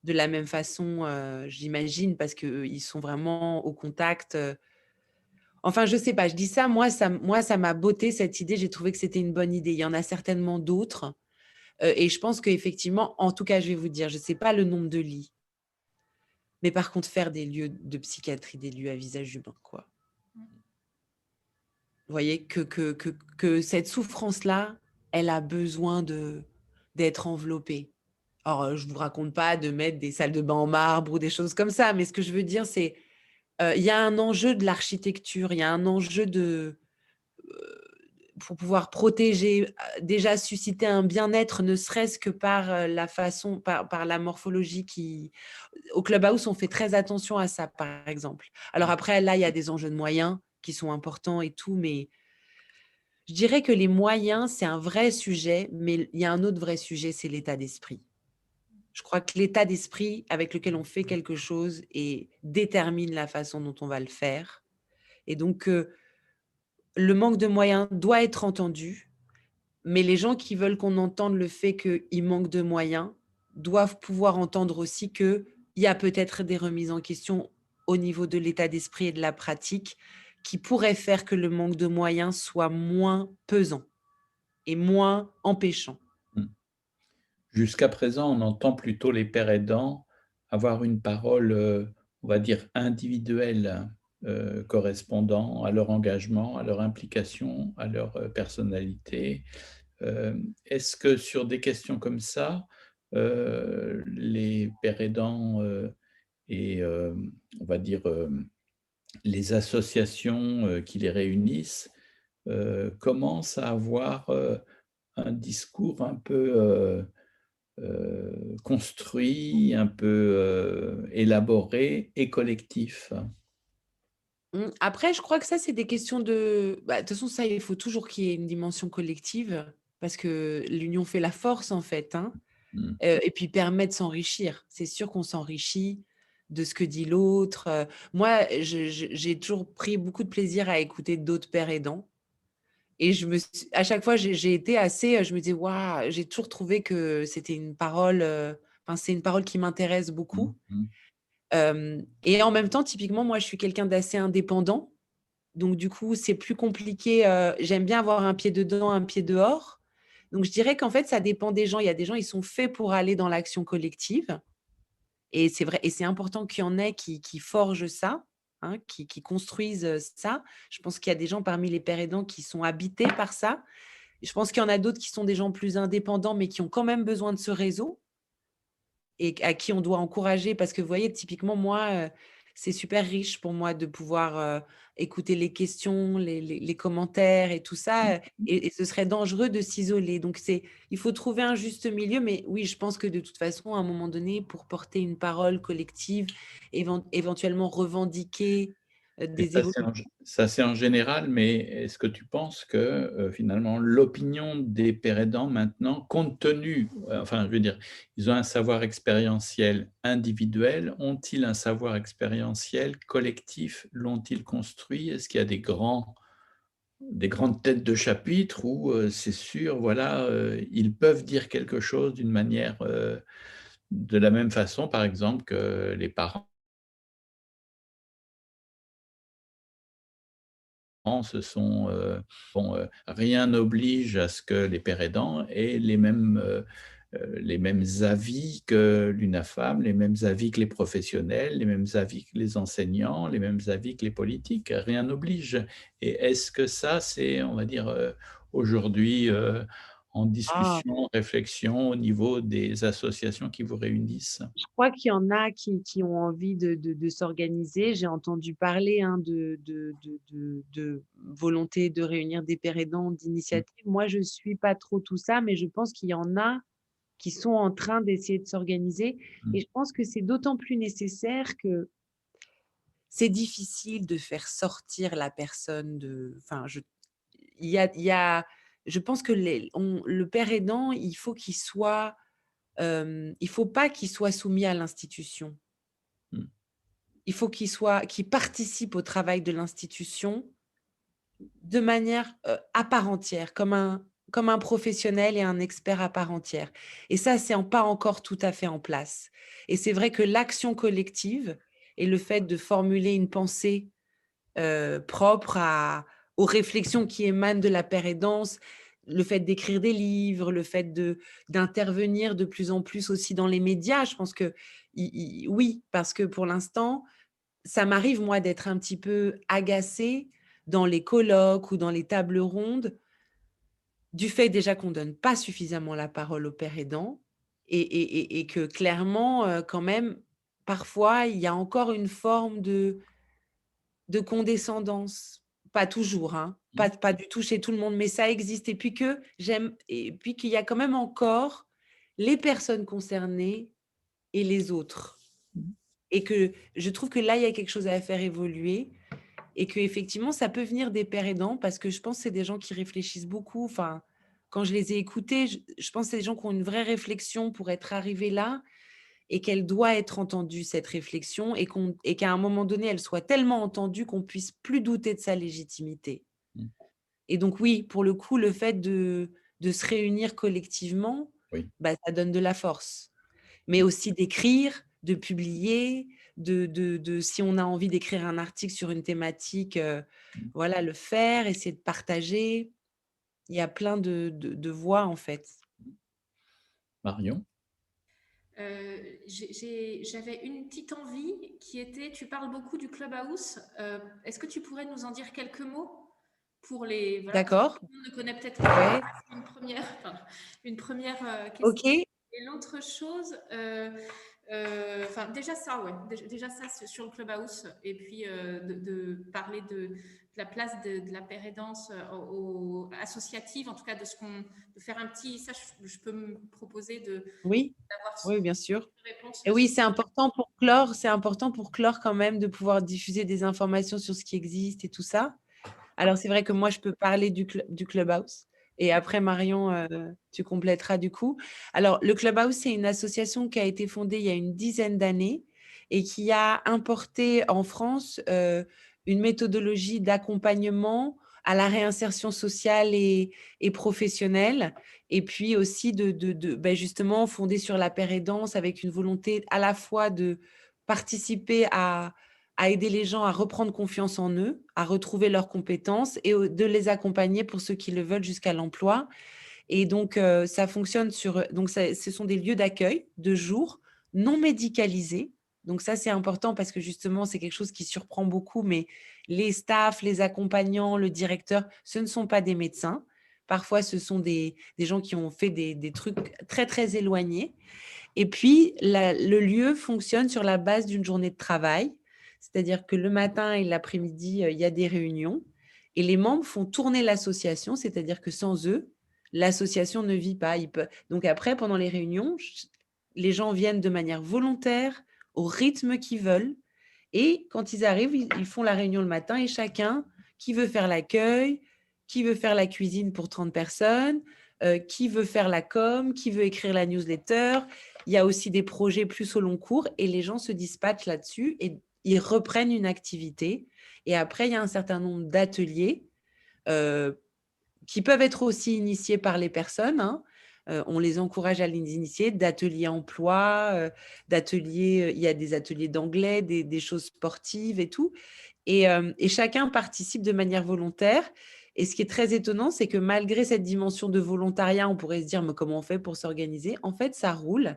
de la même façon, j'imagine parce qu'eux, ils sont vraiment au contact, enfin, je sais pas, je dis ça, moi, ça m'a botté cette idée, j'ai trouvé que c'était une bonne idée. Il y en a certainement d'autres, et je pense qu'effectivement, en tout cas, je vais vous dire, je sais pas le nombre de lits. Mais par contre, faire des lieux de psychiatrie, des lieux à visage humain, quoi. Vous voyez? Que cette souffrance-là, elle a besoin d'être enveloppée. Alors, je vous raconte pas de mettre des salles de bain en marbre ou des choses comme ça, mais ce que je veux dire, c'est, il y a un enjeu de l'architecture, il y a un enjeu pour pouvoir protéger, déjà susciter un bien-être, ne serait-ce que par, la façon par la morphologie qui au Clubhouse, on fait très attention à ça, par exemple. Alors après, là, il y a des enjeux de moyens qui sont importants et tout, mais je dirais que les moyens, c'est un vrai sujet, mais il y a un autre vrai sujet, c'est l'état d'esprit. Je crois que l'état d'esprit avec lequel on fait quelque chose et détermine la façon dont on va le faire et donc le manque de moyens doit être entendu, mais les gens qui veulent qu'on entende le fait qu'il manque de moyens doivent pouvoir entendre aussi qu'il y a peut-être des remises en question au niveau de l'état d'esprit et de la pratique qui pourraient faire que le manque de moyens soit moins pesant et moins empêchant. Mmh. Jusqu'à présent, on entend plutôt les pères aidants avoir une parole, on va dire individuelle, correspondant à leur engagement, à leur implication, à leur, personnalité. Est-ce que sur des questions comme ça, les pères aidants, et on va dire, les associations, qui les réunissent, commencent à avoir, un discours un peu construit, un peu élaboré et collectif. Après, je crois que ça, c'est des questions de bah, de toute façon, ça, il faut toujours qu'il y ait une dimension collective parce que l'union fait la force, en fait, hein, Mmh. et puis permet de s'enrichir. C'est sûr qu'on s'enrichit de ce que dit l'autre, moi, j'ai toujours pris beaucoup de plaisir à écouter d'autres pères aidants et je me suis à chaque fois, j'ai été assez, je me dis: «Waouh!» J'ai toujours trouvé que c'était une parole, enfin, c'est une parole qui m'intéresse Mmh beaucoup, mh. et en même temps, typiquement, moi, je suis quelqu'un d'assez indépendant. Donc du coup, c'est plus compliqué, j'aime bien avoir un pied dedans, un pied dehors. Donc je dirais qu'en fait, ça dépend des gens. Il y a des gens, ils sont faits pour aller dans l'action collective et c'est vrai et c'est important qu'il y en ait qui forgent ça, hein, qui construisent, ça. Je pense qu'il y a des gens parmi les pères aidants qui sont habités par ça. Je pense qu'il y en a d'autres qui sont des gens plus indépendants, mais qui ont quand même besoin de ce réseau et à qui on doit encourager parce que vous voyez, typiquement, moi, c'est super riche pour moi de pouvoir, écouter les questions, les commentaires et tout ça, et ce serait dangereux de s'isoler. Donc il faut trouver un juste milieu, mais oui, je pense que de toute façon, à un moment donné, pour porter une parole collective, éventuellement revendiquer, Et des évolutions. ça, c'est en général, mais est-ce que tu penses que, finalement, l'opinion des pères aidants maintenant, compte tenu, enfin, je veux dire, ils ont un savoir expérientiel individuel, ont-ils un savoir expérientiel collectif? L'ont-ils construit? Est-ce qu'il y a des grandes têtes de chapitre où, c'est sûr, voilà, ils peuvent dire quelque chose d'une manière, de la même façon, par exemple, que les parents se sont, bon, rien n'oblige à ce que les pères aidants aient les mêmes avis que l'UNAFAM, les mêmes avis que les professionnels, les mêmes avis que les enseignants, les mêmes avis que les politiques. Rien n'oblige. Et est-ce que ça, c'est, on va dire, aujourd'hui, en Ah! discussion, réflexion au niveau des associations qui vous réunissent? Je crois qu'il y en a qui ont envie de s'organiser. J'ai entendu parler, hein, de volonté de réunir des pères aidants, Mmh d'initiatives. Moi, je suis pas trop tout ça, mais je pense qu'il y en a qui sont en train d'essayer de s'organiser mh. et je pense que c'est d'autant plus nécessaire que c'est difficile de faire sortir la personne de enfin, il y a je pense que le père aidant, il faut qu'il soit, il faut pas qu'il soit soumis à l'institution. Mmh. Il faut qu'il participe au travail de l'institution de manière, à part entière, comme un professionnel et un expert à part entière et ça, c'est pas encore tout à fait en place et c'est vrai que l'action collective et le fait de formuler une pensée, propre aux réflexions qui émanent de la pérédance, le fait d'écrire des livres, le fait d'intervenir de plus en plus aussi dans les médias. Je pense que oui, parce que pour l'instant, ça m'arrive, moi, d'être un petit peu agacée dans les colloques ou dans les tables rondes, du fait déjà qu'on donne pas suffisamment la parole aux pères aidants et que clairement, quand même, parfois, il y a encore une forme de condescendance. Pas toujours, hein, Mmh. pas du tout chez tout le monde, mais ça existe et puis qu'il y a quand même encore les personnes concernées et les autres Mmh. et que je trouve que là, il y a quelque chose à faire évoluer et qu'effectivement, ça peut venir des pères aidants parce que je pense que c'est des gens qui réfléchissent beaucoup. Enfin, quand je les ai écoutés, je pense que c'est des gens qui ont une vraie réflexion pour être arrivés là et qu'elle doit être entendue, cette réflexion, et qu'à un moment donné, elle soit tellement entendue qu'on puisse plus douter de sa légitimité. Mmh. Et donc oui, pour le coup, le fait de se réunir collectivement, Oui. bah, ça donne de la force. Mais aussi d'écrire, de publier, de si on a envie d'écrire un article sur une thématique, Mmh. voilà, le faire, essayer de partager. Il y a plein de voies, en fait. Marion? J'avais une petite envie qui était, tu parles beaucoup du Clubhouse. Est-ce que tu pourrais nous en dire quelques mots pour les, voilà, parce que D'accord, tout le monde ne connaît peut-être pas. ouais, Une première, enfin, une première question. OK. Et l'autre chose, Enfin, déjà ça, ouais. Déjà ça sur le Clubhouse. Et puis, de parler de la place de la pérédance associative, en tout cas, de faire un petit… Ça, je peux me proposer Oui, d'avoir oui, bien sûr. une réponse Et oui, là-dessus. c'est important pour clore quand même de pouvoir diffuser des informations sur ce qui existe et tout ça. Alors, c'est vrai que moi, je peux parler du Clubhouse et après, Marion, tu complèteras du coup. Alors, le Clubhouse, c'est une association qui a été fondée il y a une dizaine d'années et qui a importé en France une méthodologie d'accompagnement à la réinsertion sociale et professionnelle, et puis aussi justement fondée sur la pérédance avec une volonté à la fois de participer à aider les gens à reprendre confiance en eux, à retrouver leurs compétences et de les accompagner pour ceux qui le veulent jusqu'à l'emploi. Et donc, ça fonctionne ce sont des lieux d'accueil de jour non médicalisés. Donc ça, c'est important parce que justement, c'est quelque chose qui surprend beaucoup, mais les staffs, les accompagnants, le directeur, ce ne sont pas des médecins. Parfois, ce sont des gens qui ont fait des trucs très, très éloignés. Et puis, le lieu fonctionne sur la base d'une journée de travail, c'est-à-dire que le matin et l'après-midi, il y a des réunions et les membres font tourner l'association, c'est-à-dire que sans eux, l'association ne vit pas. Donc après, pendant les réunions, les gens viennent de manière volontaire, au rythme qu'ils veulent, et quand ils arrivent, ils font la réunion le matin et chacun, qui veut faire l'accueil, qui veut faire la cuisine pour 30 personnes, qui veut faire la com, qui veut écrire la newsletter. Il y a aussi des projets plus au long cours et les gens se dispatchent là-dessus et ils reprennent une activité. Et après, il y a un certain nombre d'ateliers euh, qui peuvent être aussi initiés par les personnes, hein. On les encourage à les initier, d'ateliers emploi, il y a des ateliers d'anglais, des choses sportives et tout. Et chacun participe de manière volontaire. Et ce qui est très étonnant, c'est que malgré cette dimension de volontariat, on pourrait se dire, mais comment on fait pour s'organiser? En fait, ça roule.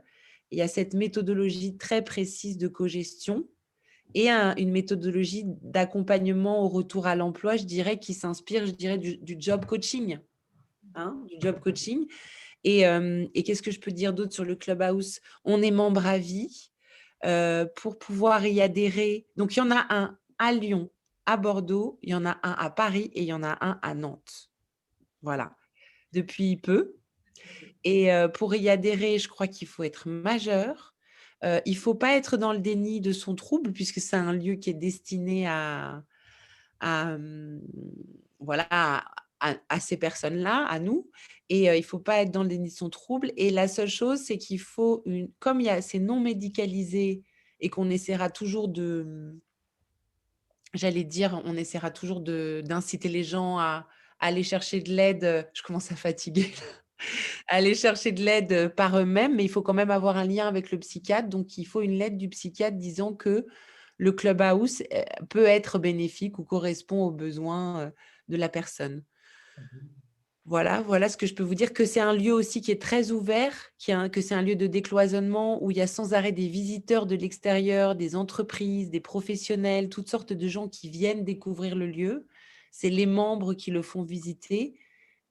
Il y a cette méthodologie très précise de cogestion et une méthodologie d'accompagnement au retour à l'emploi, je dirais, qui s'inspire, je dirais, du job coaching. Hein, du job coaching. Et qu'est-ce que je peux dire d'autre sur le Clubhouse? On est membre à vie pour pouvoir y adhérer. Donc, il y en a un à Lyon, à Bordeaux, il y en a un à Paris et il y en a un à Nantes. Voilà, depuis peu. Et pour y adhérer, je crois qu'il faut être majeur. Il ne faut pas être dans le déni de son trouble, puisque c'est un lieu qui est destiné à, voilà, à ces personnes-là, à nous. Et il ne faut pas être dans le déni de son trouble. Et la seule chose, c'est qu'il faut, comme c'est non médicalisé et qu'on essaiera toujours j'allais dire, on essaiera toujours d'inciter les gens à aller chercher de l'aide. Je commence à fatiguer. À aller chercher de l'aide par eux-mêmes, mais il faut quand même avoir un lien avec le psychiatre. Donc, il faut une lettre du psychiatre disant que le Clubhouse peut être bénéfique ou correspond aux besoins de la personne. Voilà ce que je peux vous dire, que c'est un lieu aussi qui est très ouvert, que c'est un lieu de décloisonnement où il y a sans arrêt des visiteurs de l'extérieur, des entreprises, des professionnels, toutes sortes de gens qui viennent découvrir le lieu. C'est les membres qui le font visiter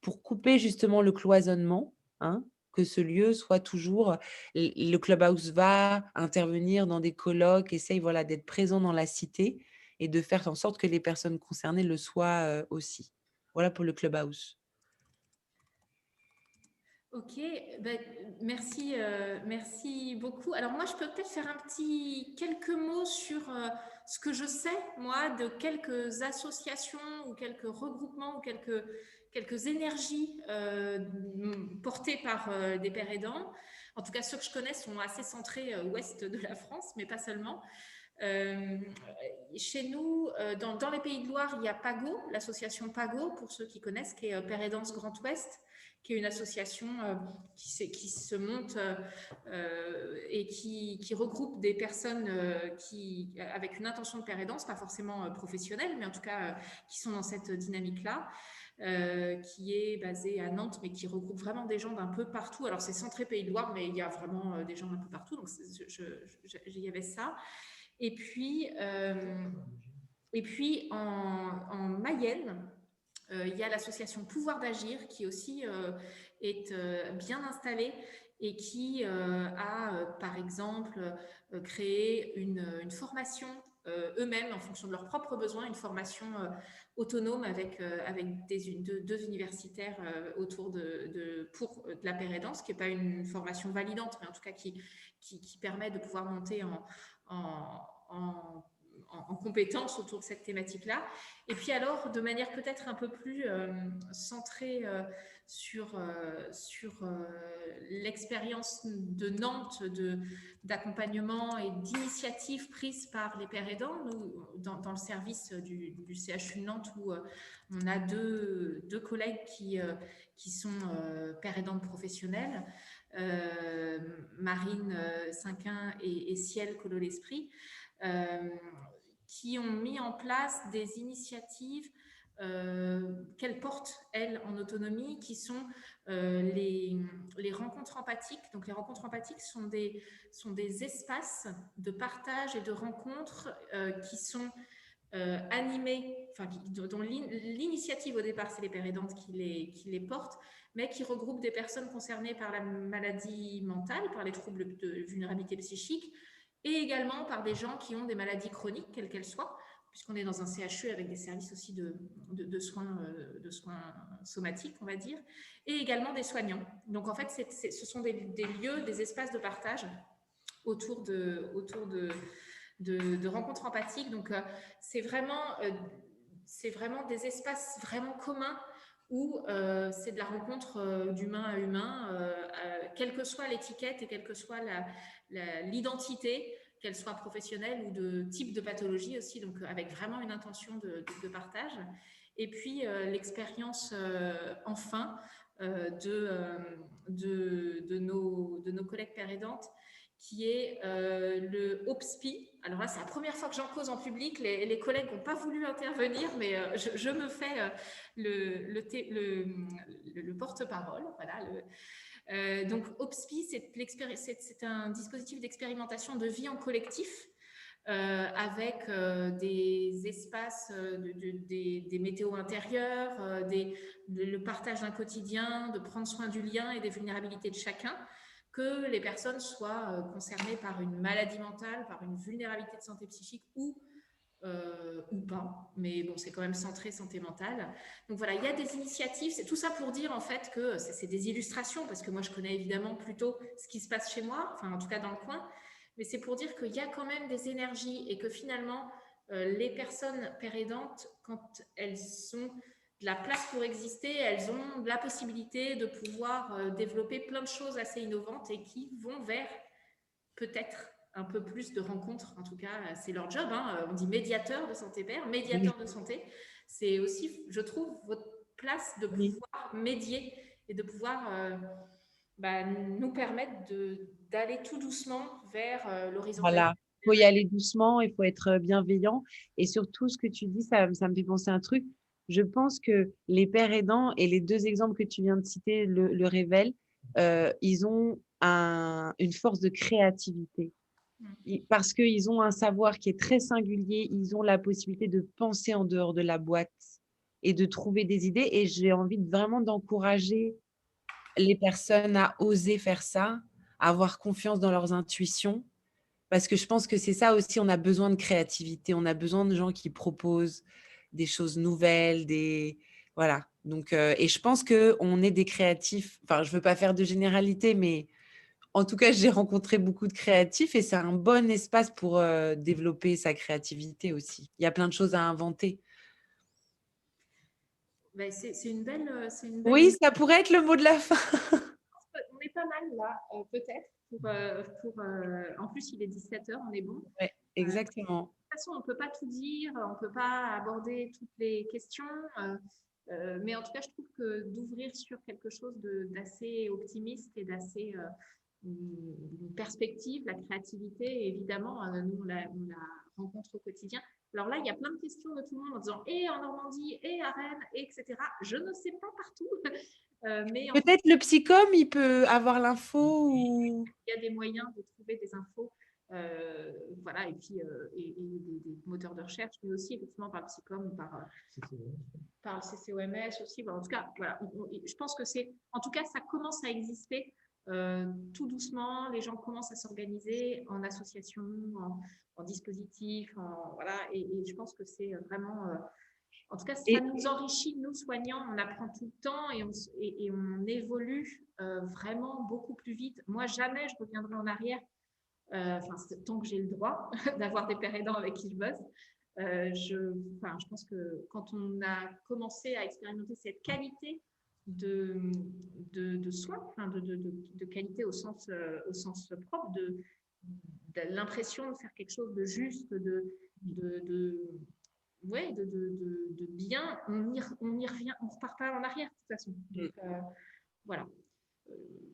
pour couper justement le cloisonnement, hein, que ce lieu soit toujours… Le Clubhouse va intervenir dans des colloques, essaye voilà, d'être présent dans la cité et de faire en sorte que les personnes concernées le soient aussi. Voilà pour le Clubhouse. Ok, ben, merci beaucoup. Alors moi, je peux peut-être faire quelques mots sur ce que je sais, moi, de quelques associations ou quelques regroupements ou quelques énergies portées par des pères aidants. En tout cas, ceux que je connais sont assez centrés ouest de la France, mais pas seulement. Chez nous, dans les Pays de Loire, il y a PAGO, l'association PAGO, pour ceux qui connaissent, qui est Père Aidance Grand Ouest, qui est une association qui se monte et qui regroupe des personnes avec une intention de pérédance, pas forcément professionnelle, mais en tout cas qui sont dans cette dynamique-là, qui est basée à Nantes, mais qui regroupe vraiment des gens d'un peu partout. Alors c'est centré Pays de Loire, mais il y a vraiment des gens d'un peu partout, donc il y avait ça. Et puis en Mayenne, il y a l'association Pouvoir d'Agir qui aussi est bien installé et qui a, par exemple, créé une formation eux-mêmes en fonction de leurs propres besoins, une formation autonome avec deux universitaires autour pour de la paire aidance, qui n'est pas une formation validante, mais en tout cas qui permet de pouvoir monter en, en, en compétences autour de cette thématique-là. Et puis alors, de manière peut-être un peu plus centrée sur l'expérience de Nantes d'accompagnement et d'initiatives prises par les pères aidants, nous, dans le service du CHU de Nantes, où on a deux collègues qui sont pères aidantes professionnels, Marine Cinquin et Ciel Collot-L'Esprit, qui ont mis en place des initiatives qu'elles portent, elles, en autonomie, qui sont les rencontres empathiques. Donc, les rencontres empathiques sont des espaces de partage et de rencontres qui sont animés, enfin, dont l'initiative au départ, c'est les pères aidantes qui les portent, mais qui regroupent des personnes concernées par la maladie mentale, par les troubles de vulnérabilité psychique, et également par des gens qui ont des maladies chroniques, quelles qu'elles soient, puisqu'on est dans un CHU avec des services aussi de soins somatiques, on va dire, et également des soignants. Donc en fait, ce sont des lieux, des espaces de partage autour de rencontres empathiques. Donc c'est vraiment des espaces vraiment communs où c'est de la rencontre d'humain à humain, quelle que soit l'étiquette et quelle que soit l'identité, qu'elle soit professionnelle ou de type de pathologie aussi, donc avec vraiment une intention de partage. Et puis l'expérience enfin de nos collègues pères aidantes, qui est le OPSPI. Alors là, c'est la première fois que j'en cause en public. Les collègues n'ont pas voulu intervenir, mais je me fais le porte-parole. Voilà. Donc, OPSPI, c'est un dispositif d'expérimentation de vie en collectif avec des espaces, des météos intérieurs, le partage d'un quotidien, de prendre soin du lien et des vulnérabilités de chacun, que les personnes soient concernées par une maladie mentale, par une vulnérabilité de santé psychique ou pas, mais bon, c'est quand même centré santé mentale. Donc voilà, il y a des initiatives, c'est tout ça pour dire en fait que c'est des illustrations, parce que moi je connais évidemment plutôt ce qui se passe chez moi, enfin en tout cas dans le coin, mais c'est pour dire qu'il y a quand même des énergies et que finalement les personnes pères aidantes, quand elles ont de la place pour exister, elles ont la possibilité de pouvoir développer plein de choses assez innovantes et qui vont vers peut-être un peu plus de rencontres. En tout cas, c'est leur job, hein. On dit médiateur de santé père, médiateur de santé. C'est aussi, je trouve, votre place de pouvoir médier et de pouvoir nous permettre d'aller tout doucement vers l'horizontalité. Voilà, il faut y aller doucement, il faut être bienveillant. Et surtout, ce que tu dis, ça me fait penser à un truc. Je pense que les pères aidants et les deux exemples que tu viens de citer le révèlent, ils ont une force de créativité. Parce qu'ils ont un savoir qui est très singulier, ils ont la possibilité de penser en dehors de la boîte et de trouver des idées. Et j'ai envie vraiment d'encourager les personnes à oser faire ça, à avoir confiance dans leurs intuitions. Parce que je pense que c'est ça aussi, on a besoin de créativité, on a besoin de gens qui proposent des choses nouvelles, voilà. Donc, et je pense qu'on est des créatifs, enfin, je ne veux pas faire de généralité, mais en tout cas, j'ai rencontré beaucoup de créatifs et c'est un bon espace pour développer sa créativité aussi. Il y a plein de choses à inventer. C'est une belle... Oui, ça pourrait être le mot de la fin. On est pas mal là, peut-être. En plus, il est 17h, on est bon. Ouais, exactement. De toute façon, on ne peut pas tout dire, on ne peut pas aborder toutes les questions. Mais en tout cas, je trouve que d'ouvrir sur quelque chose d'assez optimiste et d'assez une perspective, la créativité, évidemment, nous, on la rencontre au quotidien. Alors là, il y a plein de questions de tout le monde en disant « et en Normandie, et à Rennes, etc. » Je ne sais pas partout. Mais peut-être le psychom, il peut avoir l'info ou... il y a des moyens de trouver des infos Voilà, et puis des moteurs de recherche, mais aussi effectivement par le psychom, par le CCOMS aussi. Bon, en tout cas, voilà, je pense que en tout cas, ça commence à exister tout doucement. Les gens commencent à s'organiser en association, en dispositif, voilà, et je pense que c'est vraiment, en tout cas, ça nous enrichit, nous soignants, on apprend tout le temps et on évolue vraiment beaucoup plus vite. Moi, jamais je reviendrai en arrière. Enfin, tant que j'ai le droit d'avoir des pères aidants avec qui je bosse. Je pense que quand on a commencé à expérimenter cette qualité de soins, enfin de qualité au sens propre, de l'impression de faire quelque chose de juste, ouais, de bien, on y revient, on ne repart pas en arrière de toute façon. Donc, voilà.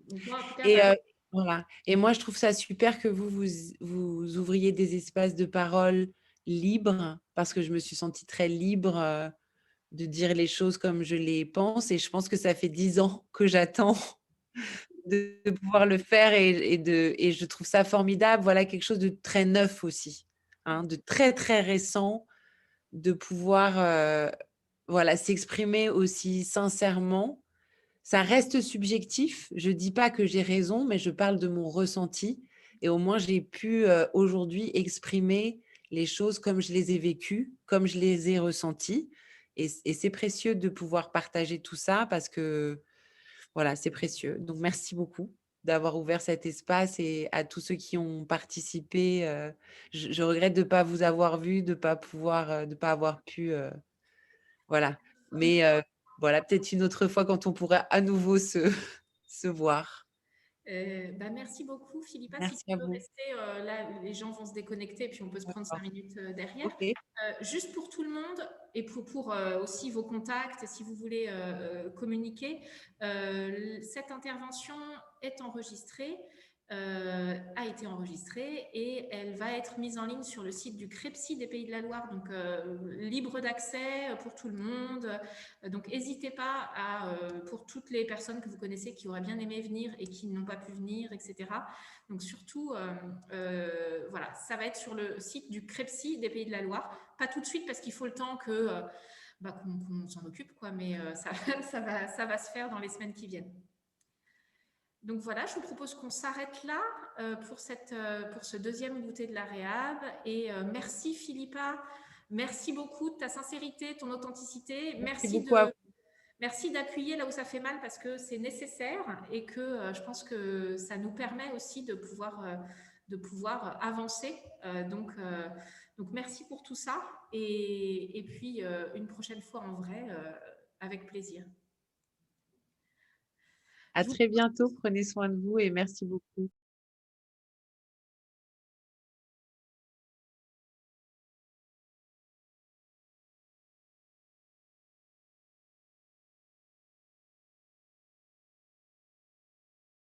Donc moi, en tout cas, Et, voilà. Et moi, je trouve ça super que vous ouvriez des espaces de parole libres, parce que je me suis sentie très libre de dire les choses comme je les pense. Et je pense que ça fait 10 ans que j'attends de pouvoir le faire et je trouve ça formidable. Voilà quelque chose de très neuf aussi, hein, de très, très récent, de pouvoir voilà, s'exprimer aussi sincèrement. Ça reste subjectif. Je dis pas que j'ai raison, mais je parle de mon ressenti et au moins j'ai pu aujourd'hui exprimer les choses comme je les ai vécues, comme je les ai ressenties et c'est précieux de pouvoir partager tout ça parce que voilà, c'est précieux. Donc merci beaucoup d'avoir ouvert cet espace et à tous ceux qui ont participé. Je regrette de pas vous avoir vu, de pas pouvoir, de pas avoir pu, voilà. Mais voilà, peut-être une autre fois quand on pourra à nouveau se se voir. Merci beaucoup, Philippa. Si tu Merci à peux vous. rester, là, les gens vont se déconnecter et puis on peut se prendre 5 D'accord. minutes derrière. OK. Juste pour tout le monde et pour aussi vos contacts, si vous voulez communiquer, cette intervention est enregistrée, a été enregistrée et elle va être mise en ligne sur le site du CREPSI des Pays de la Loire, donc libre d'accès pour tout le monde. Donc n'hésitez pas pour toutes les personnes que vous connaissez qui auraient bien aimé venir et qui n'ont pas pu venir, etc. Donc surtout, voilà, ça va être sur le site du CREPSI des Pays de la Loire. Pas tout de suite parce qu'il faut le temps qu'on s'en occupe, quoi, mais ça va se faire dans les semaines qui viennent. Donc voilà, je vous propose qu'on s'arrête là pour ce deuxième goûter de la réhab. Et merci Philippa, merci beaucoup de ta sincérité, ton authenticité. Merci beaucoup à vous. Merci d'appuyer là où ça fait mal parce que c'est nécessaire et que je pense que ça nous permet aussi de pouvoir avancer. Donc merci pour tout ça et puis une prochaine fois en vrai, avec plaisir. À très bientôt. Prenez soin de vous et merci beaucoup.